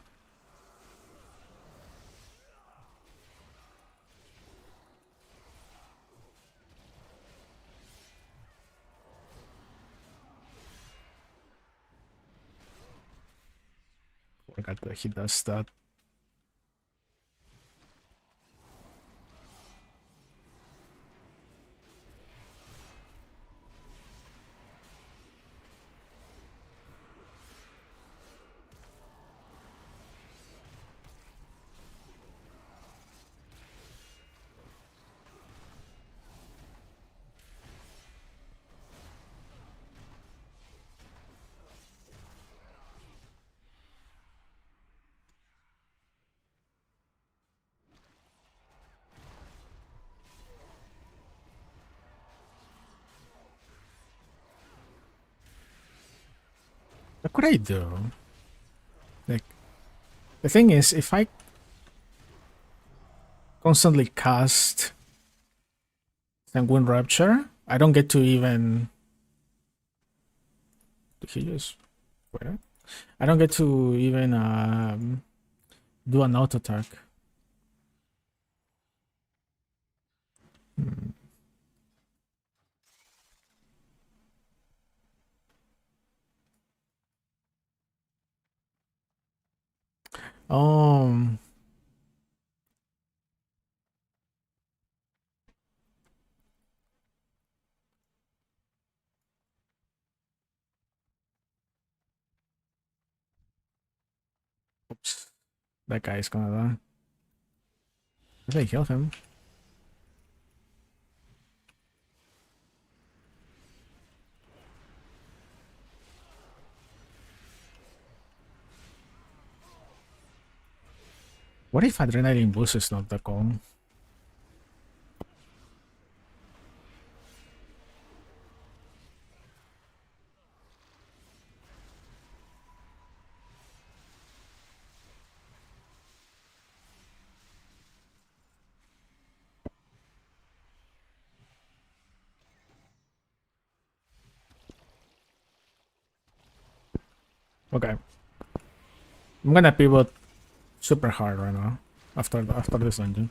Forgot that he does that. What could I do? Like, the thing is, if I constantly cast Sanguine Rapture, I don't get to even... Did he just... Wait, I don't get to even do an auto attack. Hmm. Um, oops. That guy is gonna die. If I kill him. What if Adrenaline Boost is not the call? Okay. I'm gonna pivot super hard right now. After this dungeon.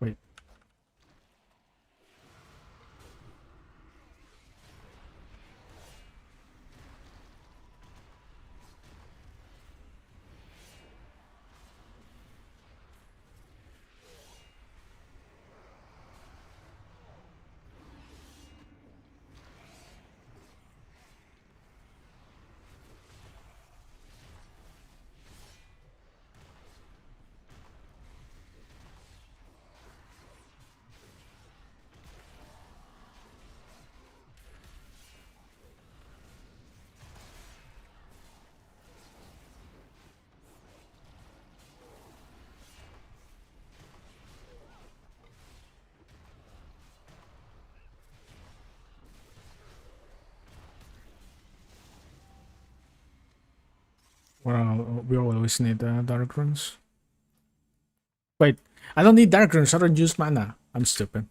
Wait. Well, we always need Dark Runes. Wait, I don't need Dark Runes. I don't use mana. I'm stupid.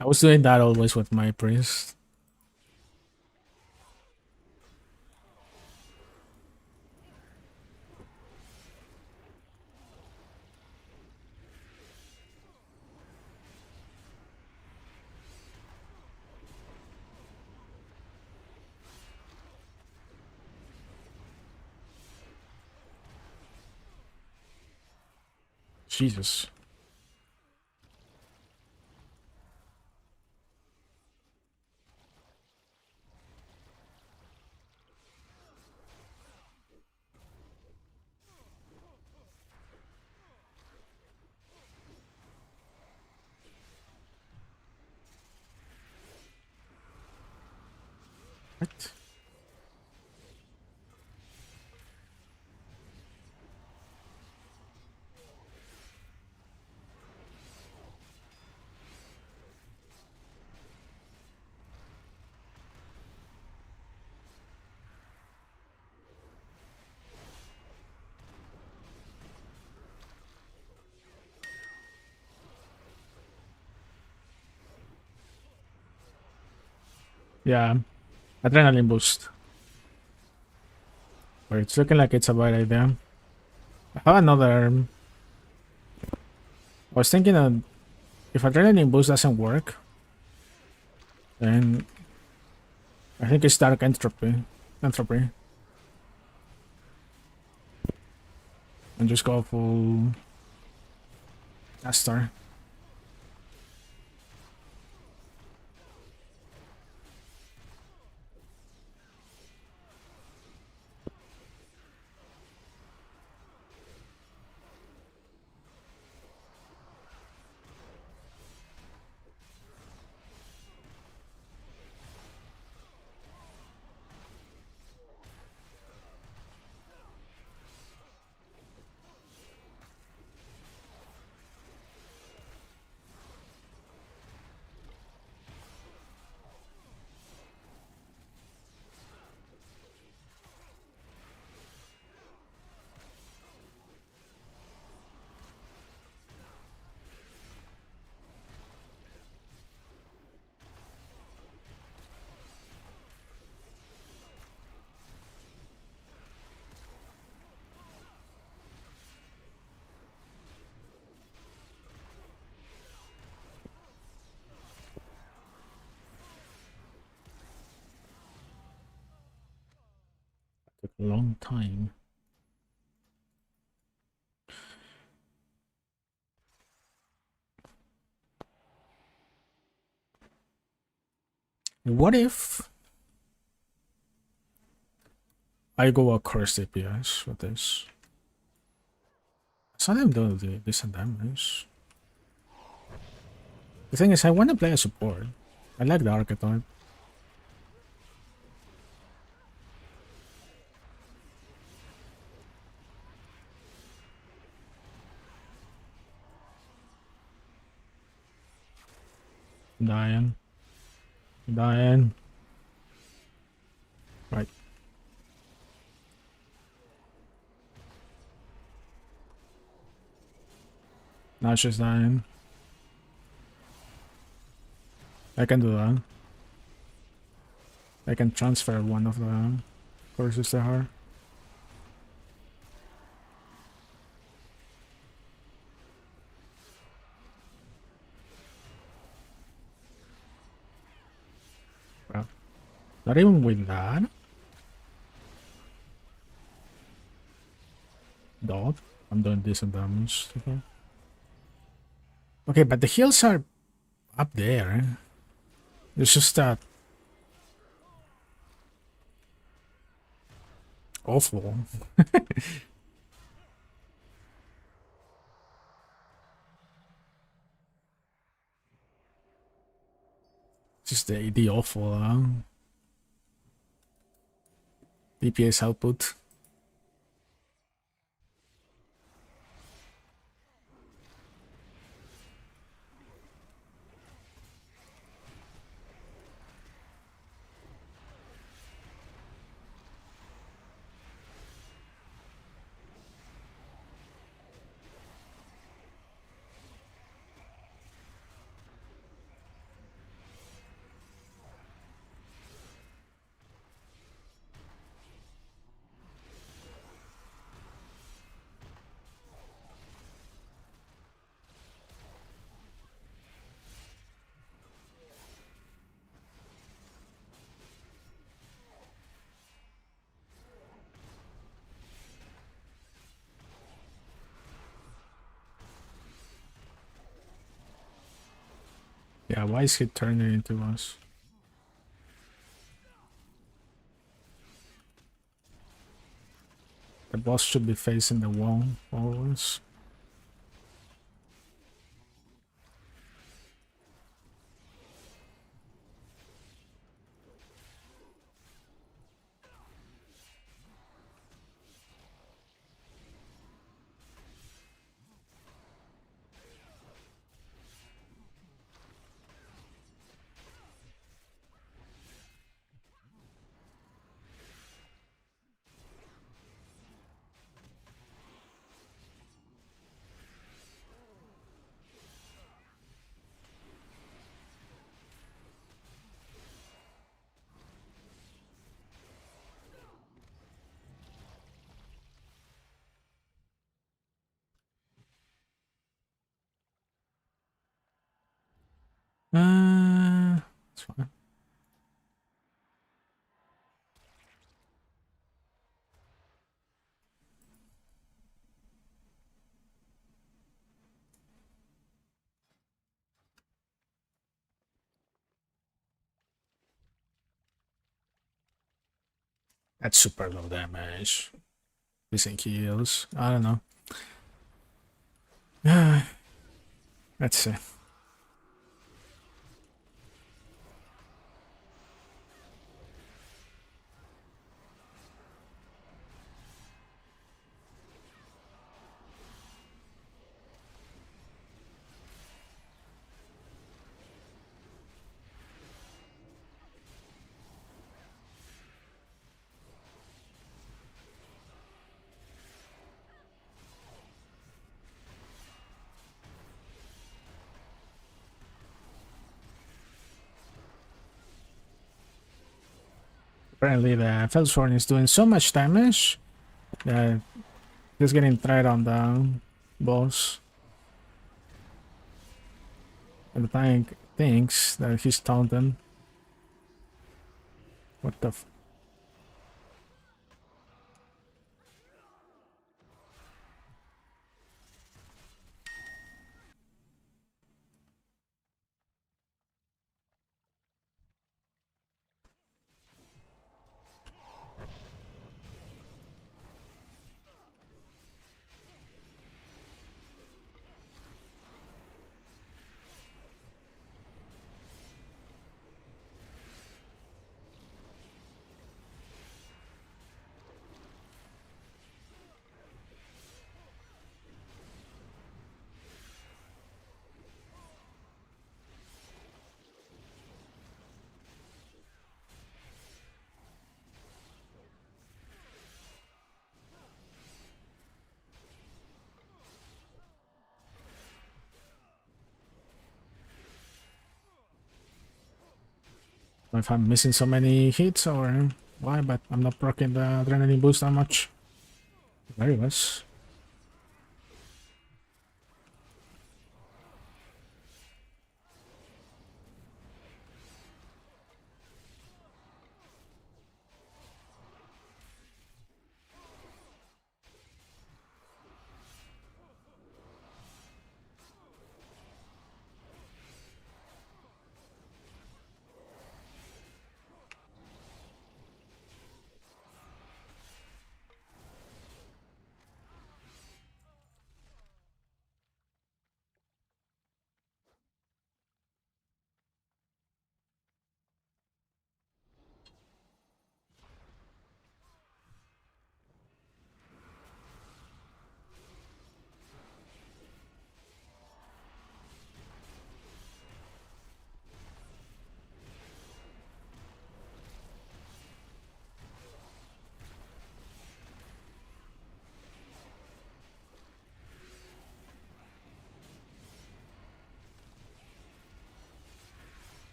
I was doing that always with my priest. Jesus. What? Yeah, adrenaline boost. But it's looking like it's a bad idea. I have another. I was thinking that if adrenaline boost doesn't work, then I think it's dark entropy. Entropy. And just go full Astar. Took a long time. What if I go across DPS with this? I saw them do decent damage. The thing is, I want to play a support. I like the archetype. Dying. Dying. Right. Now she's dying. I can do that. I can transfer one of the courses to her. Well, not even with that. Dot. I'm doing decent damage to her. Okay, but the heals are up there. It's just that awful. Just the awful DPS output. Yeah, why is he turning into us? The boss should be facing the wall always. That's fine. That's super low damage. Missing kills. I don't know. Let's see. Apparently the Felsthorn is doing so much damage that he's getting tired on the boss. And the tank thinks that he's taunting. What the f— if I'm missing so many hits or why, but I'm not proccing the adrenaline boost that much. There he was.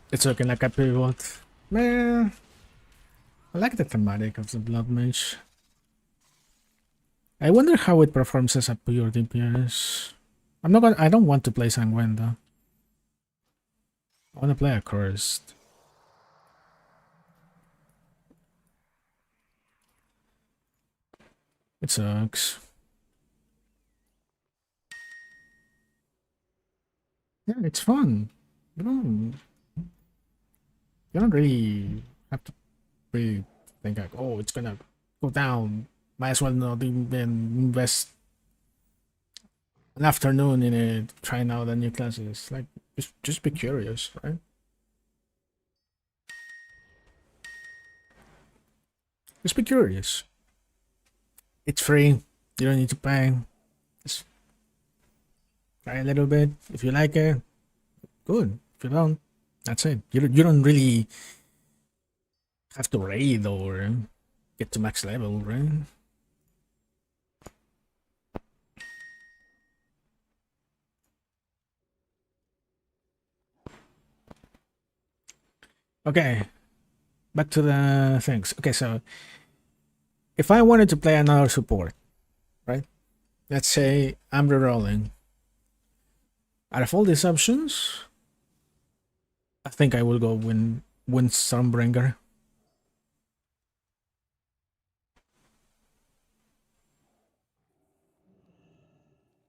It's looking like a pivot. Man, I like the thematic of the Bloodmage. I wonder how it performs as a pure DPS. I don't want to play Sanguine though. I want to play a Cursed. It sucks. Yeah, it's fun. You don't you don't really have to really think like, oh, it's gonna go down. Might as well not even invest an afternoon in it, trying out the new classes. Like, just be curious, right? Just be curious. It's free. You don't need to pay. Just try a little bit. If you like it, good. If you don't, that's it. You don't really have to raid or get to max level, right? Okay, back to the things. Okay, so if I wanted to play another support, right? Let's say I'm rerolling. Out of all these options, I think I will go Wind Stormbringer.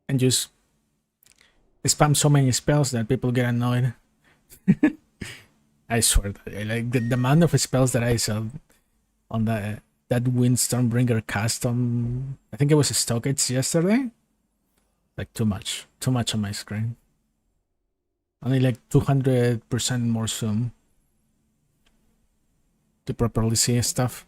And just spam so many spells that people get annoyed. I swear, like the amount of spells that I saw on that Wind Stormbringer cast on, I think it was a Stockades yesterday. Like too much on my screen. Only like 200% more zoom to properly see stuff.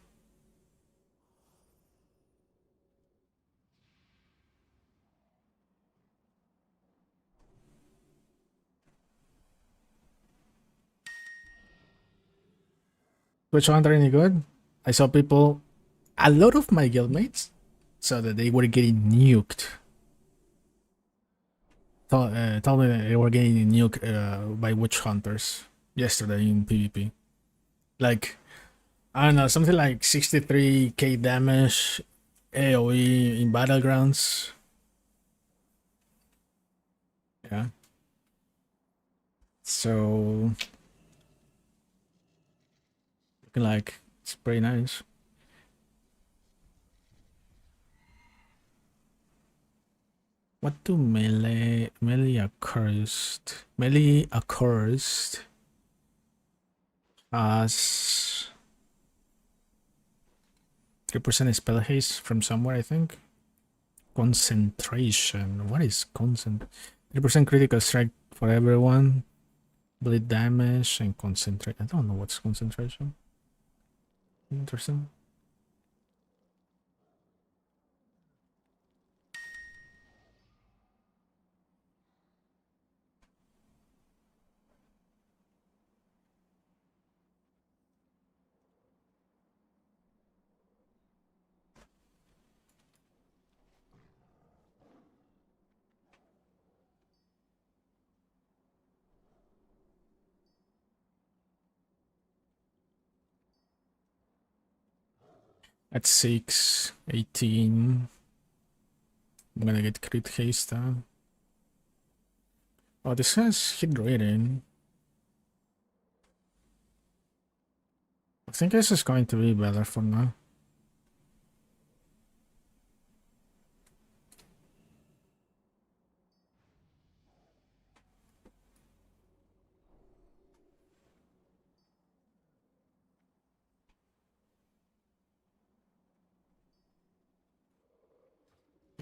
Which aren't any good. I saw people, a lot of my guildmates, so that they were getting nuked. Told me that they were getting nuked by witch hunters yesterday in PvP. Like, I don't know, something like 63k damage AoE in battlegrounds. Yeah. So, looking like it's pretty nice. What do melee accursed as 3% spell haste from somewhere, I think. Concentration. What is concent? 3% critical strike for everyone. Bleed damage and concentrate. I don't know what's concentration. Interesting. At 6, 18. I'm gonna get crit haste. Oh, this has hit rating. I think this is going to be better for now.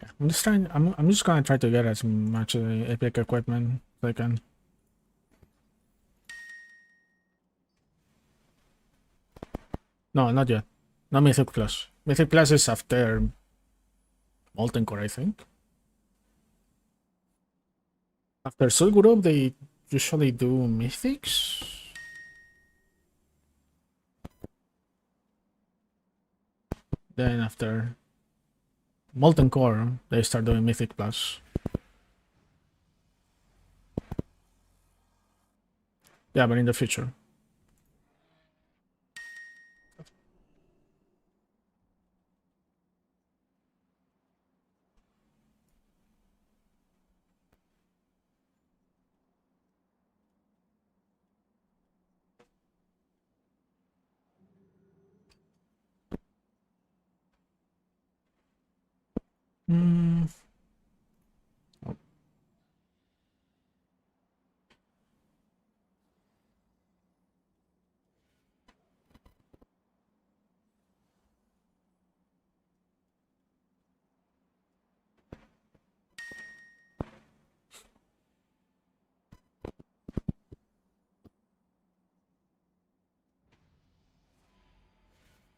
Yeah, I'm just trying. I'm just gonna try to get as much epic equipment as I can. No, not yet. No Mythic Plus. Mythic Plus is after Molten Core, I think. After Soul Group, they usually do Mythics. Then after Molten Core, they start doing Mythic Plus. Yeah, but in the future. Hmm.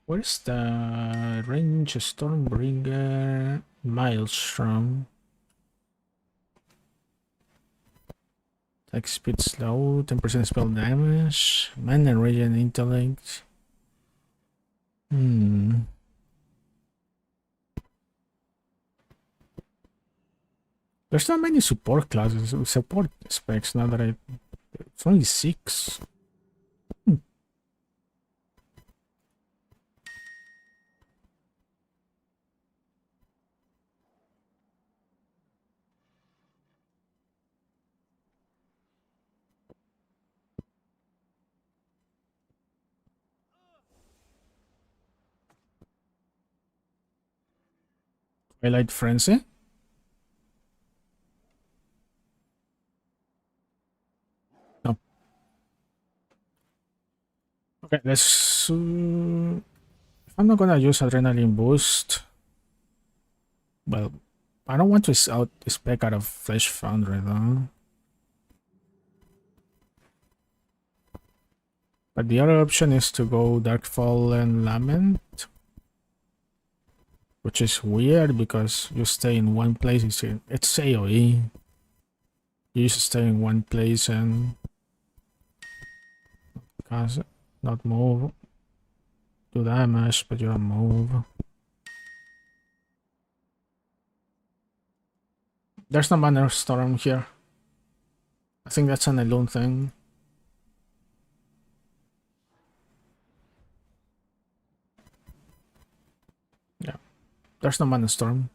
Where's the range Stormbringer Maelstrom? Attack speed slow, 10% spell damage, mana regen intellect. There's not many support classes, support specs now that it's only 6. Twilight Frenzy? No. Okay, let's... if I'm not gonna use Adrenaline Boost... Well, I don't want to spec out of Flesh Foundry though. But the other option is to go Darkfall and Lament. Which is weird because you stay in one place, it's AoE. You just stay in one place and cast, not move. Do damage, but you don't move. There's no Banner Storm here. I think that's an alone thing. Yeah, there's no Mana Storm.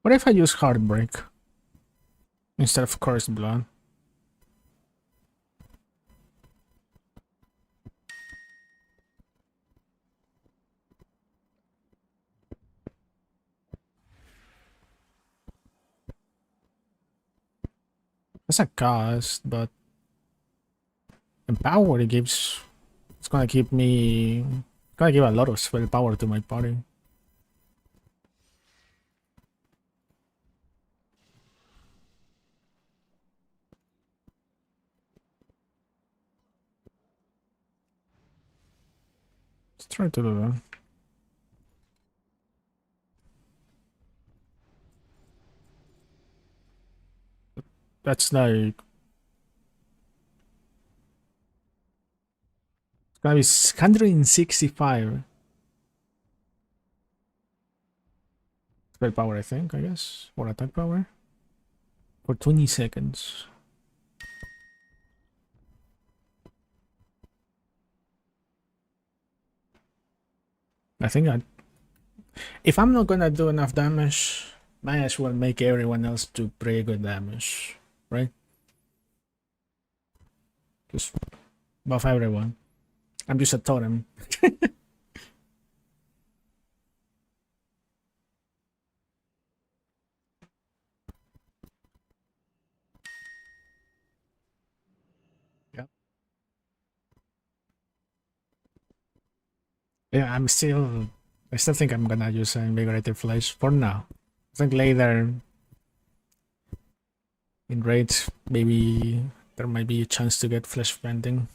What if I use Heartbreak instead of Cursed Blood? It's a cost, but Empower it gives. It's gonna give me. It's gonna give a lot of spell power to my party. Let's try to do that. That's like. It's gonna be 165 spell power, I think, I guess. Or attack power. For 20 seconds. I think if I'm not gonna do enough damage, might as well make everyone else do pretty good damage, right? Just buff everyone. I'm just a totem. Yeah. Yeah, I still think I'm gonna use Invigorated Flesh for now. I think later in raids, maybe there might be a chance to get Flesh Bending.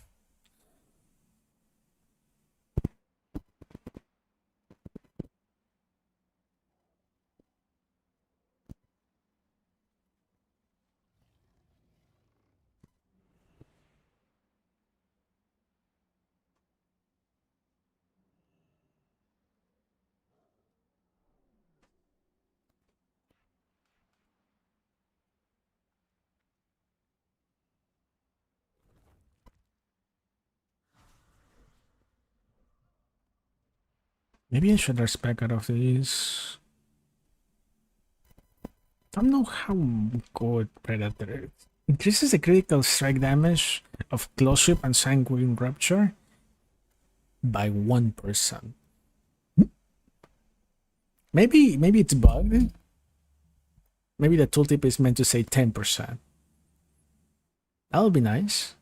Maybe I should respec out of these. I don't know how good Predator is. Increases the critical strike damage of Close Ship and Sanguine Rupture by 1%. Maybe it's bugged. Maybe the tooltip is meant to say 10%. That would be nice.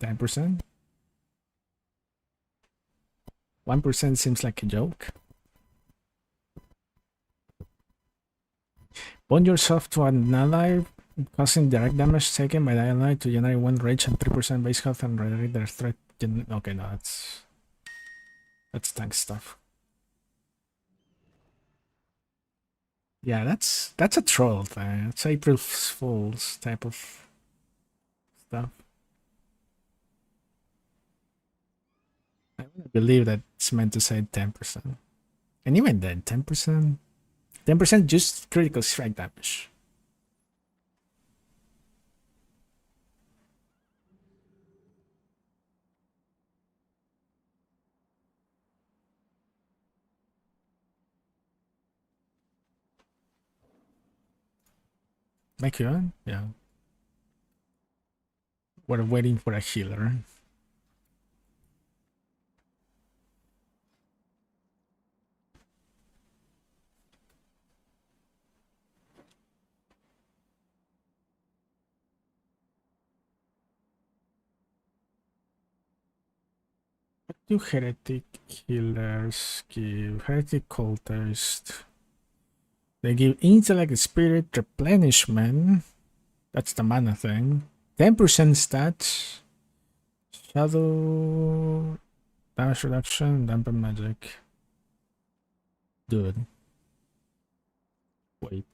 10%. 1% seems like a joke. Bond yourself to an ally, causing direct damage taken by the ally to generate 1 rage and 3% base health and redirect their threat. Okay, no, that's tank stuff. Yeah, that's a troll thing. It's April Fool's type of stuff. I wouldn't believe that it's meant to say 10%. And even then, 10%? 10% just critical strike damage. Like you, yeah. We're waiting for a healer. What do heretic healers give? Heretic cultist. They give intellect, spirit, replenishment. That's the mana thing. 10% stats. Shadow. Damage reduction. Dampen magic. Dude. Wait.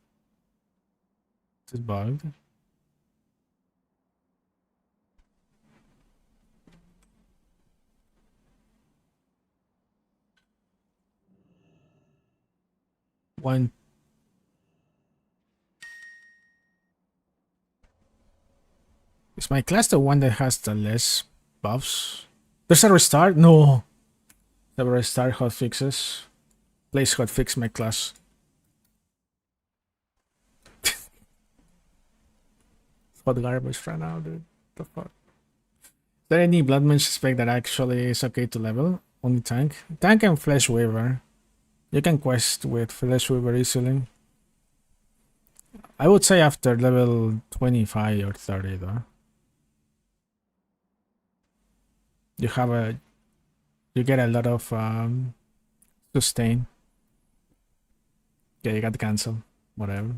Is this bugged? One. Is my class the one that has the less buffs? There's a restart? No. The restart hotfixes. Please hotfix my class. Hot garbage right now, dude. The fuck? Is there any Bloodmage spec that actually is okay to level? Only tank? Tank and Fleshweaver. You can quest with Fleshweaver easily. I would say after level 25 or 30 though. You have a... You get a lot of sustain. Yeah, you got to cancel. Whatever.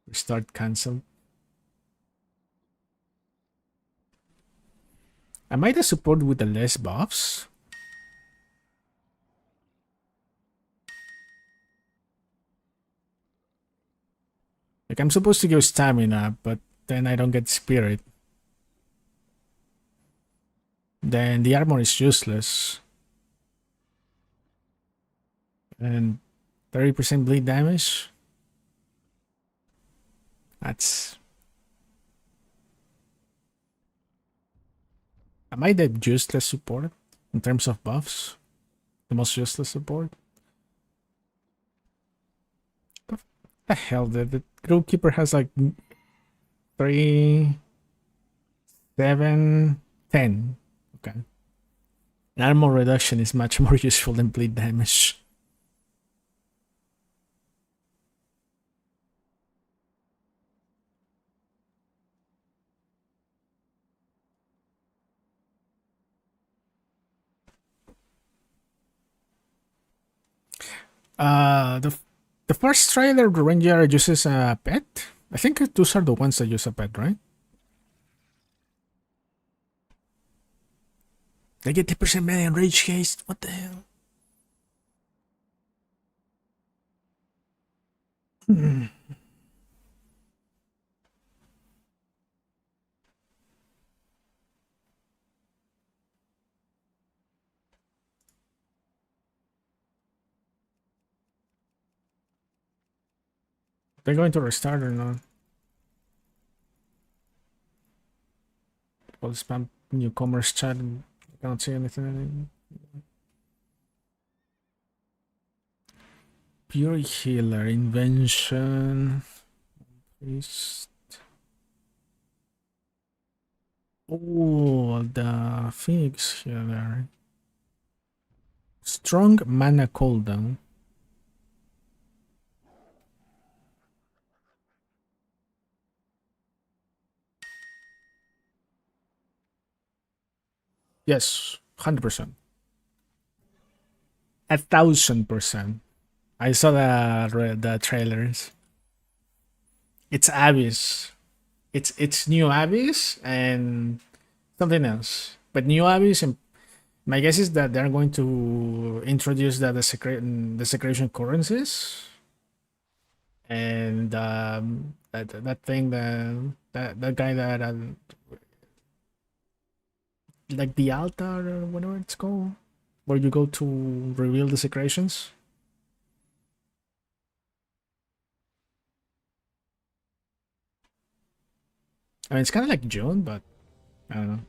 Restart cancel. Am I the support with the less buffs? Like I'm supposed to give stamina, but then I don't get spirit. Then the armor is useless. And 30% bleed damage. That's... Am I the useless support in terms of buffs? The most useless support? What the hell? The Grovekeeper has like 3, 7, 10. Okay. Armor reduction is much more useful than bleed damage. The first trailer, the ranger uses a pet. I think those are the ones that use a pet, right? They get 10% melee and rage haste. What the hell? They're going to restart or not? Well, spam newcomers chat and I cannot see anything. Pure healer, invention. Priest. Oh, the Phoenix healer. Strong mana cooldown. Yes, 100%. 1,000%. I saw the trailers. It's Abyss. It's New Abyss and something else. But New Abyss, and my guess is that they're going to introduce the desecration currencies and that thing that guy that like the altar or whatever it's called, where you go to reveal desecrations. I mean, it's kind of like June, but I don't know.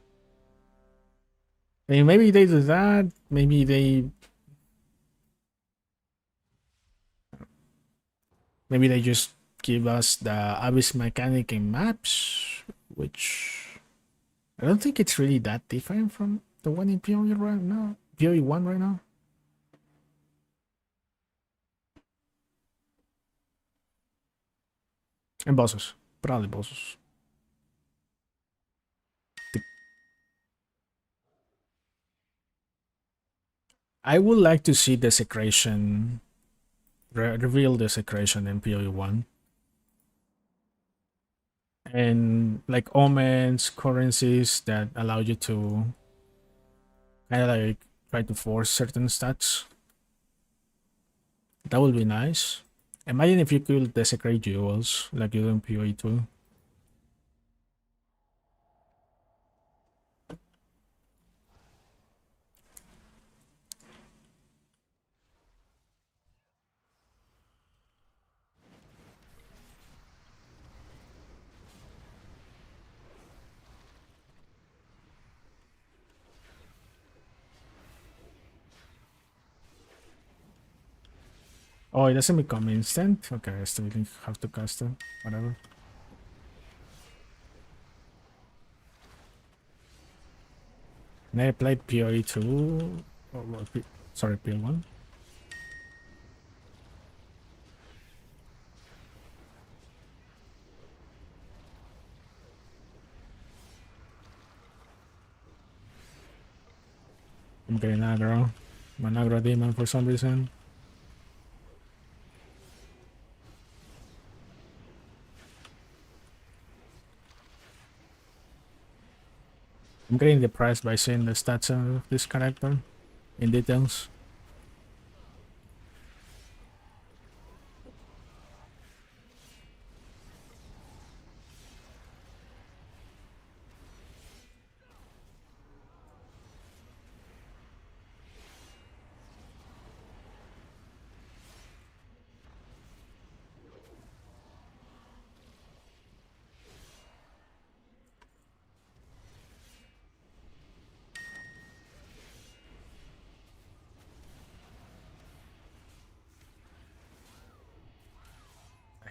I mean, maybe they do that. Maybe they... Maybe they just give us the Abyss mechanic in maps, which I don't think it's really that different from the one in PoE right now. PoE 1 right now. And bosses. Probably bosses. I would like to see desecration, reveal desecration in PoE 1. And like omens, currencies that allow you to kind of like try to force certain stats. That would be nice. Imagine if you could desecrate jewels like you do in PoE 2. Oh, it doesn't become instant? Okay, I still have to cast it. Whatever. And I played PoE 2. Sorry, PoE 1. I'm getting aggro. I'm an aggro demon for some reason. I'm getting depressed by seeing the stats of this character in details.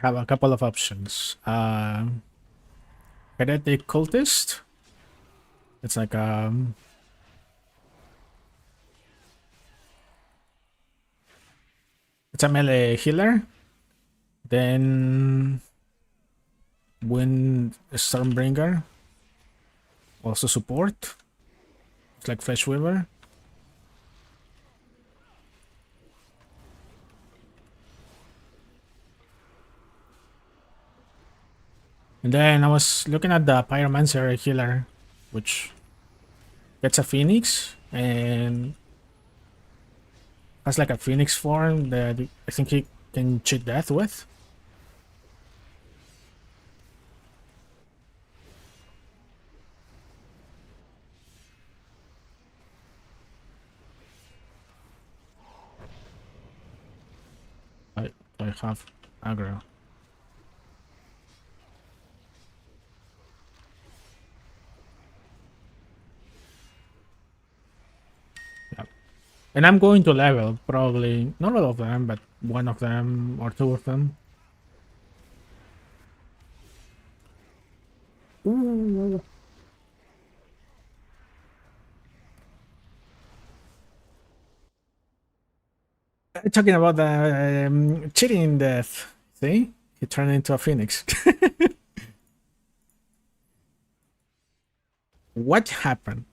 I have a couple of options. Heretic Cultist. It's like it's a melee healer. Then Wind Stormbringer. Also support. It's like Fleshweaver. And then I was looking at the Pyromancer healer, which gets a Phoenix and has like a Phoenix form that I think he can cheat death with. I have aggro. Yep. And I'm going to level, probably not all of them, but one of them or two of them. Ooh. Talking about the cheating death. See? He turned into a phoenix. What happened?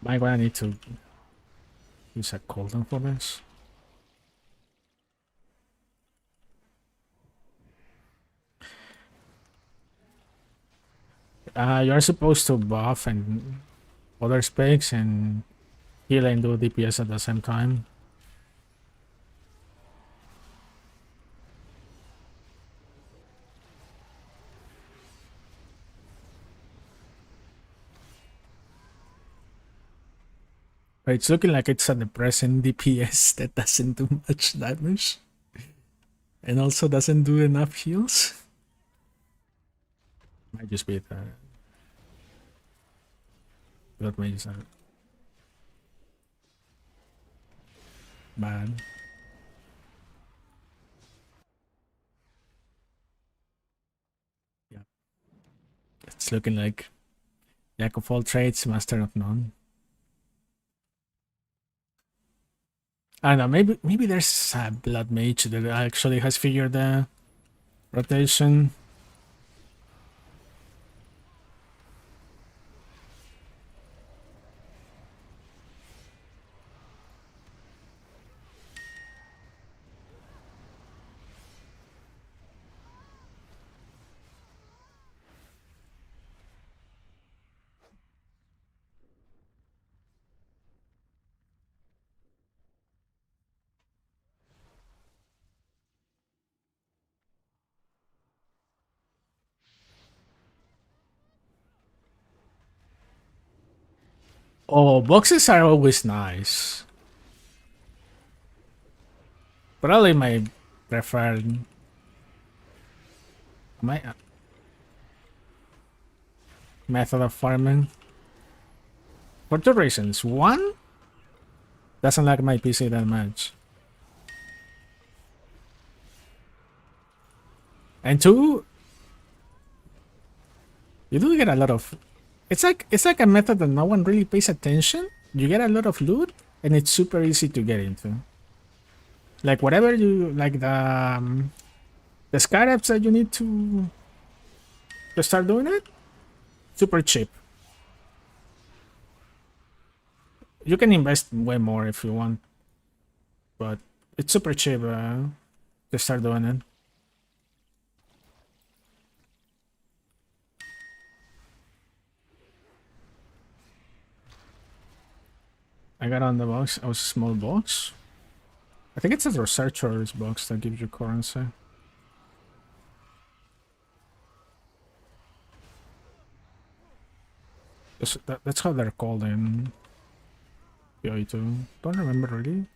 Am I gonna need to use a cooldown for this? You're supposed to buff and other specs and heal and do DPS at the same time. But it's looking like it's a depressing DPS that doesn't do much damage. And also doesn't do enough heals. Might just be the Bloodmage are bad. Yeah. It's looking like Jack of all trades, master of none. I don't know, maybe there's a blood mage that actually has figured the rotation. Oh, boxes are always nice. Probably my preferred my method of farming. For two reasons. One, doesn't like my PC that much. And two, you do get a lot of it's like a method that no one really pays attention. You get a lot of loot and it's super easy to get into. Like whatever you like the scarabs that you need to start doing it, super cheap. You can invest way more if you want, but it's super cheap to start doing it. I got on the box. I was a small box. I think it's a researcher's box that gives you currency. That's how they're called in PoE2. Don't remember really.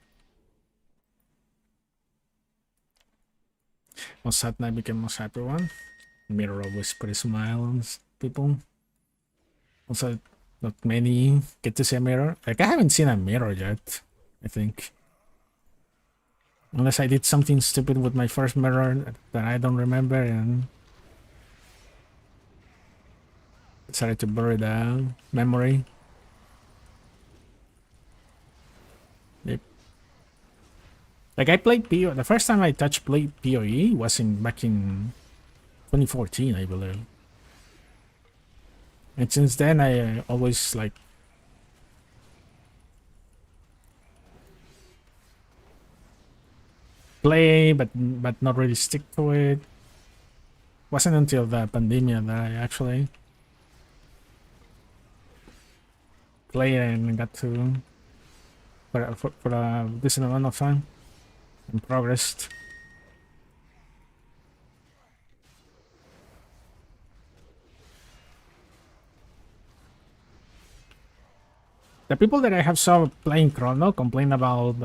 Most sad night became most happy one. Mirror always put a smile on people. Also, not many get to see a mirror. Like I haven't seen a mirror yet, I think. Unless I did something stupid with my first mirror that I don't remember and decided to bury the memory. Yep. Like I played PoE. The first time I touched played PoE was back in 2014, I believe. And since then, I always like play, but not really stick to it. Wasn't until the pandemic that I actually played and got to for a decent amount of time and progressed. The people that I have saw playing Chrono complain about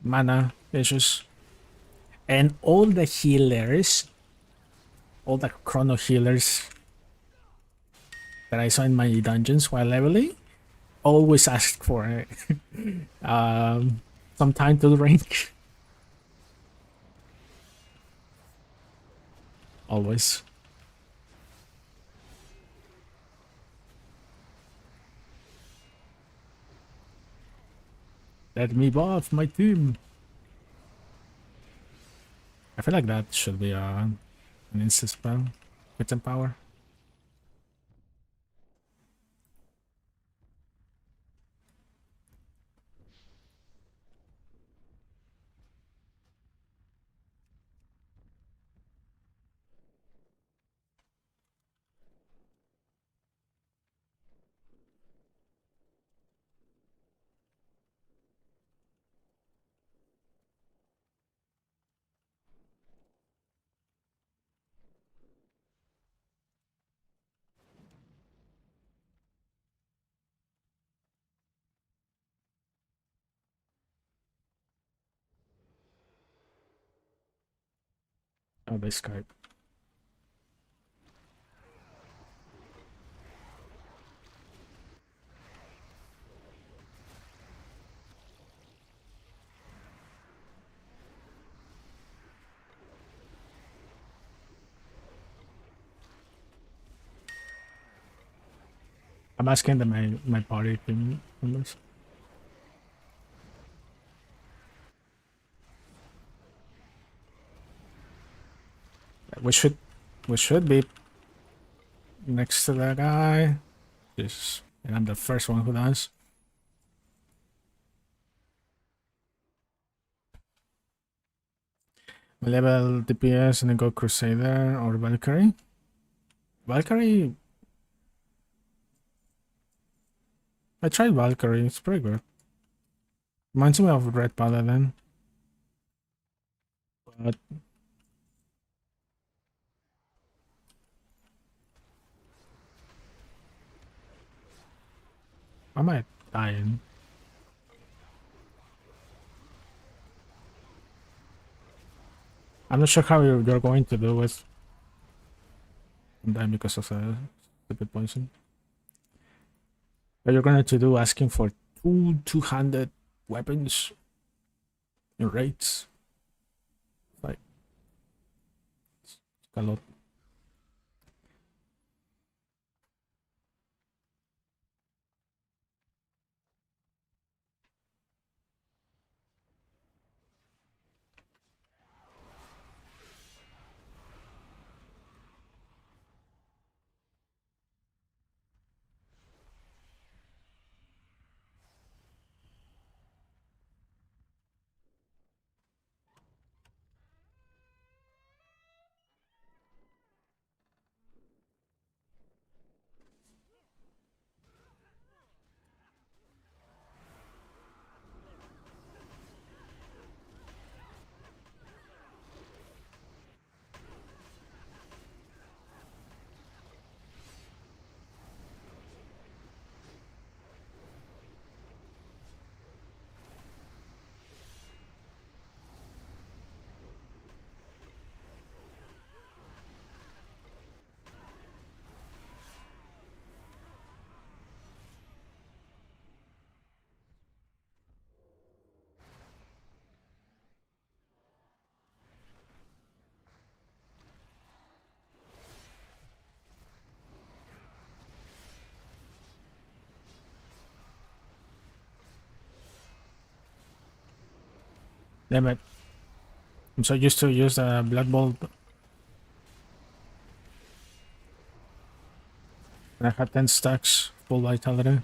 mana issues, and all the healers, all the Chrono healers that I saw in my dungeons while leveling, always asked for some time to rank. Always. Let me buff my team. I feel like that should be an instant spell with some power. Oh, they Skype. I'm asking my party team members. We should be next to that guy. Just and I'm the first one who does. My level DPS and then go Crusader or Valkyrie. Valkyrie. I tried Valkyrie. It's pretty good. Reminds me of Red Paladin. But I might die in. I'm not sure how you're going to do with dying because of a stupid poison. But you're going to do asking for two-handed weapons in raids. Like it's a lot. Damn it. I'm so used to use the Blood Bolt. I had 10 stacks, full vitality.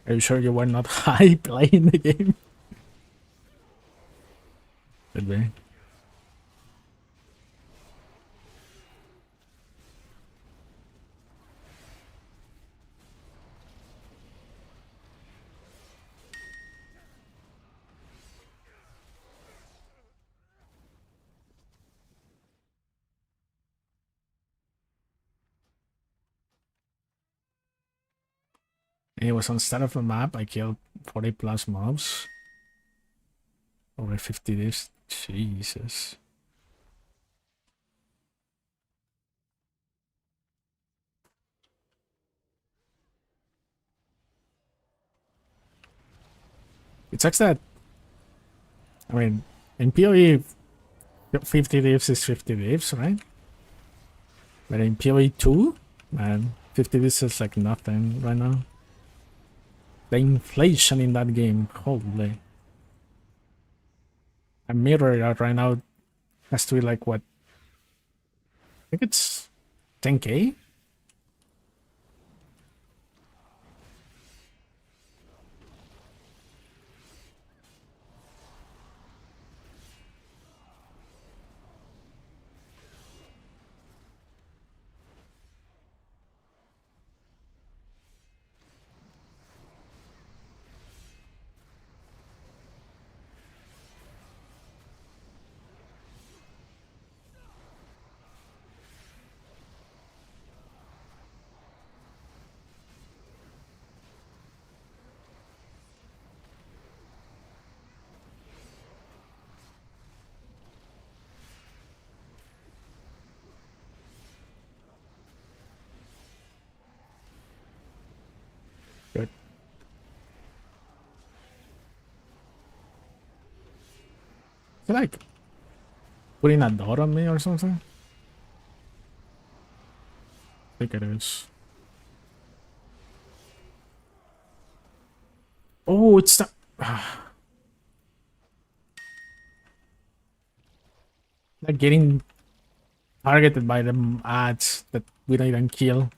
Are you sure you were not high playing the game? Could be. It was on start of the map. I killed 40 plus mobs. Over 50 days. Jesus. It sucks that, I mean, in PoE, 50 divs is 50 divs, right? But in PoE 2, man, 50 divs is like nothing right now. The inflation in that game, holy. A mirror right now has to be like what? I think it's 10k? feel like putting a dot on me or something. I think it is. Oh, it's not. Like getting targeted by the ads that we don't even kill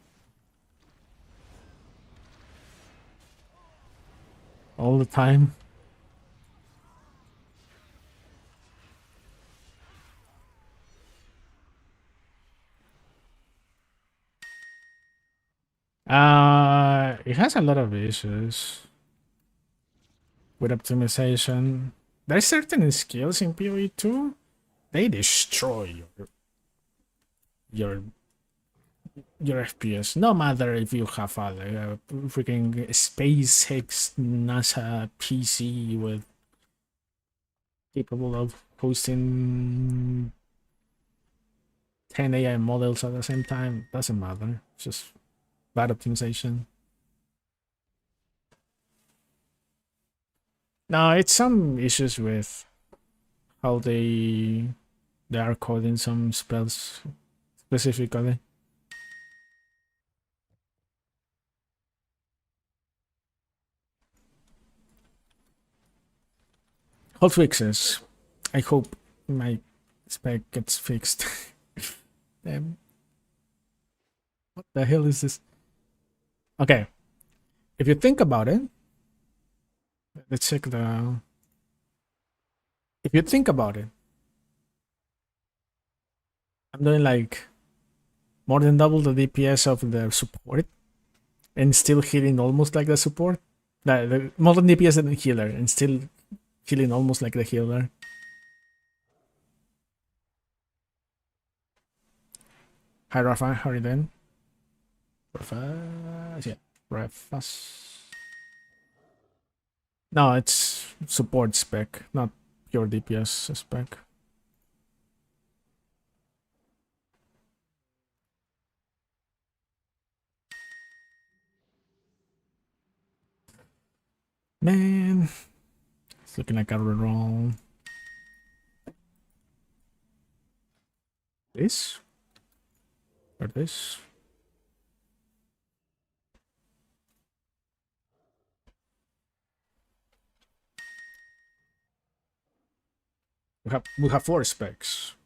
all the time. It has a lot of issues with optimization. There's certain skills in PoE 2, they destroy your your FPS. No matter if you have a freaking SpaceX NASA PC with capable of hosting 10 AI models at the same time, doesn't matter. It's just bad optimization. No, it's some issues with how they are coding some spells specifically. Hot fixes. I hope my spec gets fixed. Damn. What the hell is this? Okay. If you think about it, let's check the. If you think about it, I'm doing like more than double the DPS of the support and still healing almost like the support. The more than DPS than the healer and still healing almost like the healer. Hi Rafa, how are you doing? Rafa, yeah, Rafa. No, it's support spec, not pure DPS spec. Man, it's looking like a reroll. This? Or this? We have 4 specs.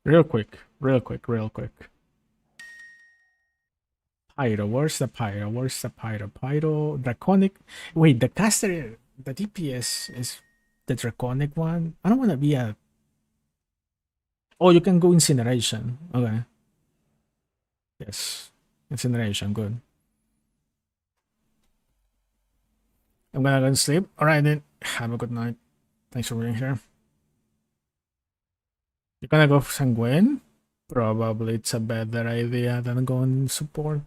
Real quick. Pyro, where's the Pyro? Where's the Pyro? Pyro, Draconic. Wait, the caster, the DPS is the Draconic one? I don't want to be a. Oh, you can go Incineration. Okay. Yes. Incineration, good. I'm gonna go and sleep. Alright then. Have a good night. Thanks for being here. You're gonna go for Sanguine? Probably it's a better idea than going support.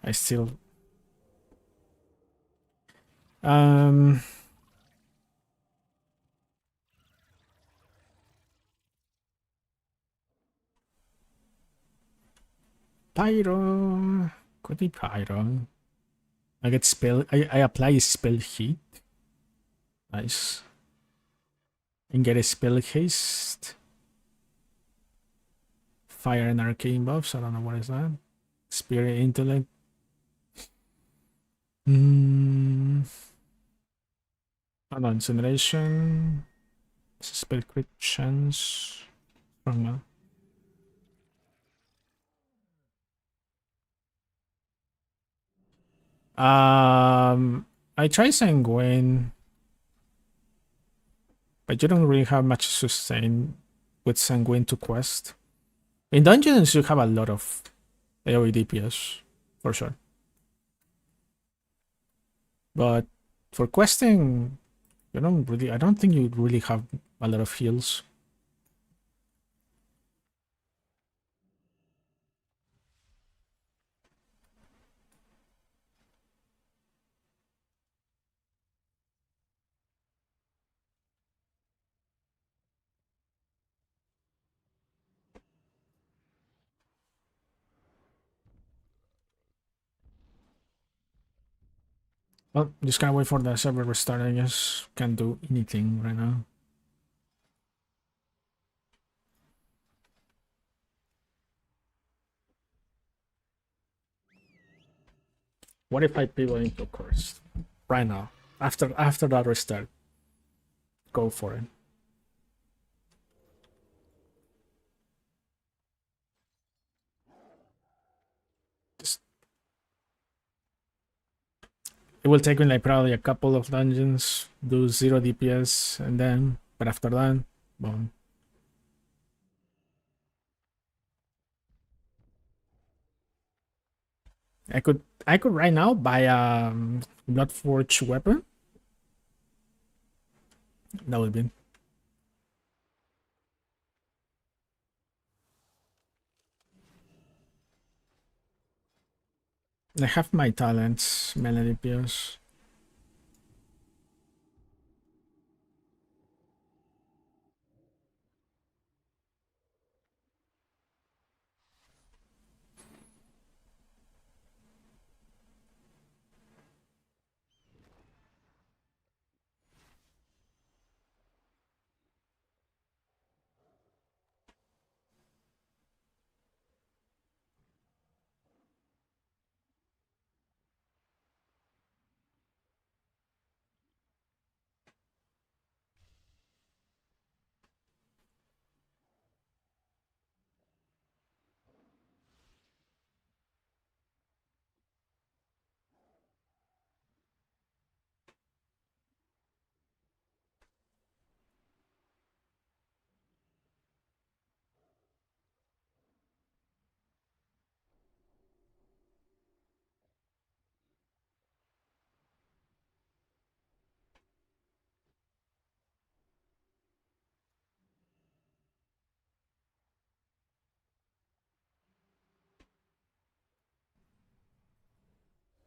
I still um Pyro. Could be Pyro. I get spell I apply spell heat. Nice. And get a spell haste. Fire and arcane buffs. I don't know what is that. Spirit intellect. Hmm. Oh no, incineration. Spell crit chance. From I try Sanguine, but you don't really have much sustain with Sanguine to quest. In dungeons, you have a lot of AoE DPS, for sure. But for questing, you don't really. I don't think you really have a lot of heals. Well, just gotta wait for the server restart, I guess. Can't do anything right now. What if I pivot into Cursed? Right now. After that restart. Go for it. Just it will take me like probably a couple of dungeons, do 0 DPS, and then but after that, boom. I could right now buy a Bloodforge weapon. That would be. I have my talents, melee DPS.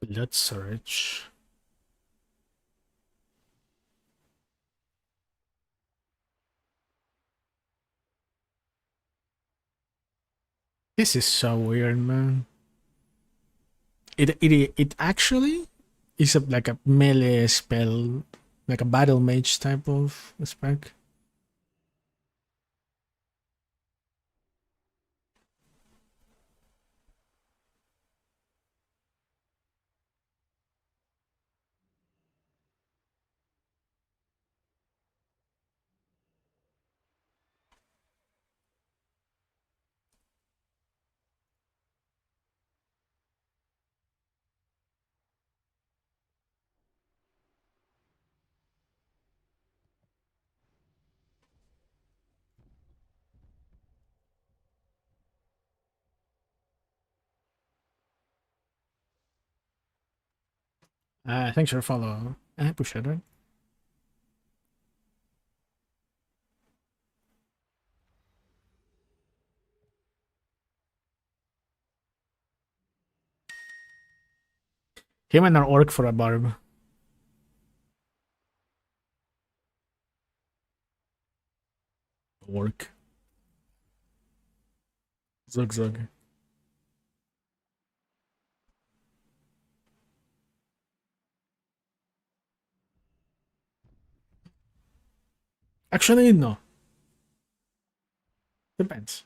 Blood Surge. This is so weird, man. It actually is like a melee spell, like a battle mage type of spec. Thanks for the follow. I appreciate it. Him and our orc for a barb. Orc. Zug zug. Actually, no. Depends.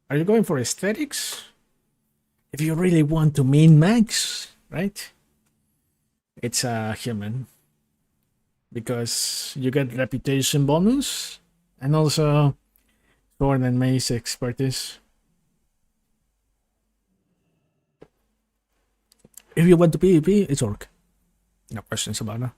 Are you going for aesthetics? If you really want to min max, right? It's a human. Because you get reputation bonus and also sword and mace expertise. If you want to PvP, it's orc. No questions about that.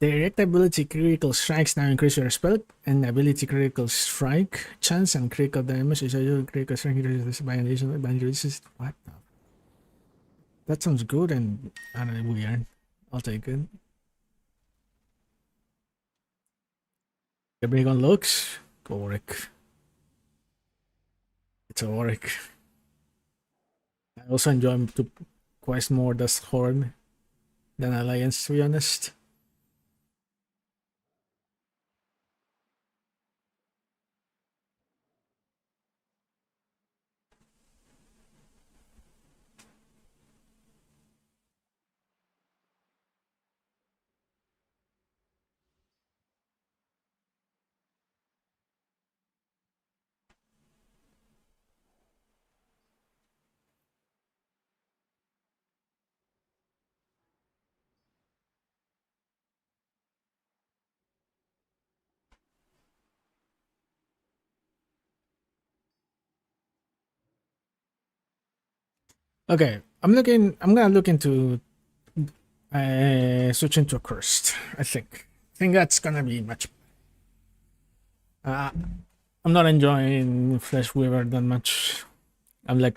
Direct ability critical strikes now increase your spell and ability critical strike chance and critical damage is a critical strike increases by an additional resist. What the? That sounds good and I don't know, weird. I'll take it. You're big on looks? Go Oric. It's a Oric. I also enjoy to quest more the Horde than Alliance, to be honest. Okay, I'm gonna look into switching to a cursed. I think that's gonna be much. Uh, I'm not enjoying Fleshweaver that much. I'm like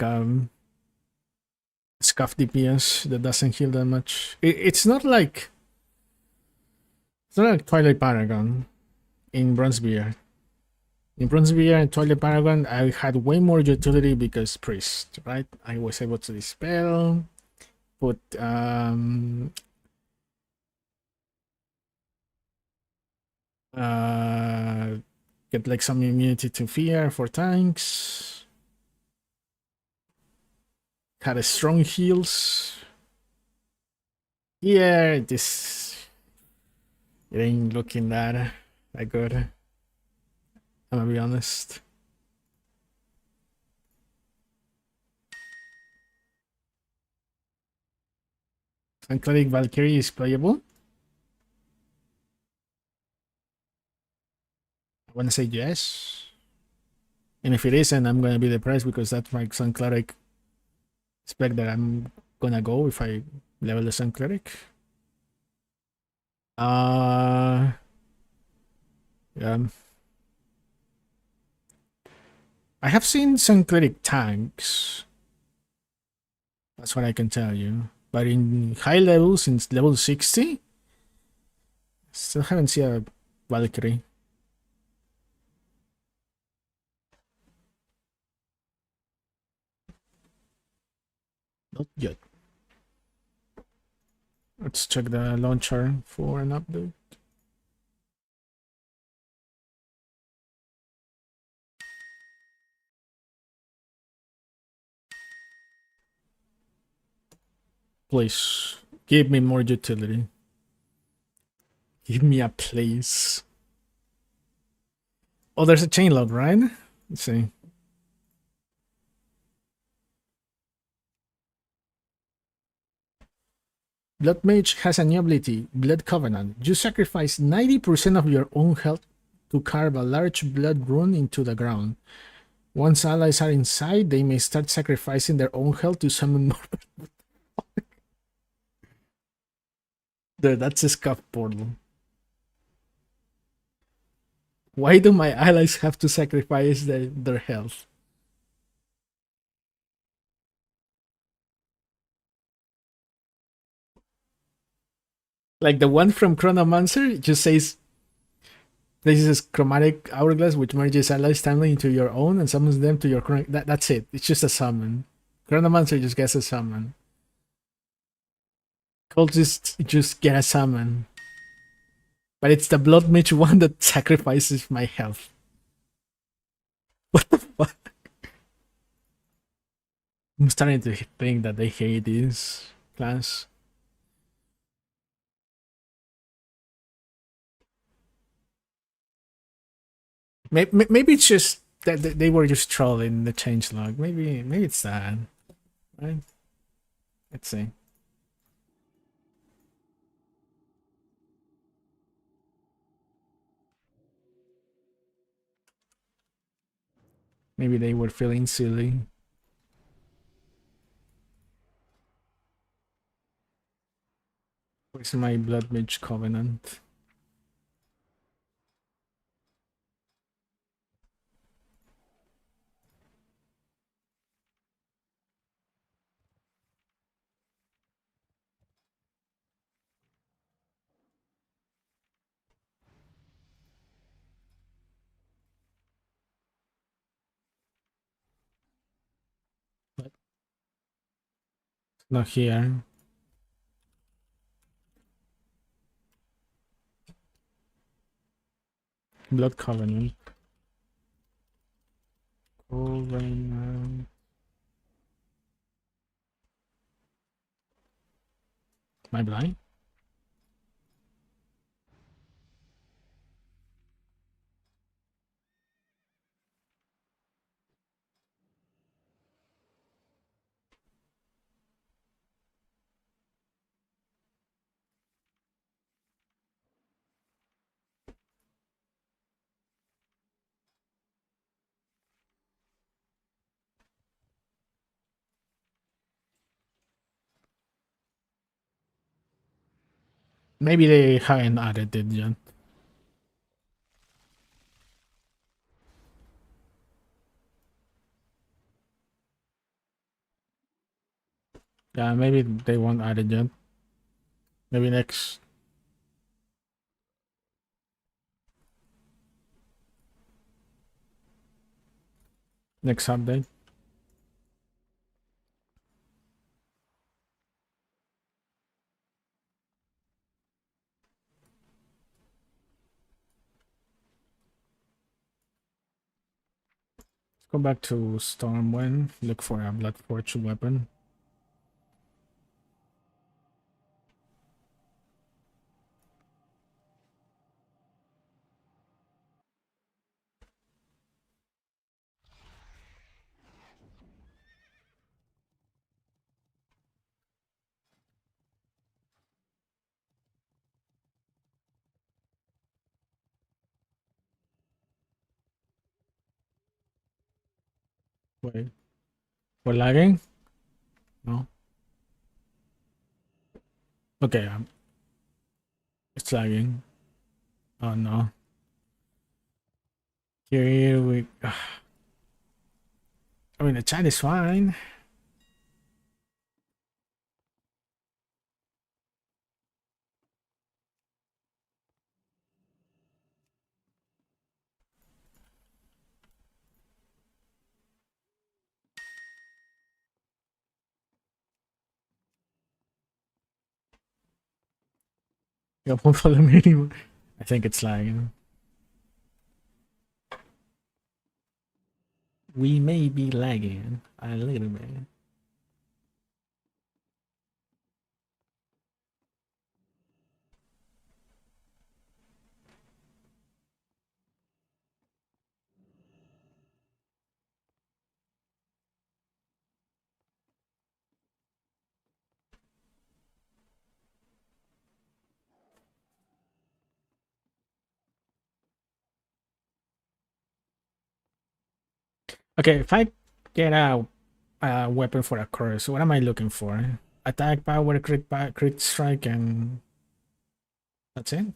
scuff DPS that doesn't heal that much. It's not like Twilight Paragon in Bronzebeard. In Bronzebeard and Twilight Paragon, I had way more utility because priest, right? I was able to dispel, put get like some immunity to fear for tanks. Had a strong heals. Yeah, it ain't looking that good. I'm gonna be honest. Ancletic Valkyrie is playable. I wanna say yes. And if it isn't, I'm gonna be depressed because that's my Sun Cleric spec that I'm gonna go if I level the Sun Cleric. Yeah. I have seen Sun Cleric tanks. That's what I can tell you. But in high levels, since level 60, still haven't seen a Valkyrie. Not yet. Let's check the launcher for an update. Please, give me more utility. Give me a place. Oh, there's a chain log, right? Let's see. Bloodmage has a new ability, Blood Covenant. You sacrifice 90% of your own health to carve a large blood rune into the ground. Once allies are inside, they may start sacrificing their own health to summon more. Dude, that's a scuff portal. Why do my allies have to sacrifice their health? Like the one from Chronomancer just says places chromatic hourglass which merges allies timely into your own and summons them to your current. That's it. It's just a summon. Chronomancer just gets a summon. Cultists just get a summon. But it's the Blood Mage one that sacrifices my health. What the fuck? I'm starting to think that they hate this class. Maybe it's just that they were just trolling the changelog. Maybe it's that. Right? Let's see. Maybe they were feeling silly. Where's my Blood Mage Covenant? Not here. Blood Covenant. Covenant. Am I blind? Maybe they haven't added it yet. Yeah, maybe they won't add it yet. Maybe next update. Let's go back to Stormwind. Look for a Bloodforge weapon. Wait, we're lagging? No. Okay, it's lagging. Oh no. Here we. I mean, the chat is fine. Yeah, won't follow me anymore. I think it's lagging. We may be lagging a little bit. Okay, if I get a weapon for a curse, what am I looking for? Attack power, crit strike, and that's it?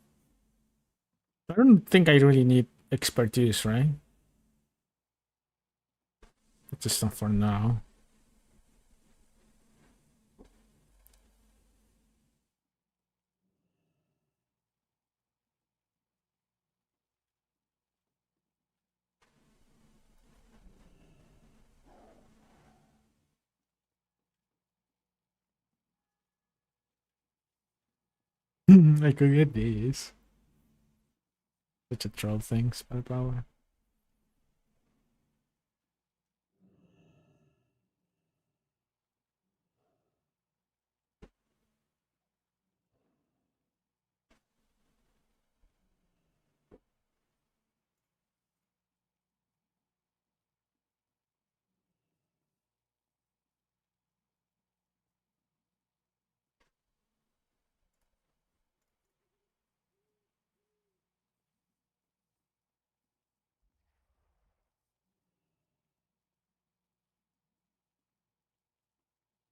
I don't think I really need expertise, right? It's just not for now. I could get this. Such a troll thing, spell power.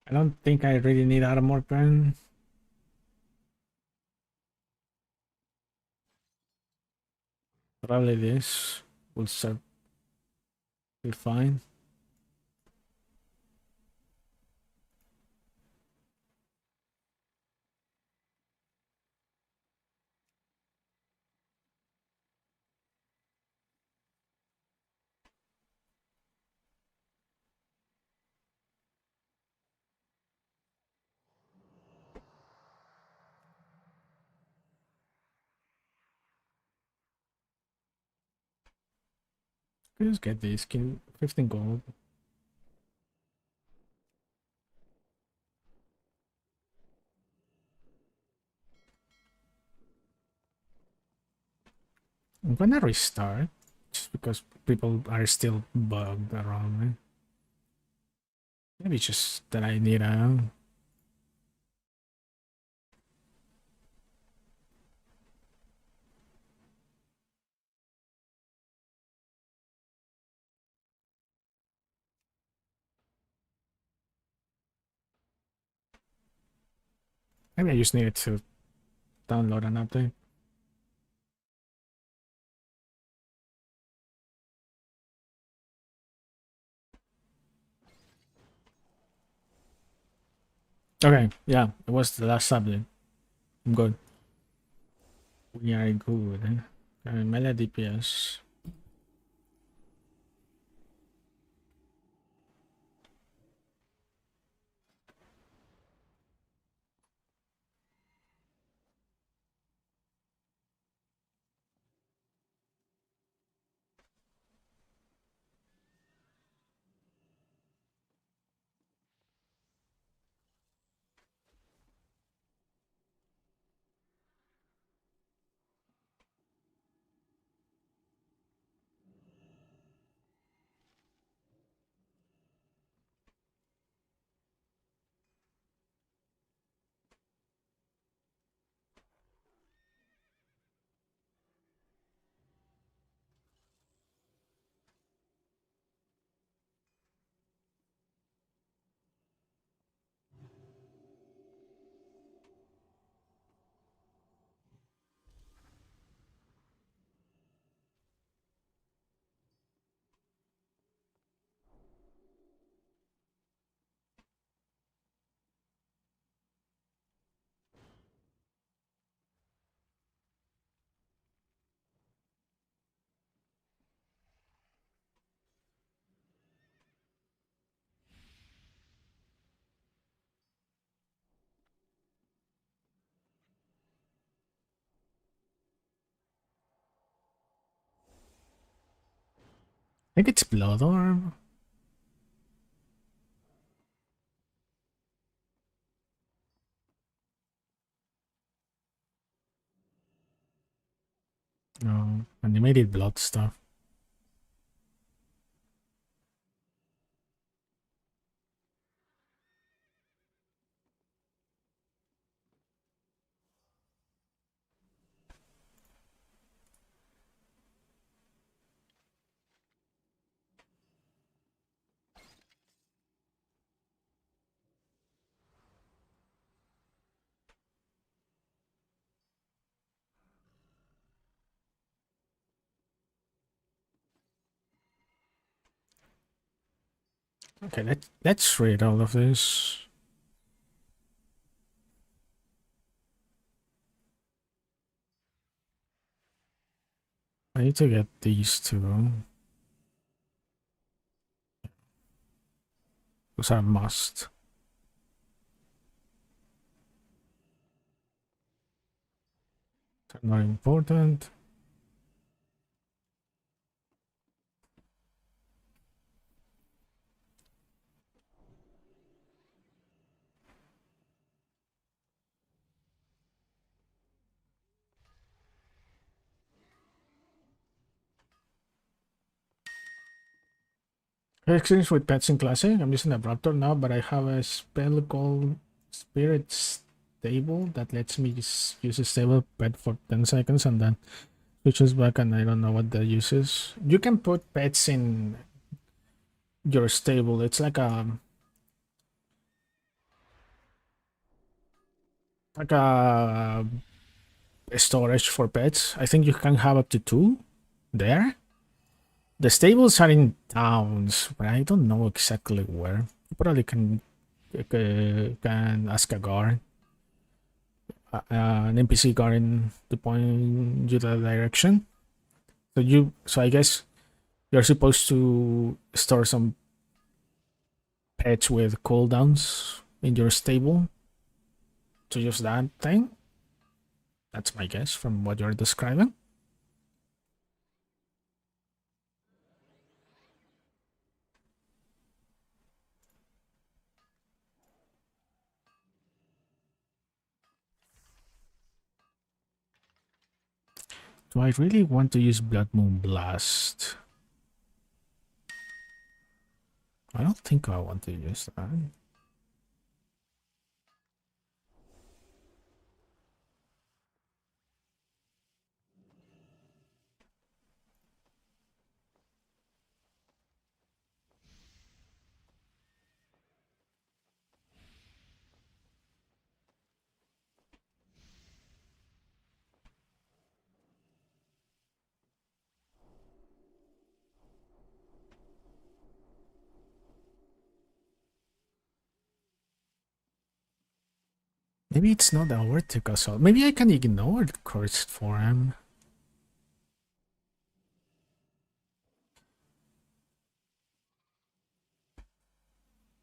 I don't think I really need armor pen. Probably this will serve be fine. Just get this. 15 gold. I'm gonna restart just because people are still bugged around me. Maybe just that I need a. Maybe I just needed to download an update. Okay, yeah, it was the last update. I'm good. We are good. Melee DPS. I think it's Blood Orb. No, animated blood stuff. Okay, let's read all of this. I need to get these two. Those are a must. They're not important. Experience with pets in Classic. I'm using a Raptor now, but I have a spell called Spirit Stable that lets me just use a stable pet for 10 seconds and then switches back, and I don't know what the use is. You can put pets in your stable. It's like a storage for pets. I think you can have up to 2 there. The stables are in towns, but I don't know exactly where. You probably can ask a guard, an NPC guard, to point you the direction. So I guess you're supposed to store some pets with cooldowns in your stable to use that thing. That's my guess from what you're describing. Do I really want to use Blood Moon Blast? I don't think I want to use that. Maybe it's not a vertical assault. Maybe I can ignore the cursed form.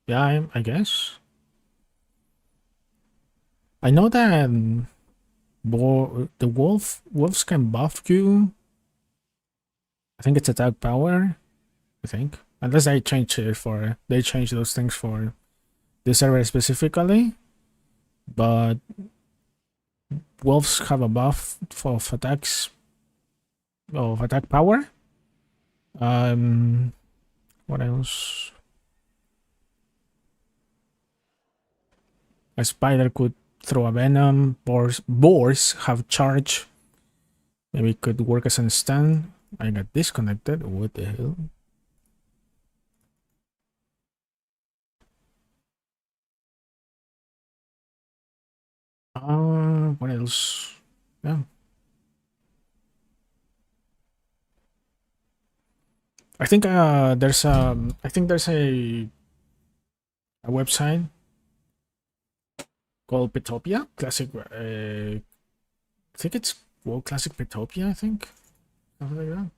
Yeah, I guess. I know that the wolves can buff you. I think it's attack power. I think, unless they change it for they change those things for this server specifically. But wolves have a buff for attacks of attack power. What else? A spider could throw a venom. Boars have charge. Maybe it could work as a stun. I got disconnected. What the hell? What else? Yeah. I think there's a website called Petopia Classic. I think it's World Classic Petopia. I think something like that.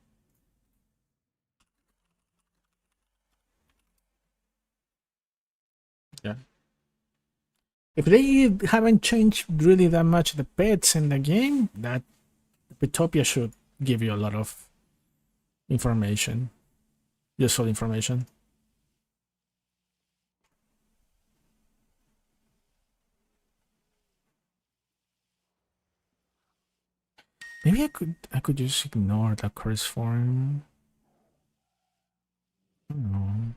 Yeah. If they haven't changed really that much the pets in the game, that Petopia should give you a lot of information, useful information. Maybe I could just ignore the curse form. I don't know.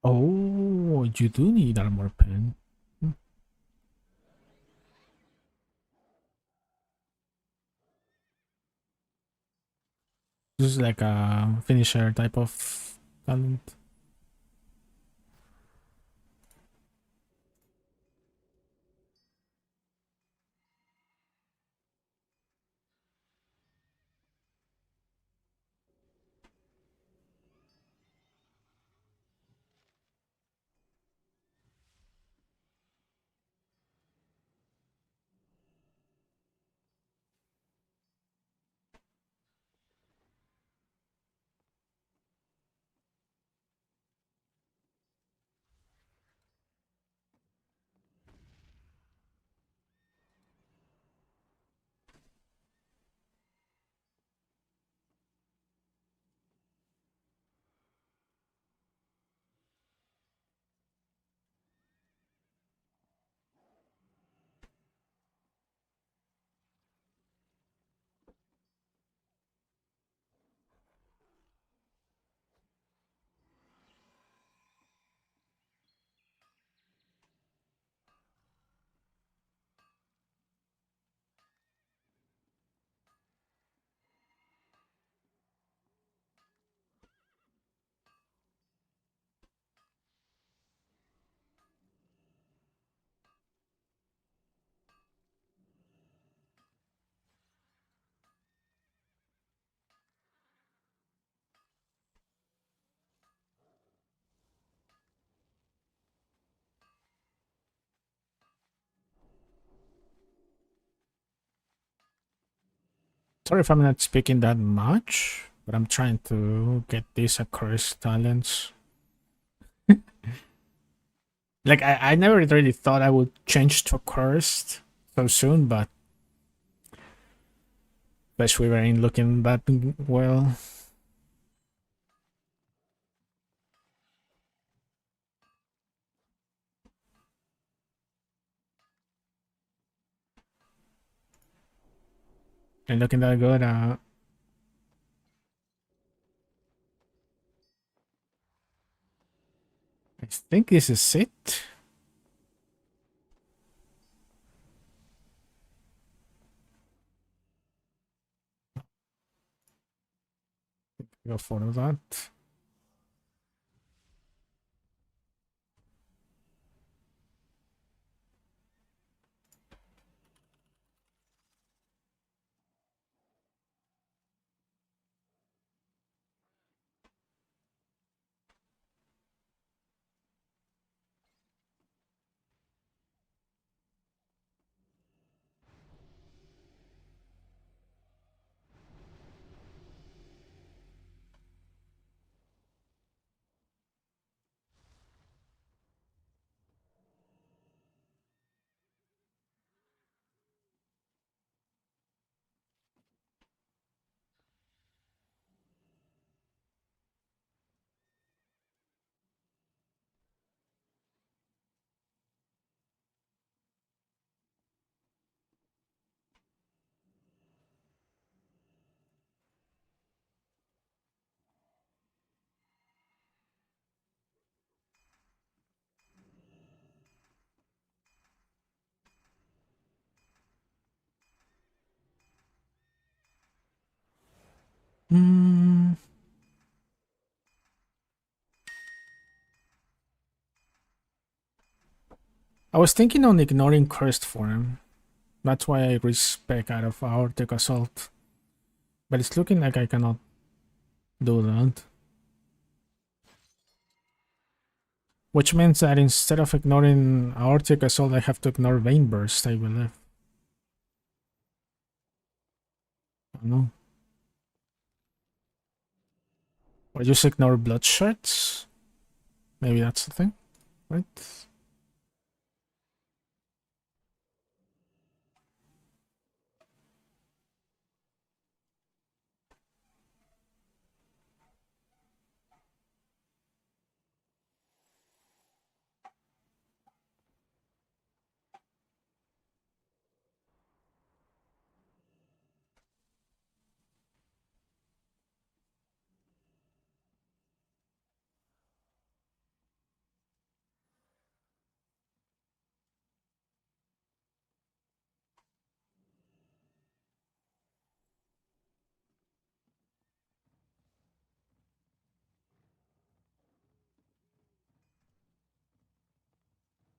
Oh, you do need armor pen. This is like a finisher type of talent. Sorry if I'm not speaking that much, but I'm trying to get these accursed talents. Like, I never really thought I would change to accursed so soon, but Fleshweaver ain't looking that well. Ain't looking that good. I think this is it. Go for that. Hmm. I was thinking on ignoring cursed form. That's why I respec out of Aortic Assault. But it's looking like I cannot do that. Which means that instead of ignoring Aortic Assault, I have to ignore Vein Burst, I believe. I don't know. Or just ignore Bloodshots? Maybe that's the thing, right?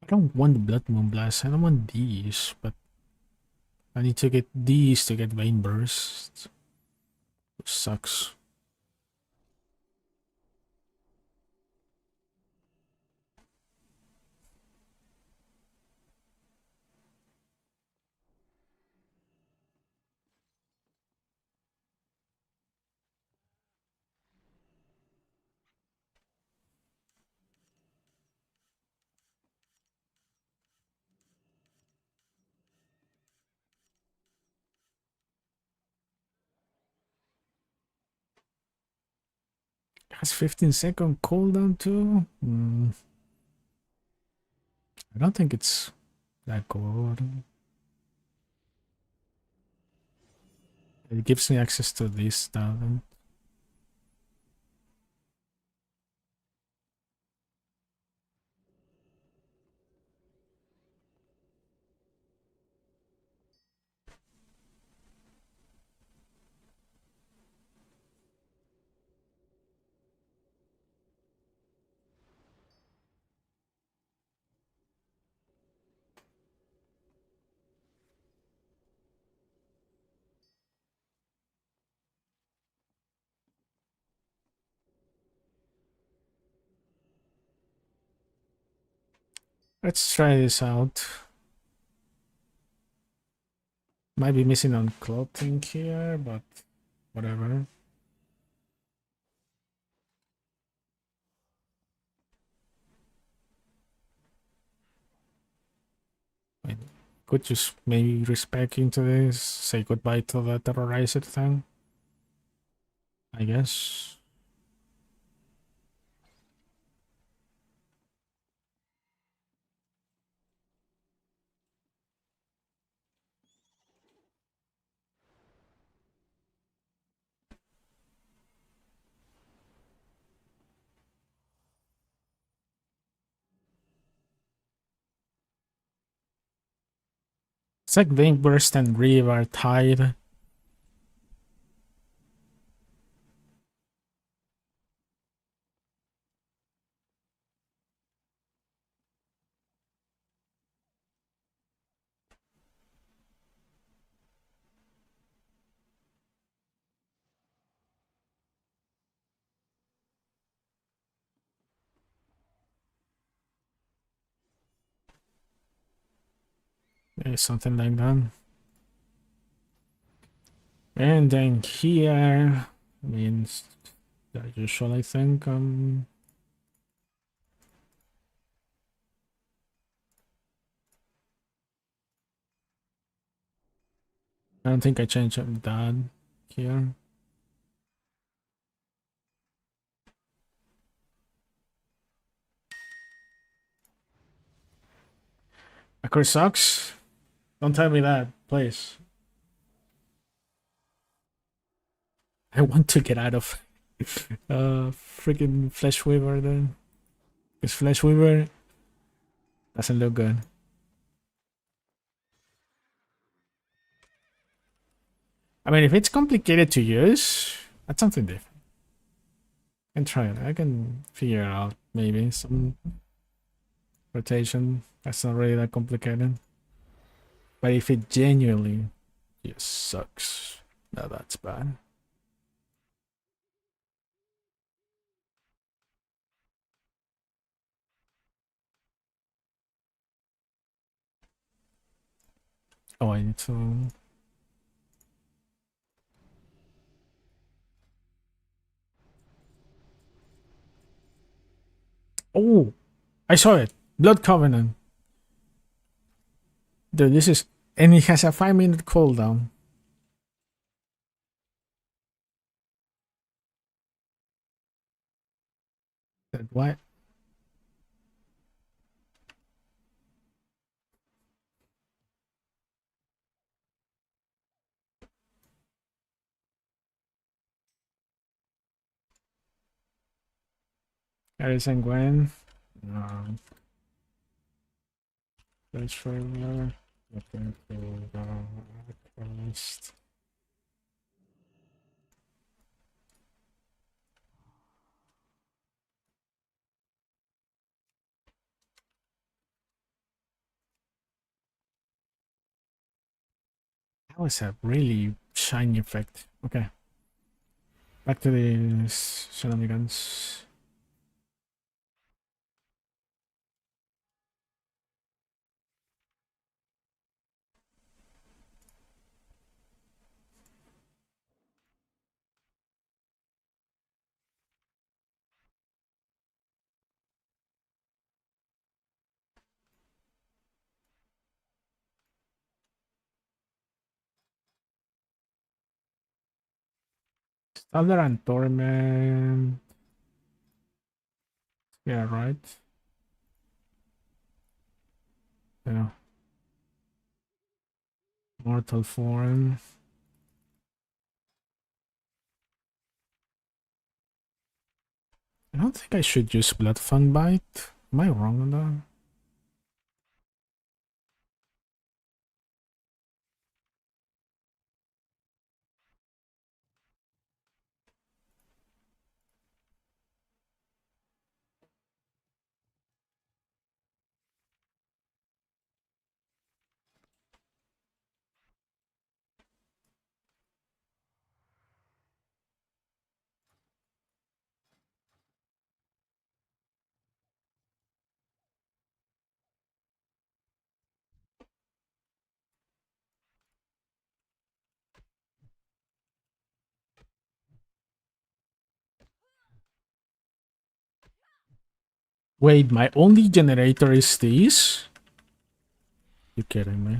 I don't want the Blood Moon Blast, I don't want these, but I need to get these to get Vein Burst. Which sucks. It has 15-second cooldown too? I don't think it's that good. It gives me access to this talent. Let's try this out. Might be missing on clothing here, but whatever. I could just maybe respec into this, say goodbye to the terrorizer thing. I guess. It's like Vein Burst and Reave are tied. Maybe something like that. And then here means the usual, I think. I don't think I changed that here. Akuri sucks. Don't tell me that, please. I want to get out of freaking Fleshweaver then. Because Fleshweaver doesn't look good. I mean, if it's complicated to use, that's something different. I can try it. I can figure out maybe some rotation. That's not really that complicated. But if it genuinely just sucks, no, that's bad. Oh, I need to. Oh, I saw it. Blood Covenant. Dude, this is. And it has a 5-minute cooldown. Why? Aris and Gwen. Let's try another. Okay, first. That was a really shiny effect. Okay. Back to the shenanigans. Thunder and Torment. Yeah, right. Yeah. Mortal Form. I don't think I should use Bloodfang Bite. Am I wrong on that? Wait, my only generator is this? You kidding me?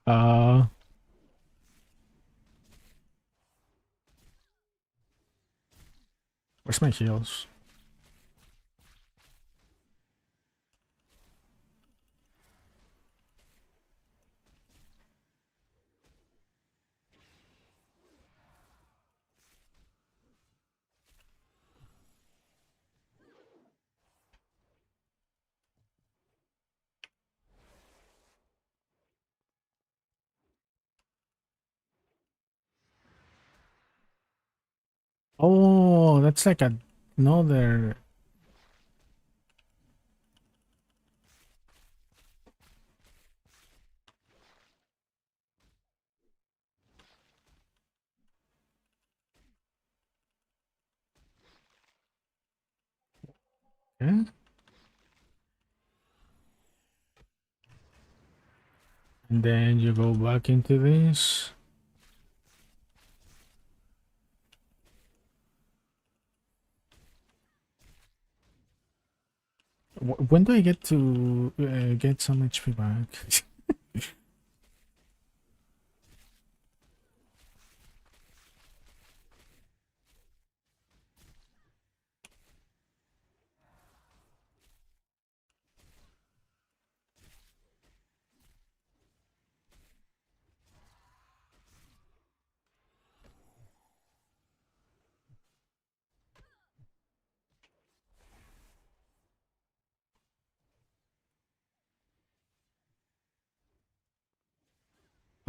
Uh, where's my heals? Oh, that's like another. Yeah. And then you go back into this. When do I get to get some HP back?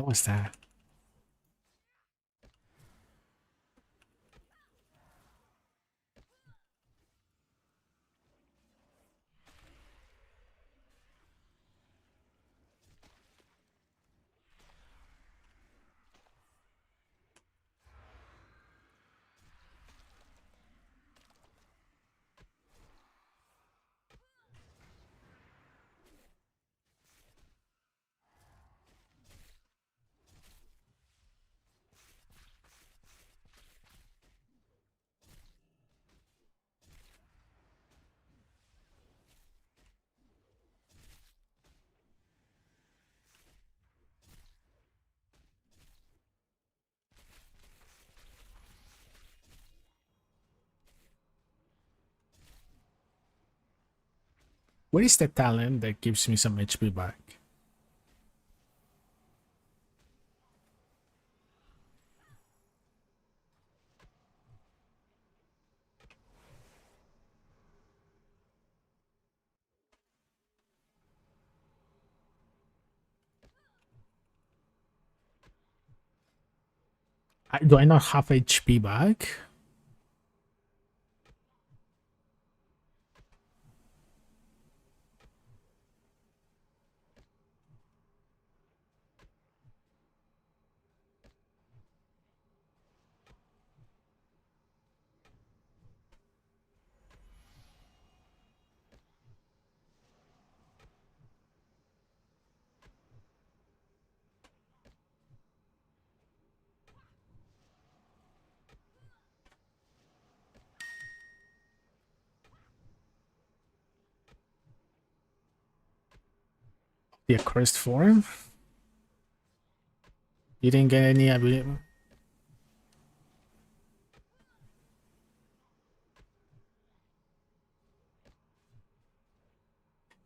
What was that? What is the talent that gives me some HP back? Do I not have HP back? The accursed form? You didn't get any ability.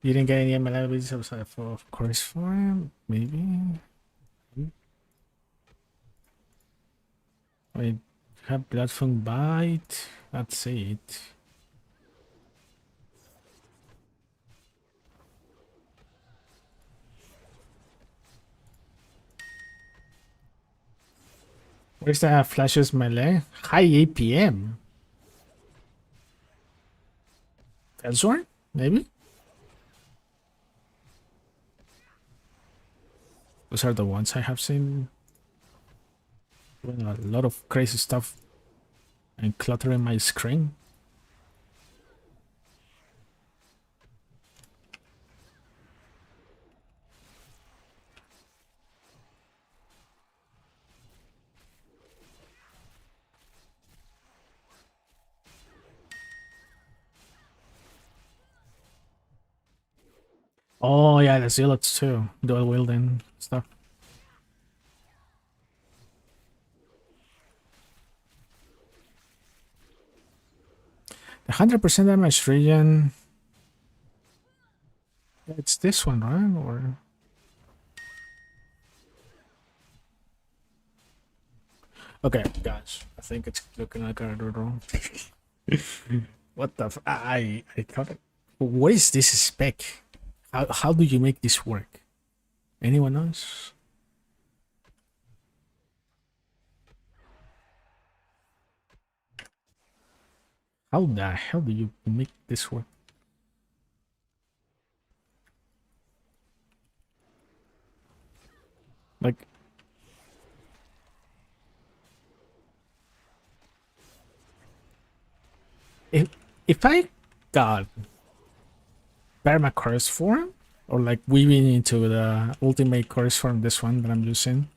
You didn't get any abilities outside for accursed form? Maybe. Wait. Have Bloodfang Bite. That's it. Where's the flashes melee? High APM. Felsworn? Maybe? Those are the ones I have seen doing a lot of crazy stuff and cluttering my screen. Oh yeah, the zealots too. Dual wielding stuff. The 100% damage regen. It's this one, right? Or okay, guys. I think it's looking like I do wrong. What the? I thought. What is this spec? How do you make this work? Anyone knows? How the hell do you make this work? Like, if I got perma-curse form, or like weaving into the ultimate curse form, this one that I'm using,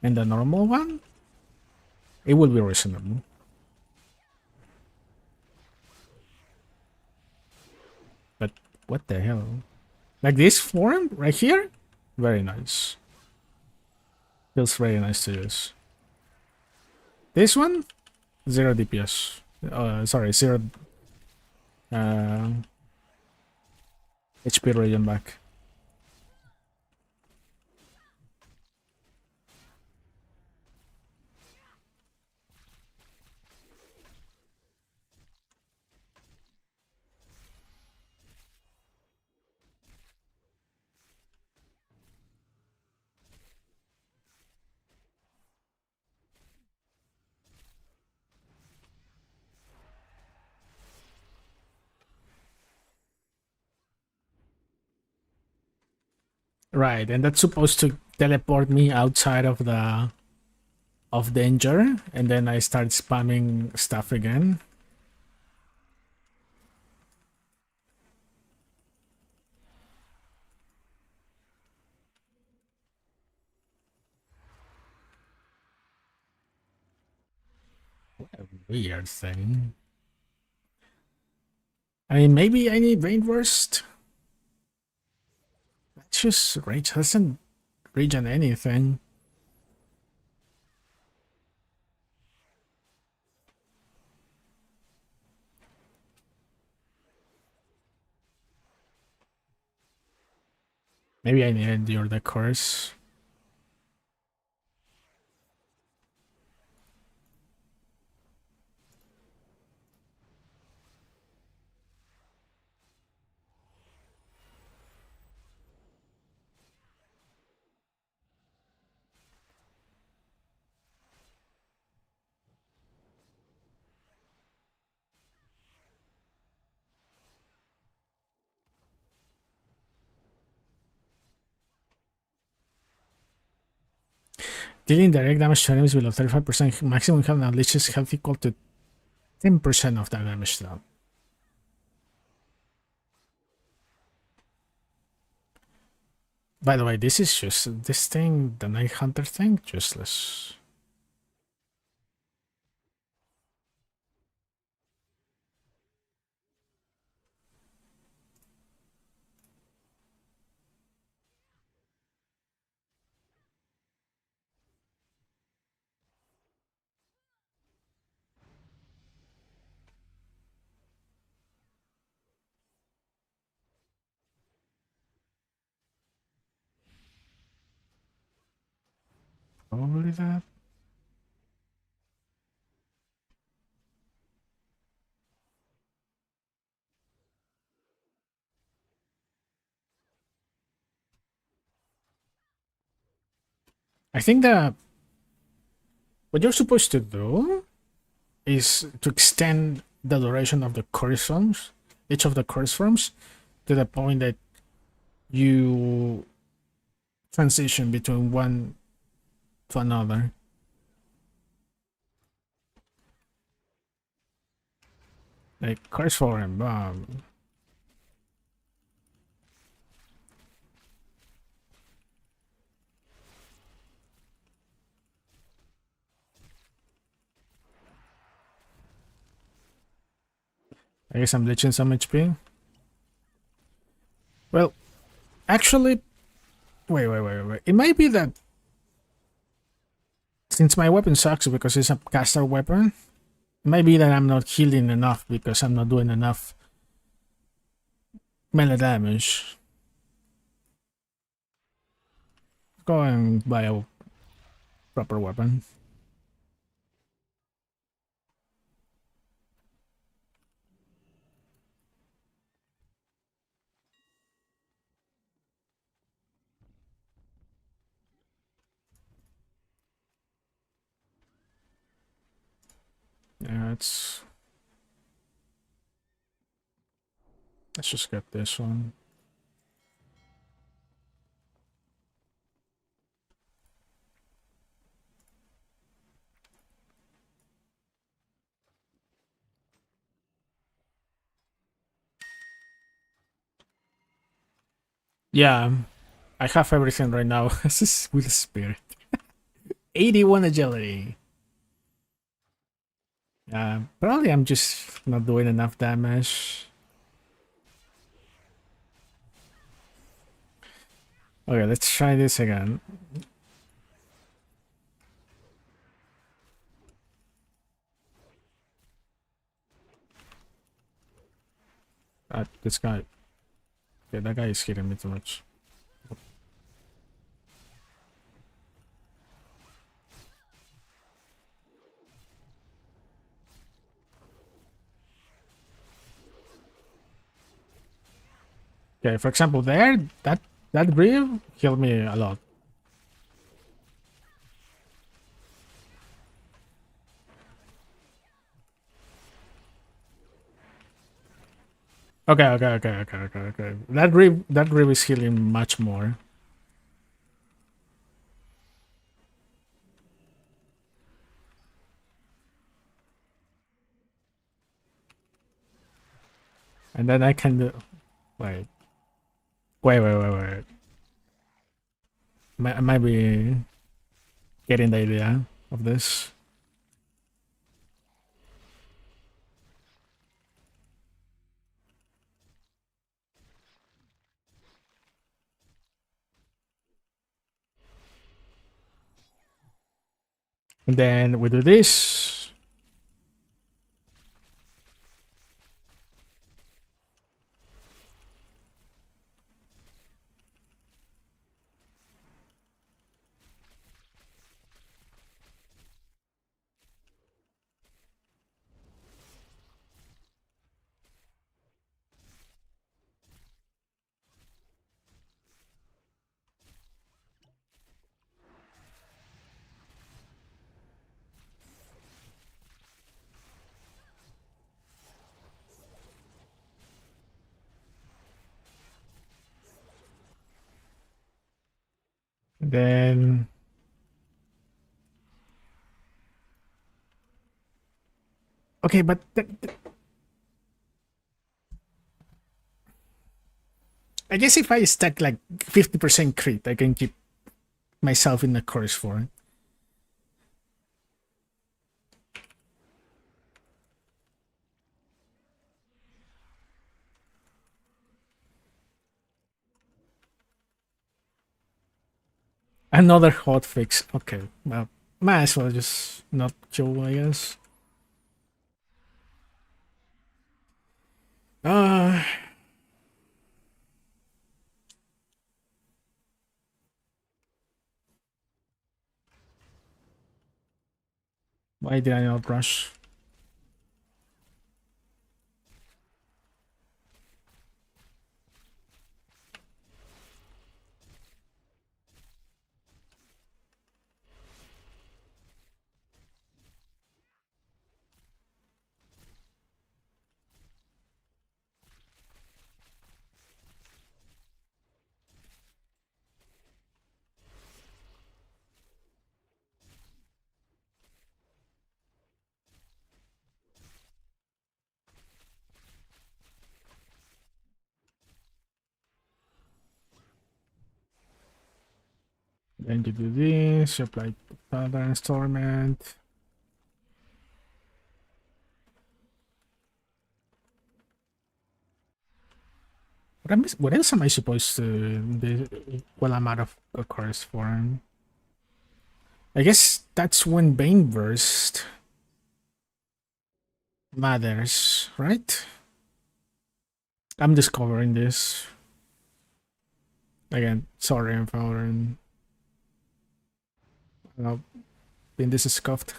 and the normal one, it will be reasonable. But what the hell? Like this form right here? Very nice. Feels very nice to use. This one? 0 DPS. Sorry, 0 HP regen back. Right, and that's supposed to teleport me outside of danger, and then I start spamming stuff again. What a weird thing. I mean, maybe I need Rainburst. That's just rage doesn't regen anything. Maybe I need to endure the curse. Dealing direct damage to enemies below 35% maximum health now leeches health equal to 10% of that damage down. By the way, this is just this thing, the Night Hunter thing, useless. Probably that. I think that what you're supposed to do is to extend the duration of the chorus forms, each of the chorus forms, to the point that you transition between one to another. Like chorus form, I guess I'm leeching some HP. Well, actually, wait. It might be that since my weapon sucks because it's a caster weapon, it might be that I'm not healing enough because I'm not doing enough melee damage. Go and buy a proper weapon. Yeah, let's just get this one. Yeah, I have everything right now. This is with spirit. 81 agility. Probably I'm just not doing enough damage. Okay, let's try this again. This guy. Okay, that guy is hitting me too much. Okay, for example, there, that brief healed me a lot. Okay. That brief is healing much more. And then I can do. Wait. Wait. I might be getting the idea of this. And then we do this. Then okay, but I guess if I stack like 50% crit, I can keep myself in the course for it. Another hotfix. Okay, well, might as well just not kill, I guess. Uh, why did I not rush? Then you do this, you apply Paladin's Torment. What else am I supposed to do while I'm out of a course for him? I guess that's when Bane Burst matters, right? I'm discovering this. Again, sorry if I'm being this is scuffed.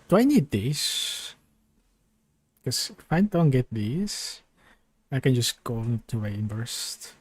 Do I need this? Because if I don't get these, I can just go into Rain Burst.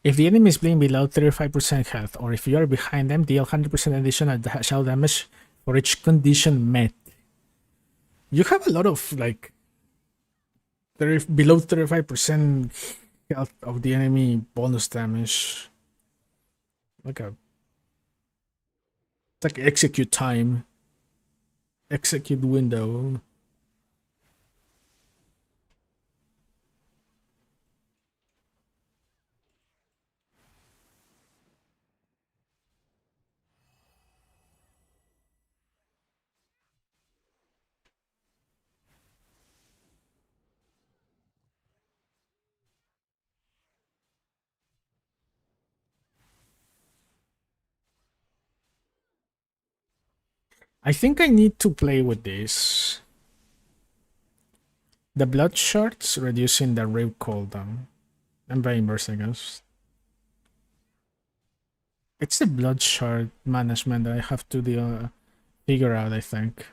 If the enemy is playing below 35% health, or if you are behind them, deal 100% additional shell damage for each condition met. You have a lot of like below 35% health of the enemy bonus damage. Like a it's like execute time. Execute window. I think I need to play with this. The blood shards reducing the rave cooldown. I'm buying burst, I guess. It's the blood shard management that I have to figure out, I think.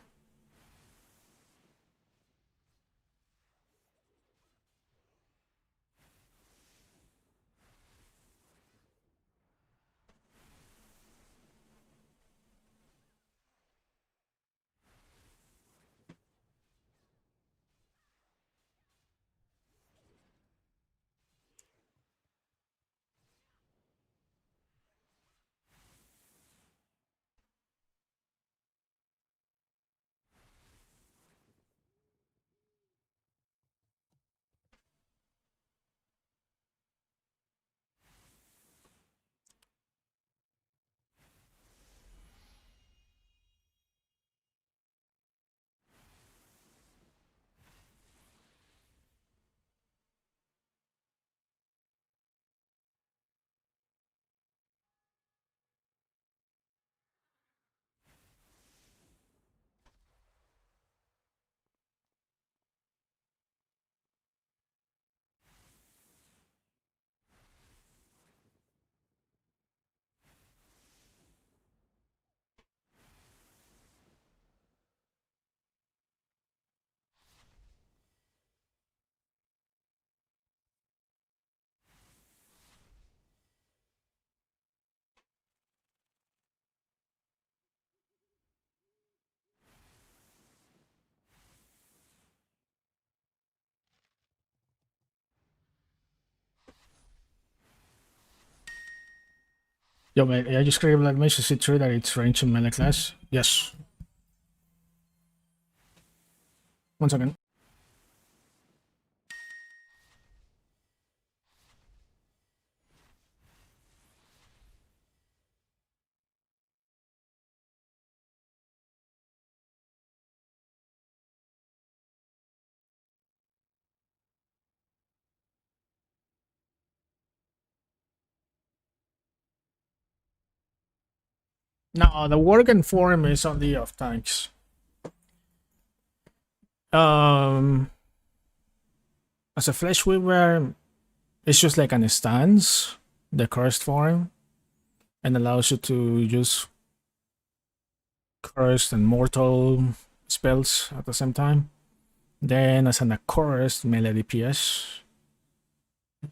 Yo, mate, I just created Bloodmage. Is it true that it's range in melee class? Yes. 1 second. No, the Worgen form is on the off tanks. As a Fleshweaver, it's just like an stance, the cursed form, and allows you to use cursed and mortal spells at the same time. Then as an accursed melee DPS,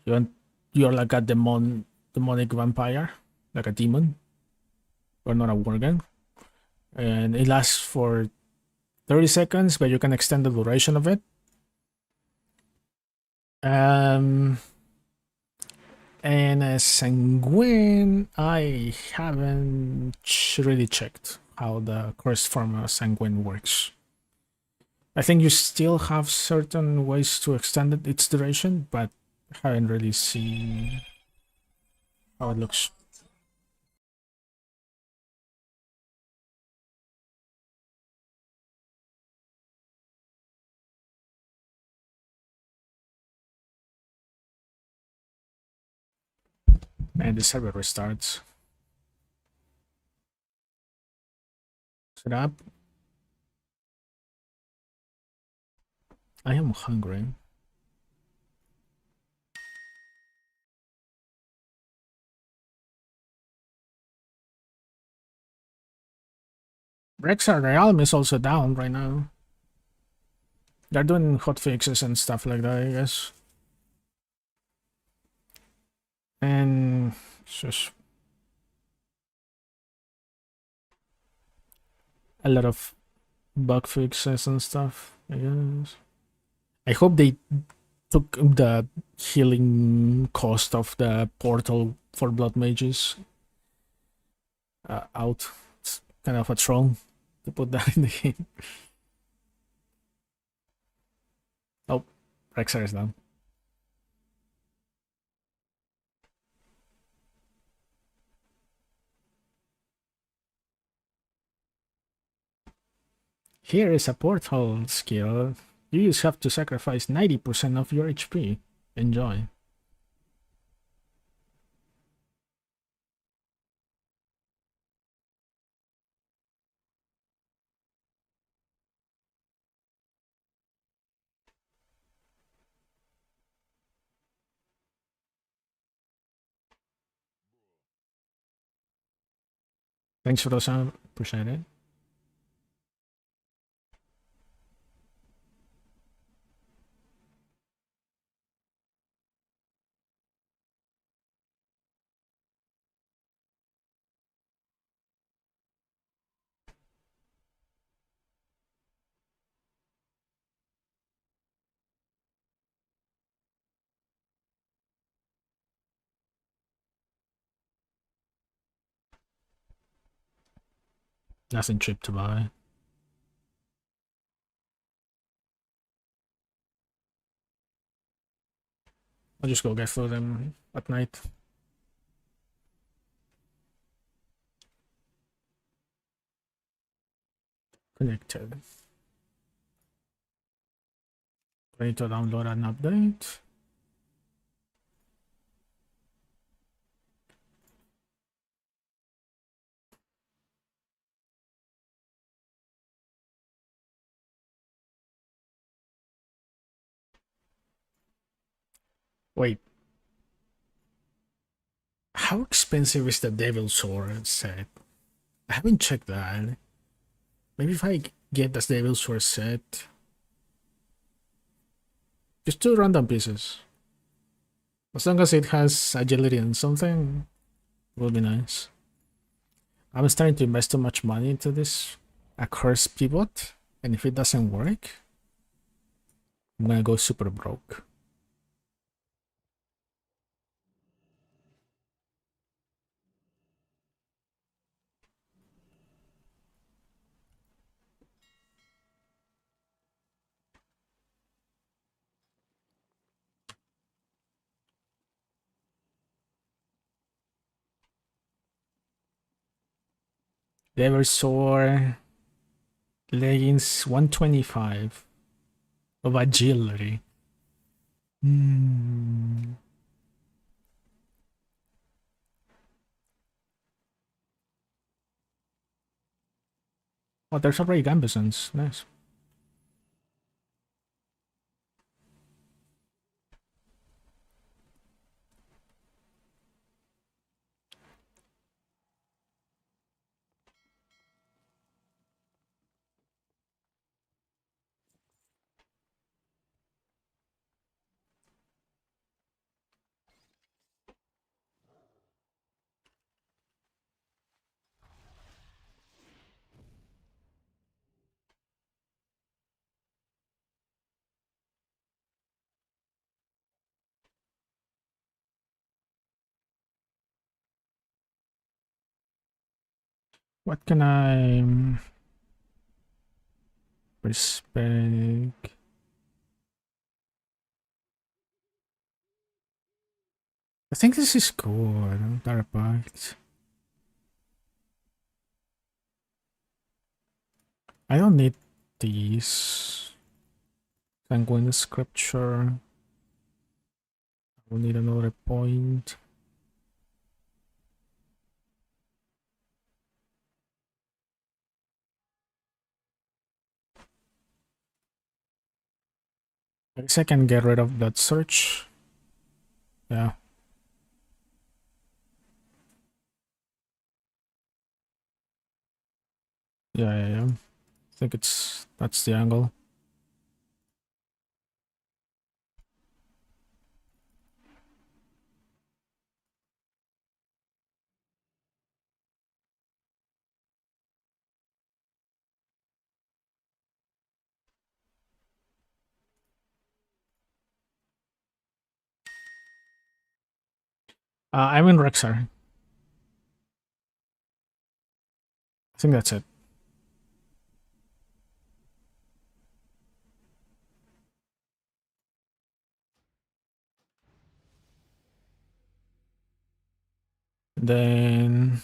you're like a demonic vampire, like a demon, or not a worgen. And it lasts for 30 seconds, but you can extend the duration of it. And as Sanguine, I haven't really checked how the cursed form of Sanguine works. I think you still have certain ways to extend its duration, but I haven't really seen how it looks. And the server restarts. Set up. I am hungry. Rexar Realm is also down right now. They're doing hotfixes and stuff like that, I guess. And it's just a lot of bug fixes and stuff, I guess. I hope they took the healing cost of the portal for blood mages out. It's kind of a troll to put that in the game. Oh, Rexar is down. Here is a portal skill. You just have to sacrifice 90% of your HP. Enjoy. Thanks for those, appreciate it. Nothing cheap to buy. I'll just go get for them at night. Connected. I need to download an update. Wait. How expensive is the Devil Sword set? I haven't checked that. Maybe if I get the Devil Sword set. Just 2 random pieces. As long as it has agility and something, it will be nice. I'm starting to invest too much money into this accursed pivot, and if it doesn't work, I'm gonna go super broke. Devil Sword leggings 125 of agility. Oh, there's already Gambesons. Nice. What can I respect? I think this is good. Terabytes. I don't need these. Sanguine scripture. I will need another point. I guess I can get rid of that search. Yeah. Yeah. I think that's the angle. I'm in Rexar. I think that's it. Then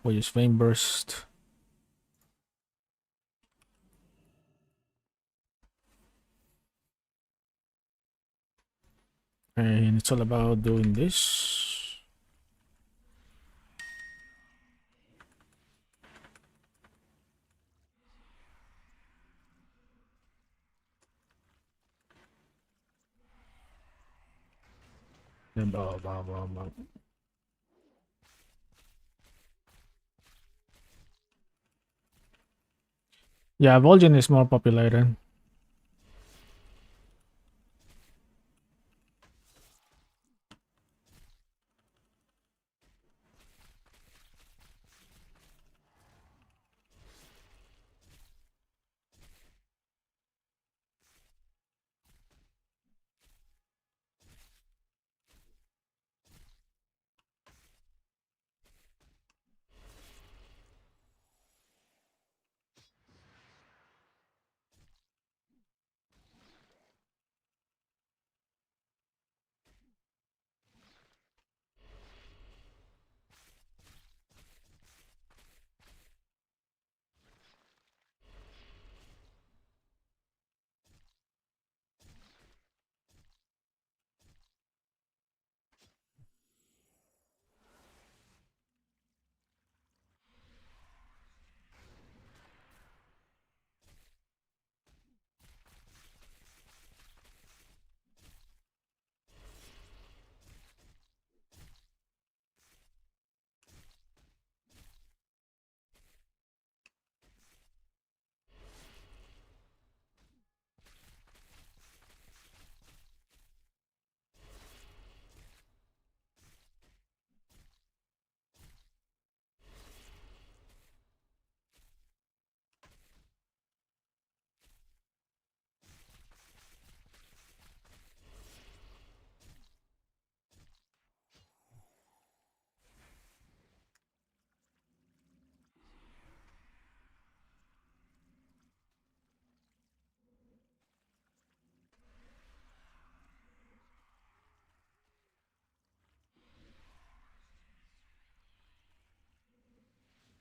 we'll use Vein Burst. And it's all about doing this. Then blah, blah, blah, blah. Yeah, Vol'jin is more populated.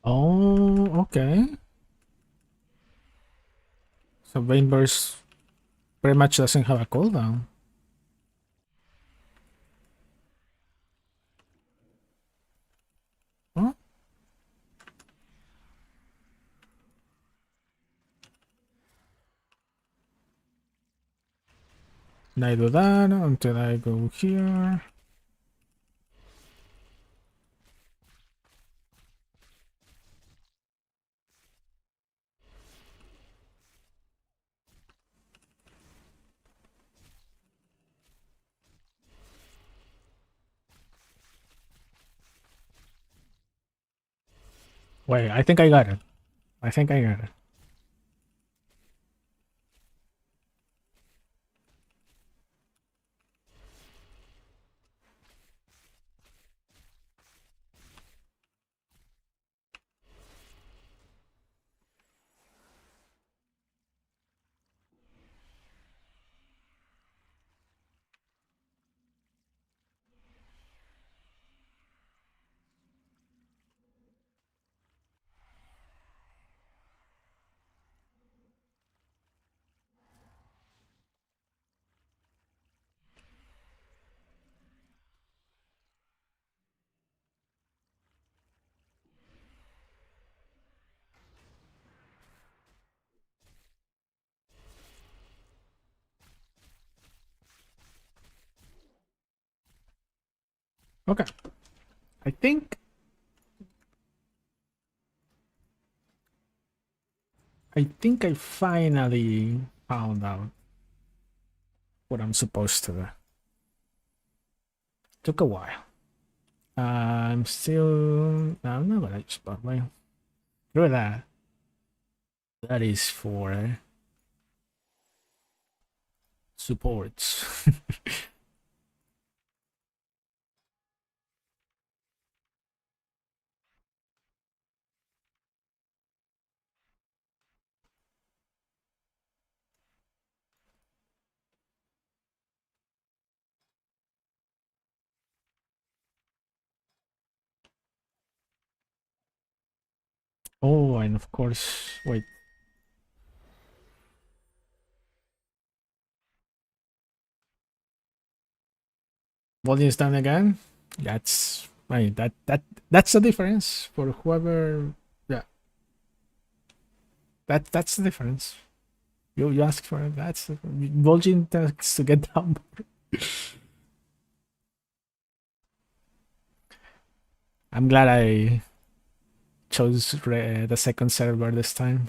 Oh, okay. So Vein Burst pretty much doesn't have a cooldown. Huh? And I do that until I go here. Wait, I think I got it. I think I got it. Okay. I think I finally found out what I'm supposed to do. Took a while. I'm still. No, I'm not gonna use Bloodmage. Screw that. That is for supports. Oh, and of course, wait. Volume is done again. That's right. That's the difference for whoever. Yeah, that's the difference. You ask for it. That's Vol'jin tends to get down. I'm glad I chose the second server this time.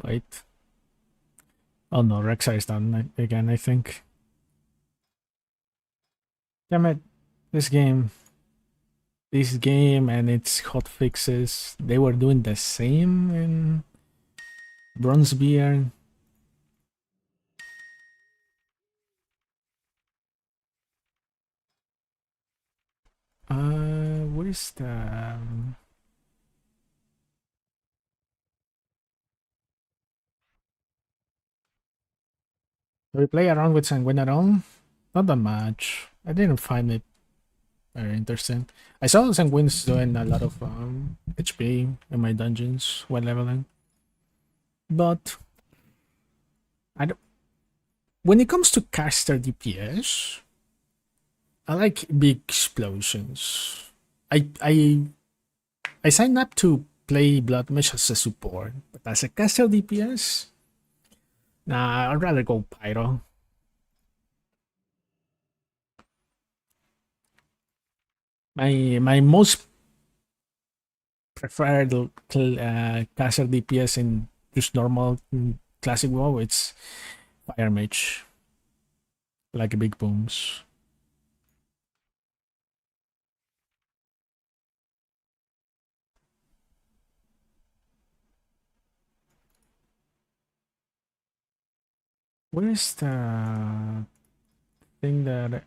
Wait. Oh no, Rexar is done again, I think. Damn it. This game. This game and its hotfixes, they were doing the same in Bronzebeard. What is the... Do we play around with Sanguine at all? Not that much. I didn't find it very interesting. I saw Sanguines doing a lot of HP in my dungeons while leveling. But I don't, when it comes to caster DPS, I like big explosions. I signed up to play Bloodmage as a support, but as a caster DPS, nah, I'd rather go Pyro. My most preferred caster DPS in just normal classic WoW, it's Fire Mage, like big booms. Where's the thing that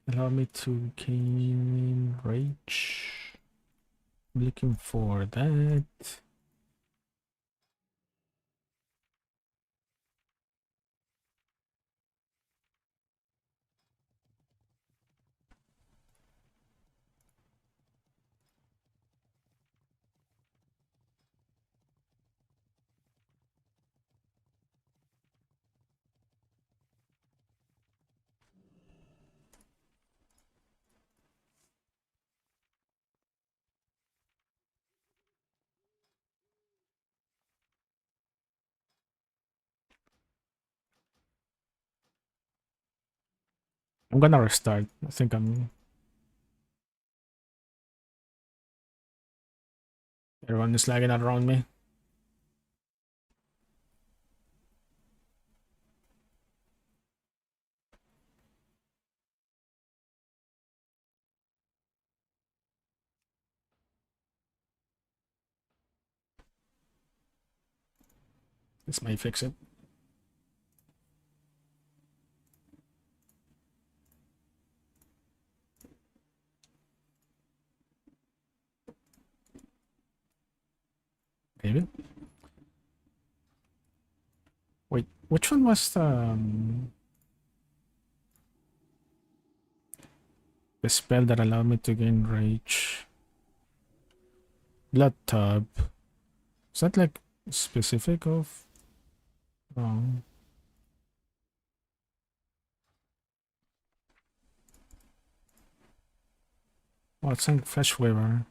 allowed me to gain rage? I'm looking for that. I'm gonna restart. I think everyone is lagging out around me. This may fix it. Maybe. Wait, which one was the spell that allowed me to gain rage? Blood tub. Is that like specific of? Oh. Oh, it's on Fleshweaver.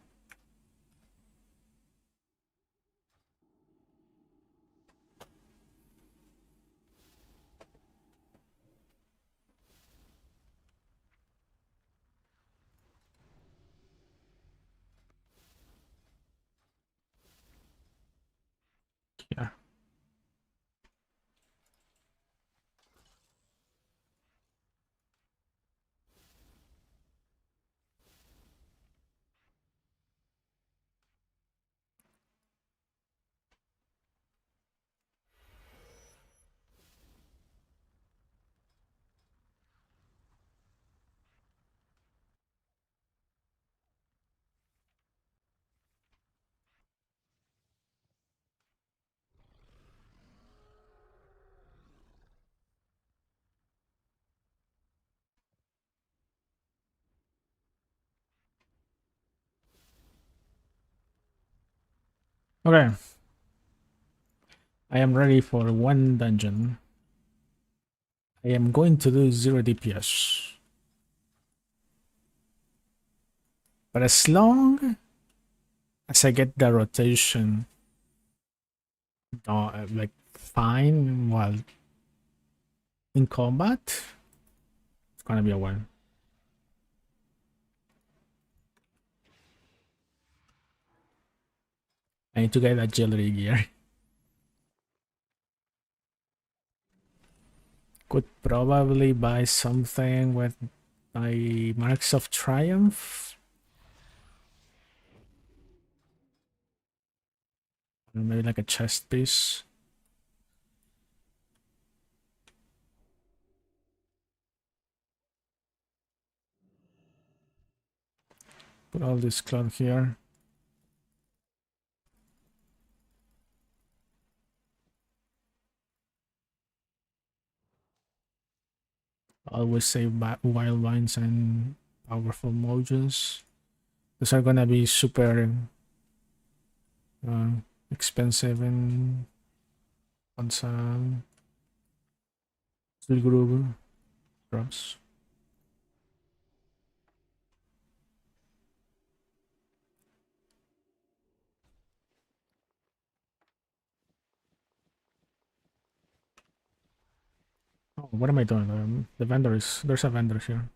Yeah. Okay. I am ready for one dungeon. I am going to do 0 DPS. But as long as I get the rotation like fine while in combat, it's gonna be a win. I need to get agility gear. Could probably buy something with my Marks of Triumph. Or maybe like a chest piece. Put all this cloth here. Always save wild vines and powerful mojos. These are gonna be super uh, expensive in on some steel group drops. Oh, what am I doing? The vendor is there's a vendor here.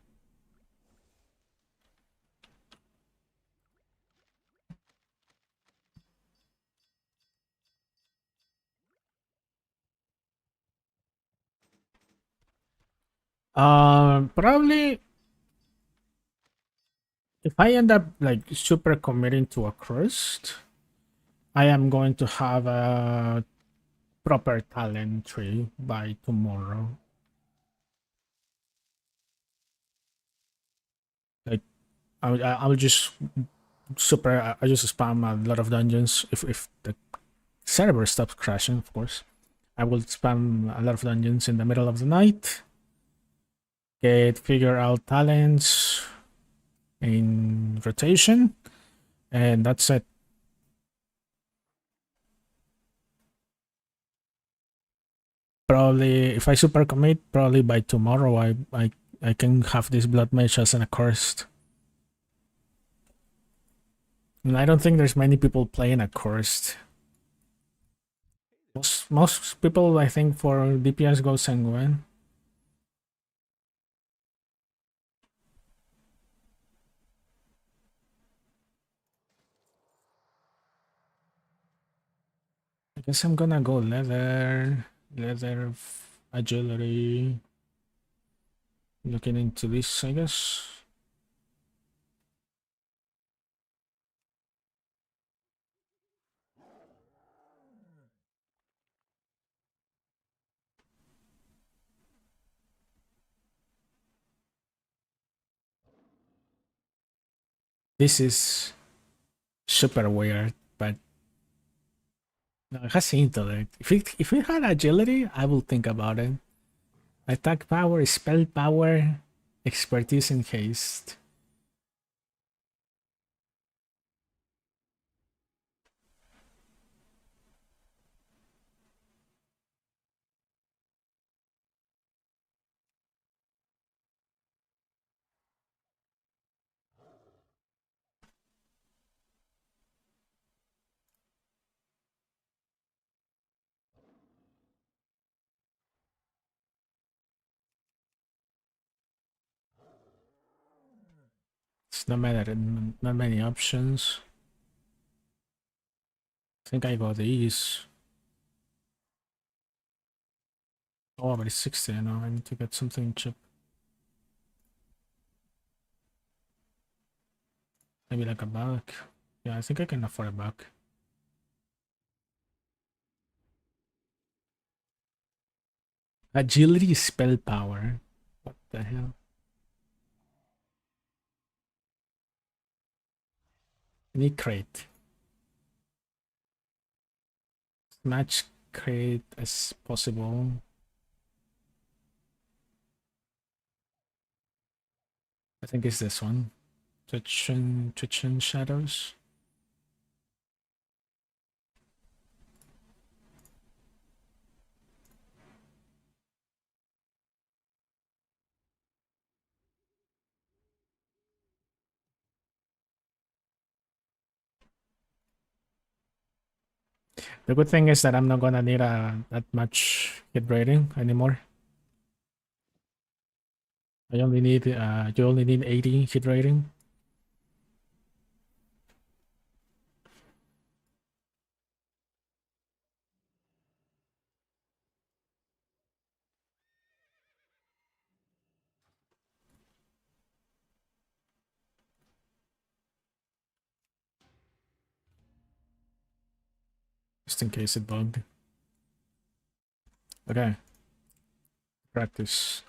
Probably if I end up like super committing to a crust, I am going to have a proper talent tree by tomorrow. Like I will just I just spam a lot of dungeons if the server stops crashing, of course. I will spam a lot of dungeons in the middle of the night. Figure out talents in rotation, and that's it. Probably if I super commit, probably by tomorrow I can have this blood mage as an accursed. And I don't think there's many people playing accursed. Most people I think for DPS go sanguine. guess I'm gonna go leather. Leather, agility. Looking into this, I guess. This is super weird, but no, it has intellect. If it had agility, I will think about it. Attack power, spell power, expertise, and haste. It's not many options. I think I got these. Oh, but it's 60 now. I need to get something cheap. Maybe like a bug. Yeah, I think I can afford a bug. Agility spell power. What the hell? Any crate. Match crate as possible. I think it's this one. Twitch and shadows. The good thing is that I'm not gonna need that much hit rating anymore. I only need you only need 80 hit rating. Just in case it bugged. Okay. Practice.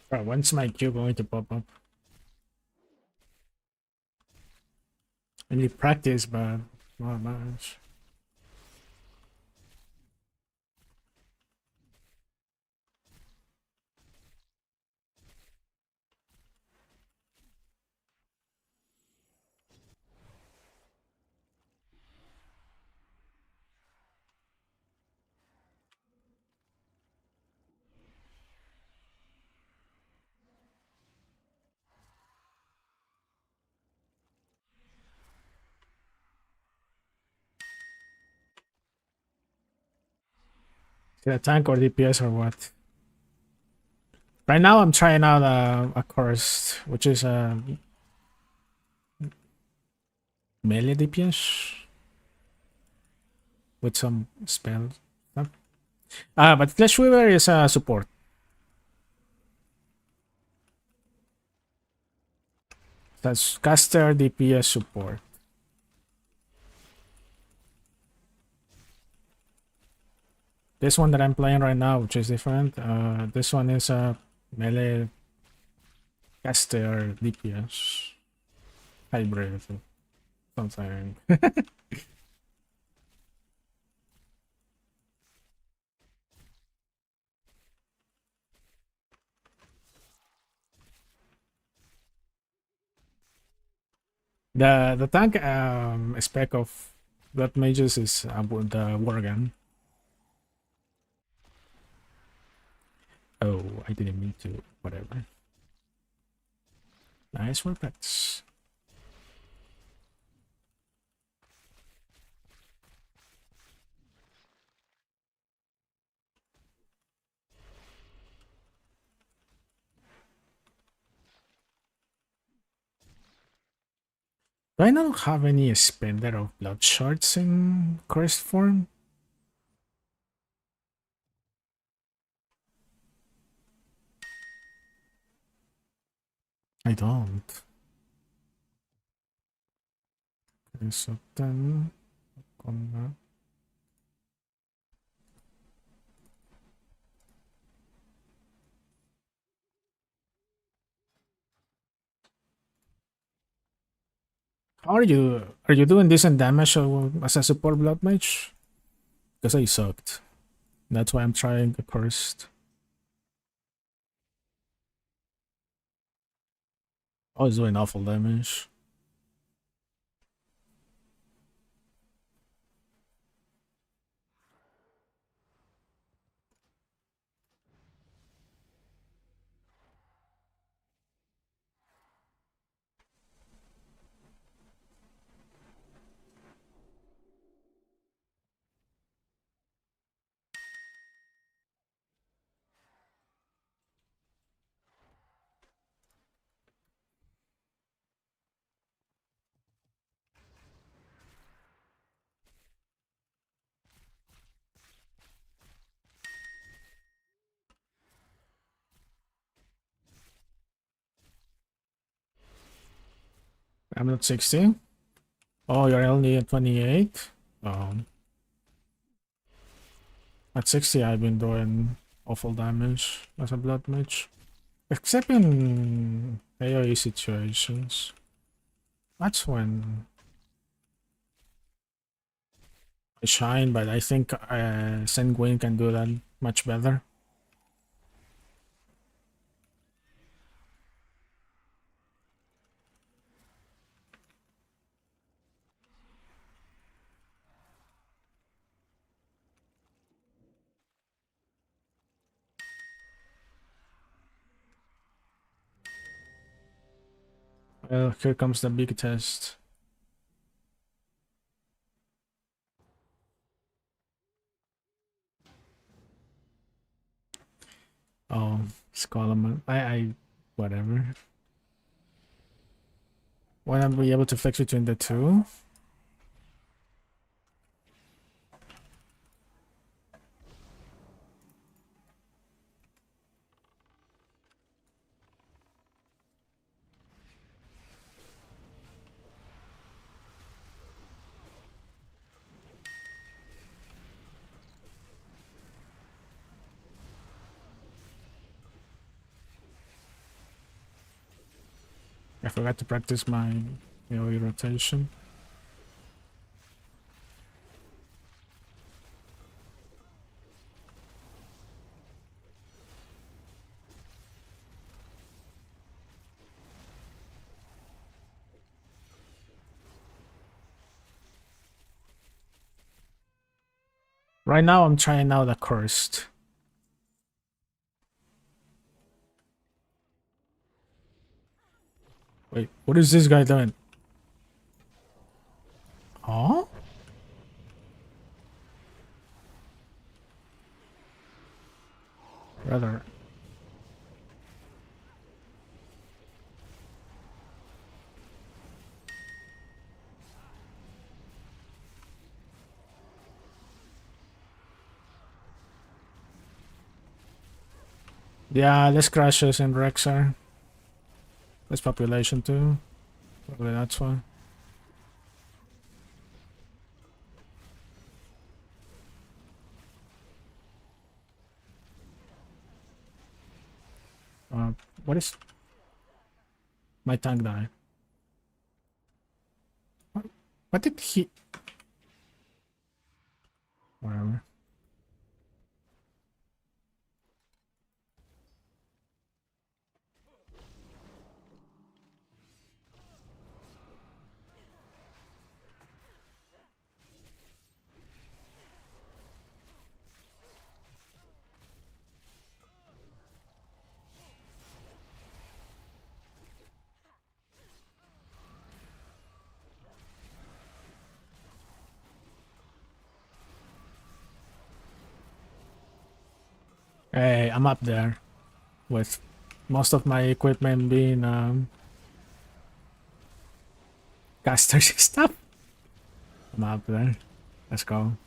Bro, when's my Q going to pop up? I need practice, but not much. Is it a tank or DPS or what? Right now, I'm trying out a course, which is a melee DPS with some spells. But Fleshweaver is a support. That's caster DPS support. This one that I'm playing right now, which is different. This one is a melee caster DPS hybrid. Something. The tank spec of Bloodmages is the Worgen. Oh, I didn't mean to. Whatever. Nice weapons. Do I not have any spender of blood shards in cursed form? I don't. Okay, so then how are you doing decent damage as a support blood mage? Because I sucked. That's why I'm trying a cursed. I was doing awful damage. I'm at 60. Oh, you're only at 28. At 60, I've been doing awful damage as a blood mage. Except in AoE situations. That's when I shine, but I think Sanguine can do that much better. Well, here comes the big test. Oh, Skullman. Whatever. When I'll be able to flex between the two? I forgot to practice my AoE rotation. Right now I'm trying out the cursed. Wait, what is this guy doing? Oh? Rather. Yeah, less crashes in Rexar. Less population too. Probably that's why. What is... My tank died. What did he... Whatever. Hey, I'm up there. With most of my equipment being casters and stuff. I'm up there. Let's go.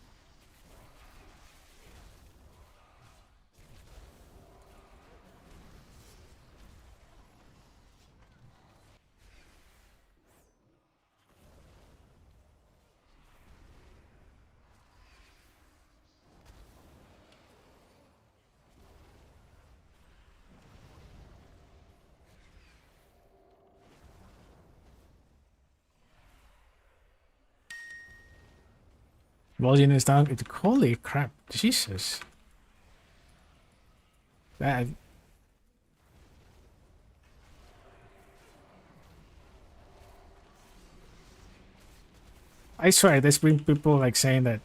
Volume is down. Holy crap. Jesus. That... I swear, there's been people like saying that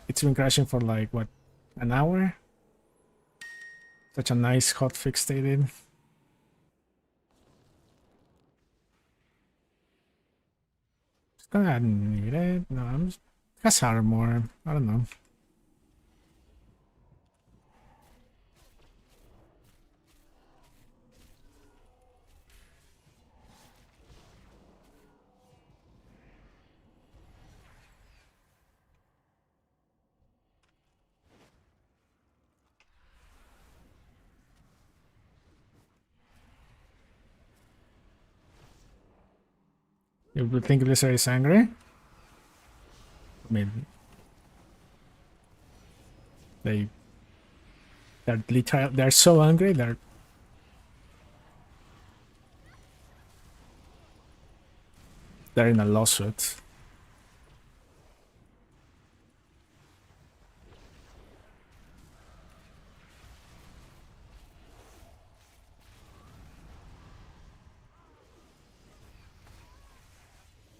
it's been crashing for like, what, an hour? Such a nice hotfix they did. Just gonna need it. No, I'm just... Has armor. I don't know. You would think Blizzard is angry? I mean... They're literal... They're so angry, they're... They're in a lawsuit.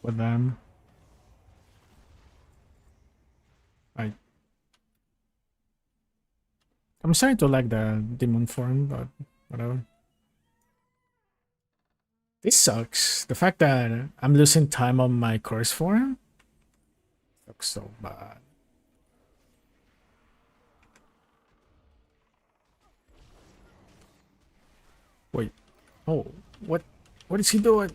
With them. I'm starting to like the demon form, but whatever. This sucks. The fact that I'm losing time on my course form sucks so bad. Wait. Oh, what is he doing?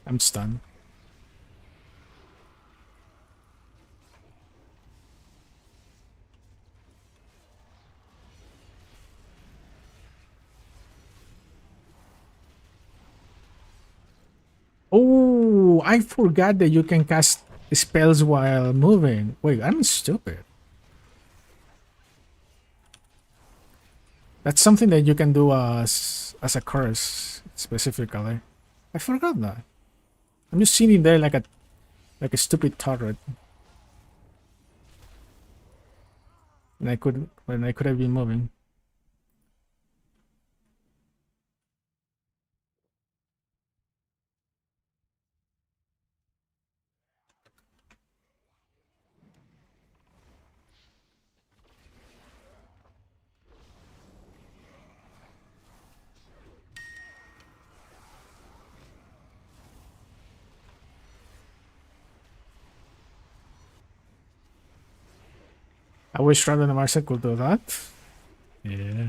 I'm stunned. Oh, I forgot that you can cast spells while moving. Wait, I'm stupid. That's something that you can do as a curse specifically. I forgot that. I'm just sitting there like a stupid turret. And I could have been moving. I wish Random Marset could do that. Yeah.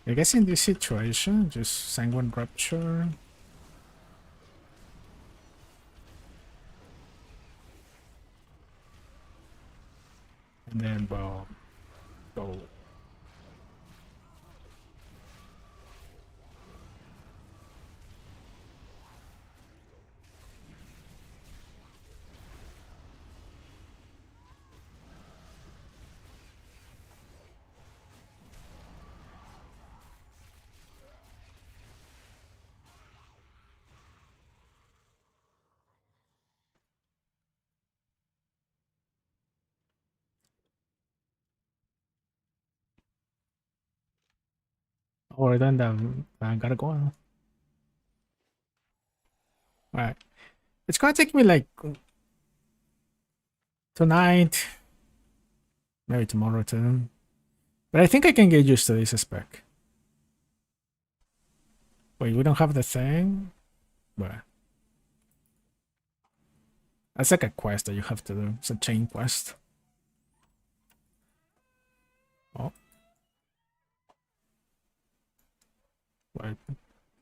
I guess in this situation, just Sanguine Rupture. And then, well, go. Or then I gotta go on. Alright. It's gonna take me like tonight, maybe tomorrow too. But I think I can get used to this spec. Wait, we don't have the thing? But that's like a quest that you have to do. It's a chain quest. Oh. Wait.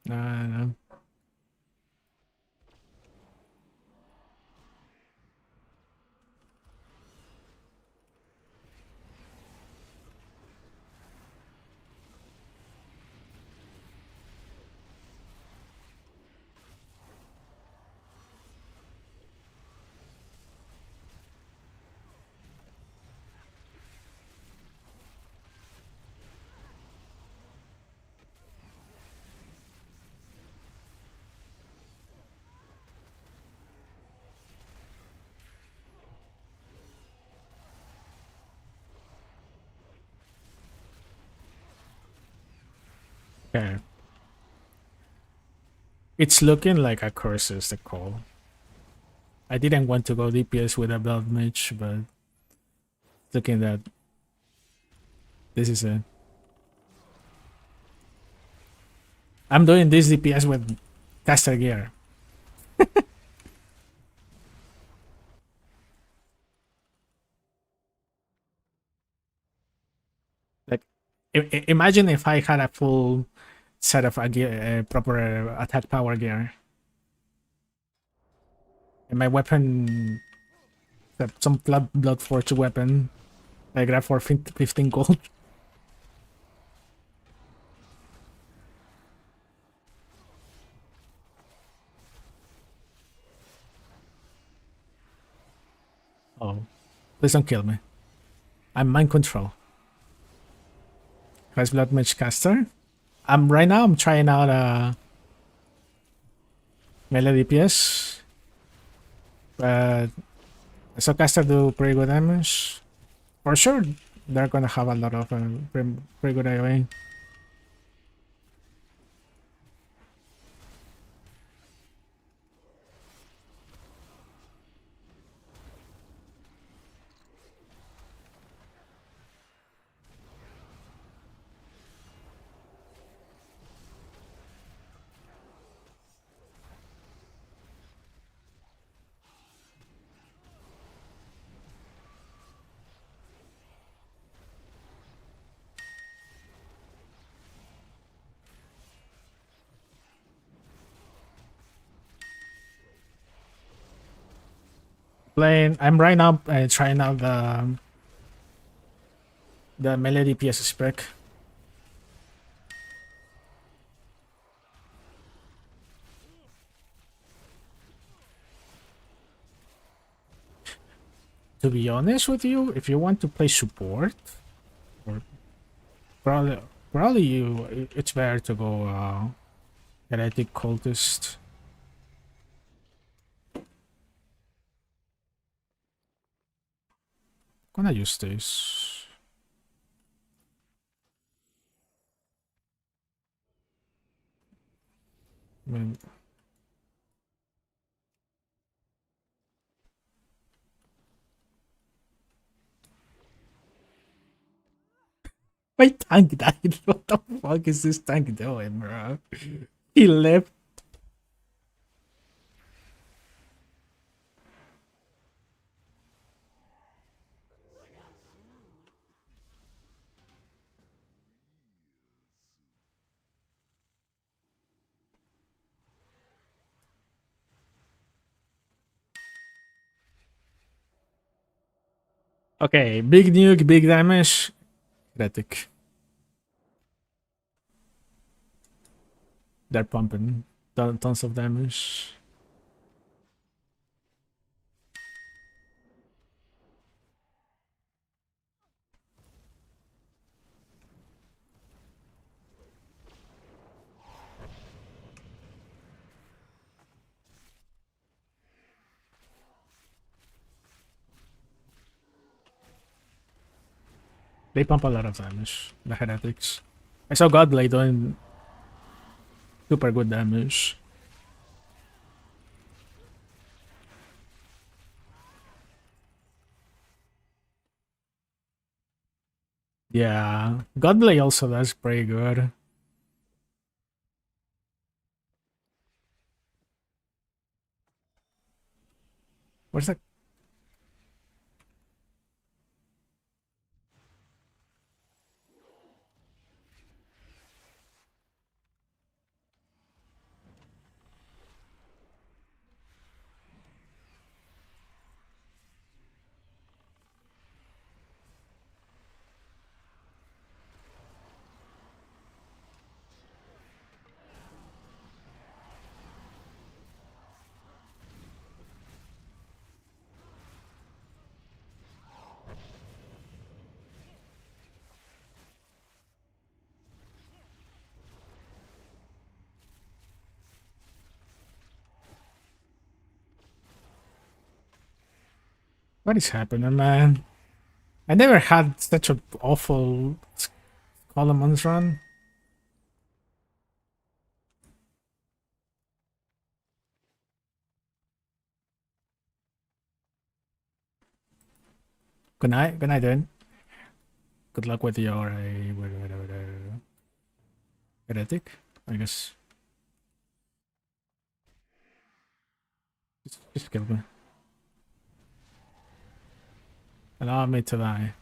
No. Okay. It's looking like a curse is the call. I didn't want to go DPS with a Bloodmage, but looking that this is it. I'm doing this DPS with caster gear. Like, imagine if I had a full set of a gear, proper attack power gear, and my weapon, some blood forge weapon, I grab for 15 gold. Oh, please don't kill me. I'm mind control. Class Blood Mage Caster. Right now I'm trying out melee DPS. But I saw caster do pretty good damage. For sure they're gonna have a lot of pretty good AoE. I'm right now trying out The melee DPS spec. To be honest with you, if you want to play support, or probably probably it's better to go heretic cultist. Gonna use this. I mean, my tank died. What the fuck is this tank doing, bro? He left. Okay, big nuke, big damage. Heretic. They're pumping tons of damage. They pump a lot of damage, the heretics. I saw Godblade doing super good damage. Yeah, Godblade also does pretty good. Where's that? What is happening, man? I never had such an awful Columns run. Good night, then. Good luck with your heretic, I guess. Just kill me. Allow me to die.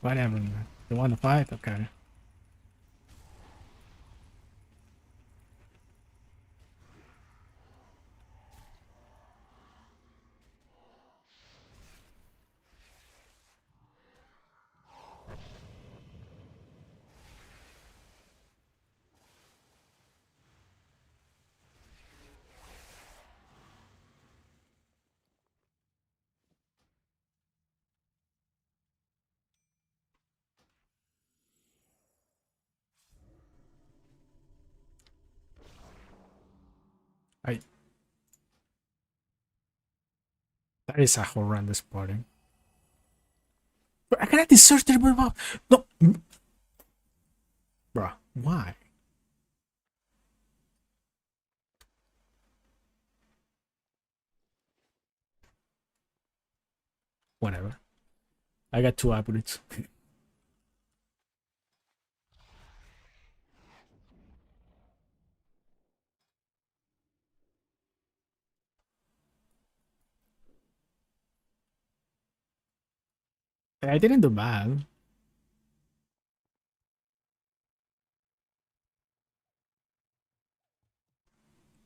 Whatever. You want to fight? Okay. I That is a horrendous party. Bro, I cannot insert it, bro. No, bro. Why? Whatever. I got 2 upgrades. I didn't do bad.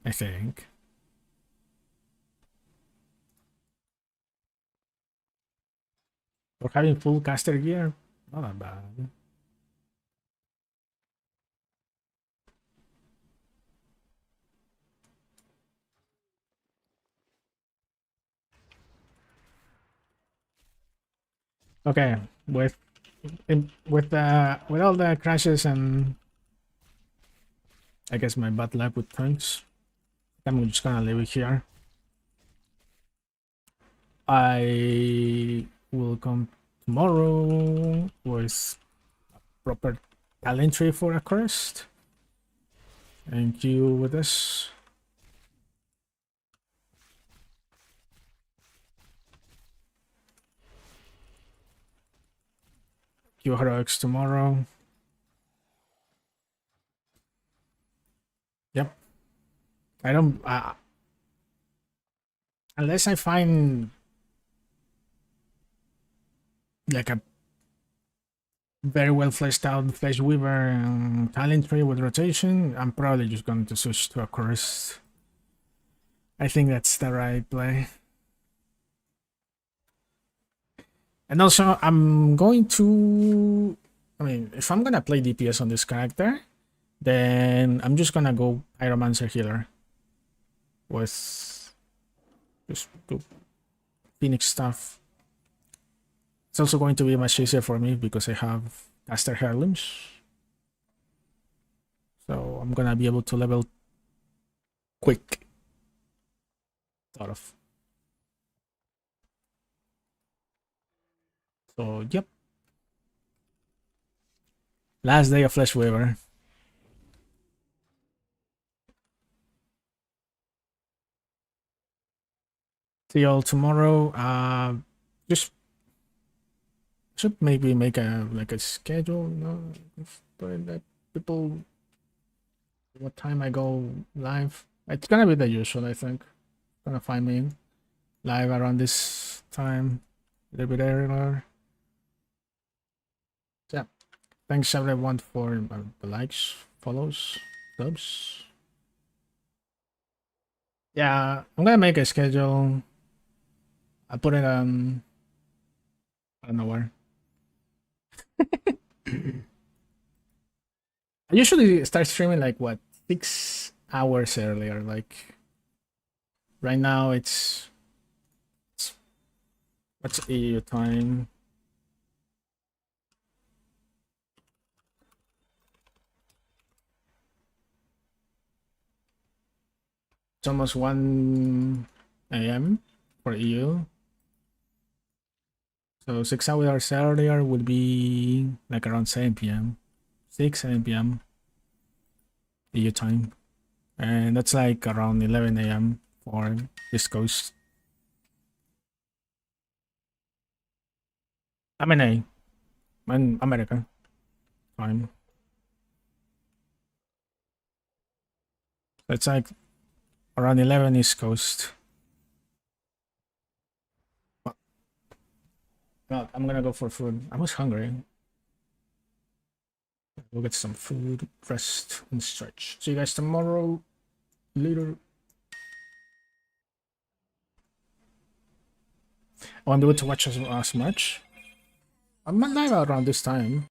I think. For having full caster gear, not that bad. Okay, with all the crashes and I guess my bad luck with tanks, I'm just gonna leave it here. I will come tomorrow with a proper talent tree for a quest. Thank you with this. Q heroics tomorrow. Yep. I don't unless I find like a very well fleshed out Fleshweaver talent tree with rotation, I'm probably just going to switch to a curse. I think that's the right play. And also, I'm going to... I mean, if I'm gonna play DPS on this character, then I'm just gonna go Pyromancer Healer with just do Phoenix stuff. It's also going to be much easier for me because I have Caster Heirlooms. So I'm gonna be able to level quick. Sort of. So, yep. Last day of Fleshweaver. See y'all tomorrow. Just should maybe make a schedule. No, but that people what time I go live. It's gonna be the usual, I think. Gonna find me live around this time, a little bit earlier. Yeah. Thanks everyone for the likes, follows, subs. Yeah, I'm gonna make a schedule. I put it on. I don't know where. I usually start streaming like what 6 hours earlier. Like right now, it's what's EU time? It's almost 1 a.m. for EU. So 6 hours earlier would be like around 7 p.m. 7 p.m. EU time. And that's like around 11 a.m. for East Coast. I'm in America time. It's like around 11 East Coast. God, I'm gonna go for food. I was hungry. We'll get some food, rest, and stretch. See you guys tomorrow. Later. I won't be able to watch as much. I'm not live around this time.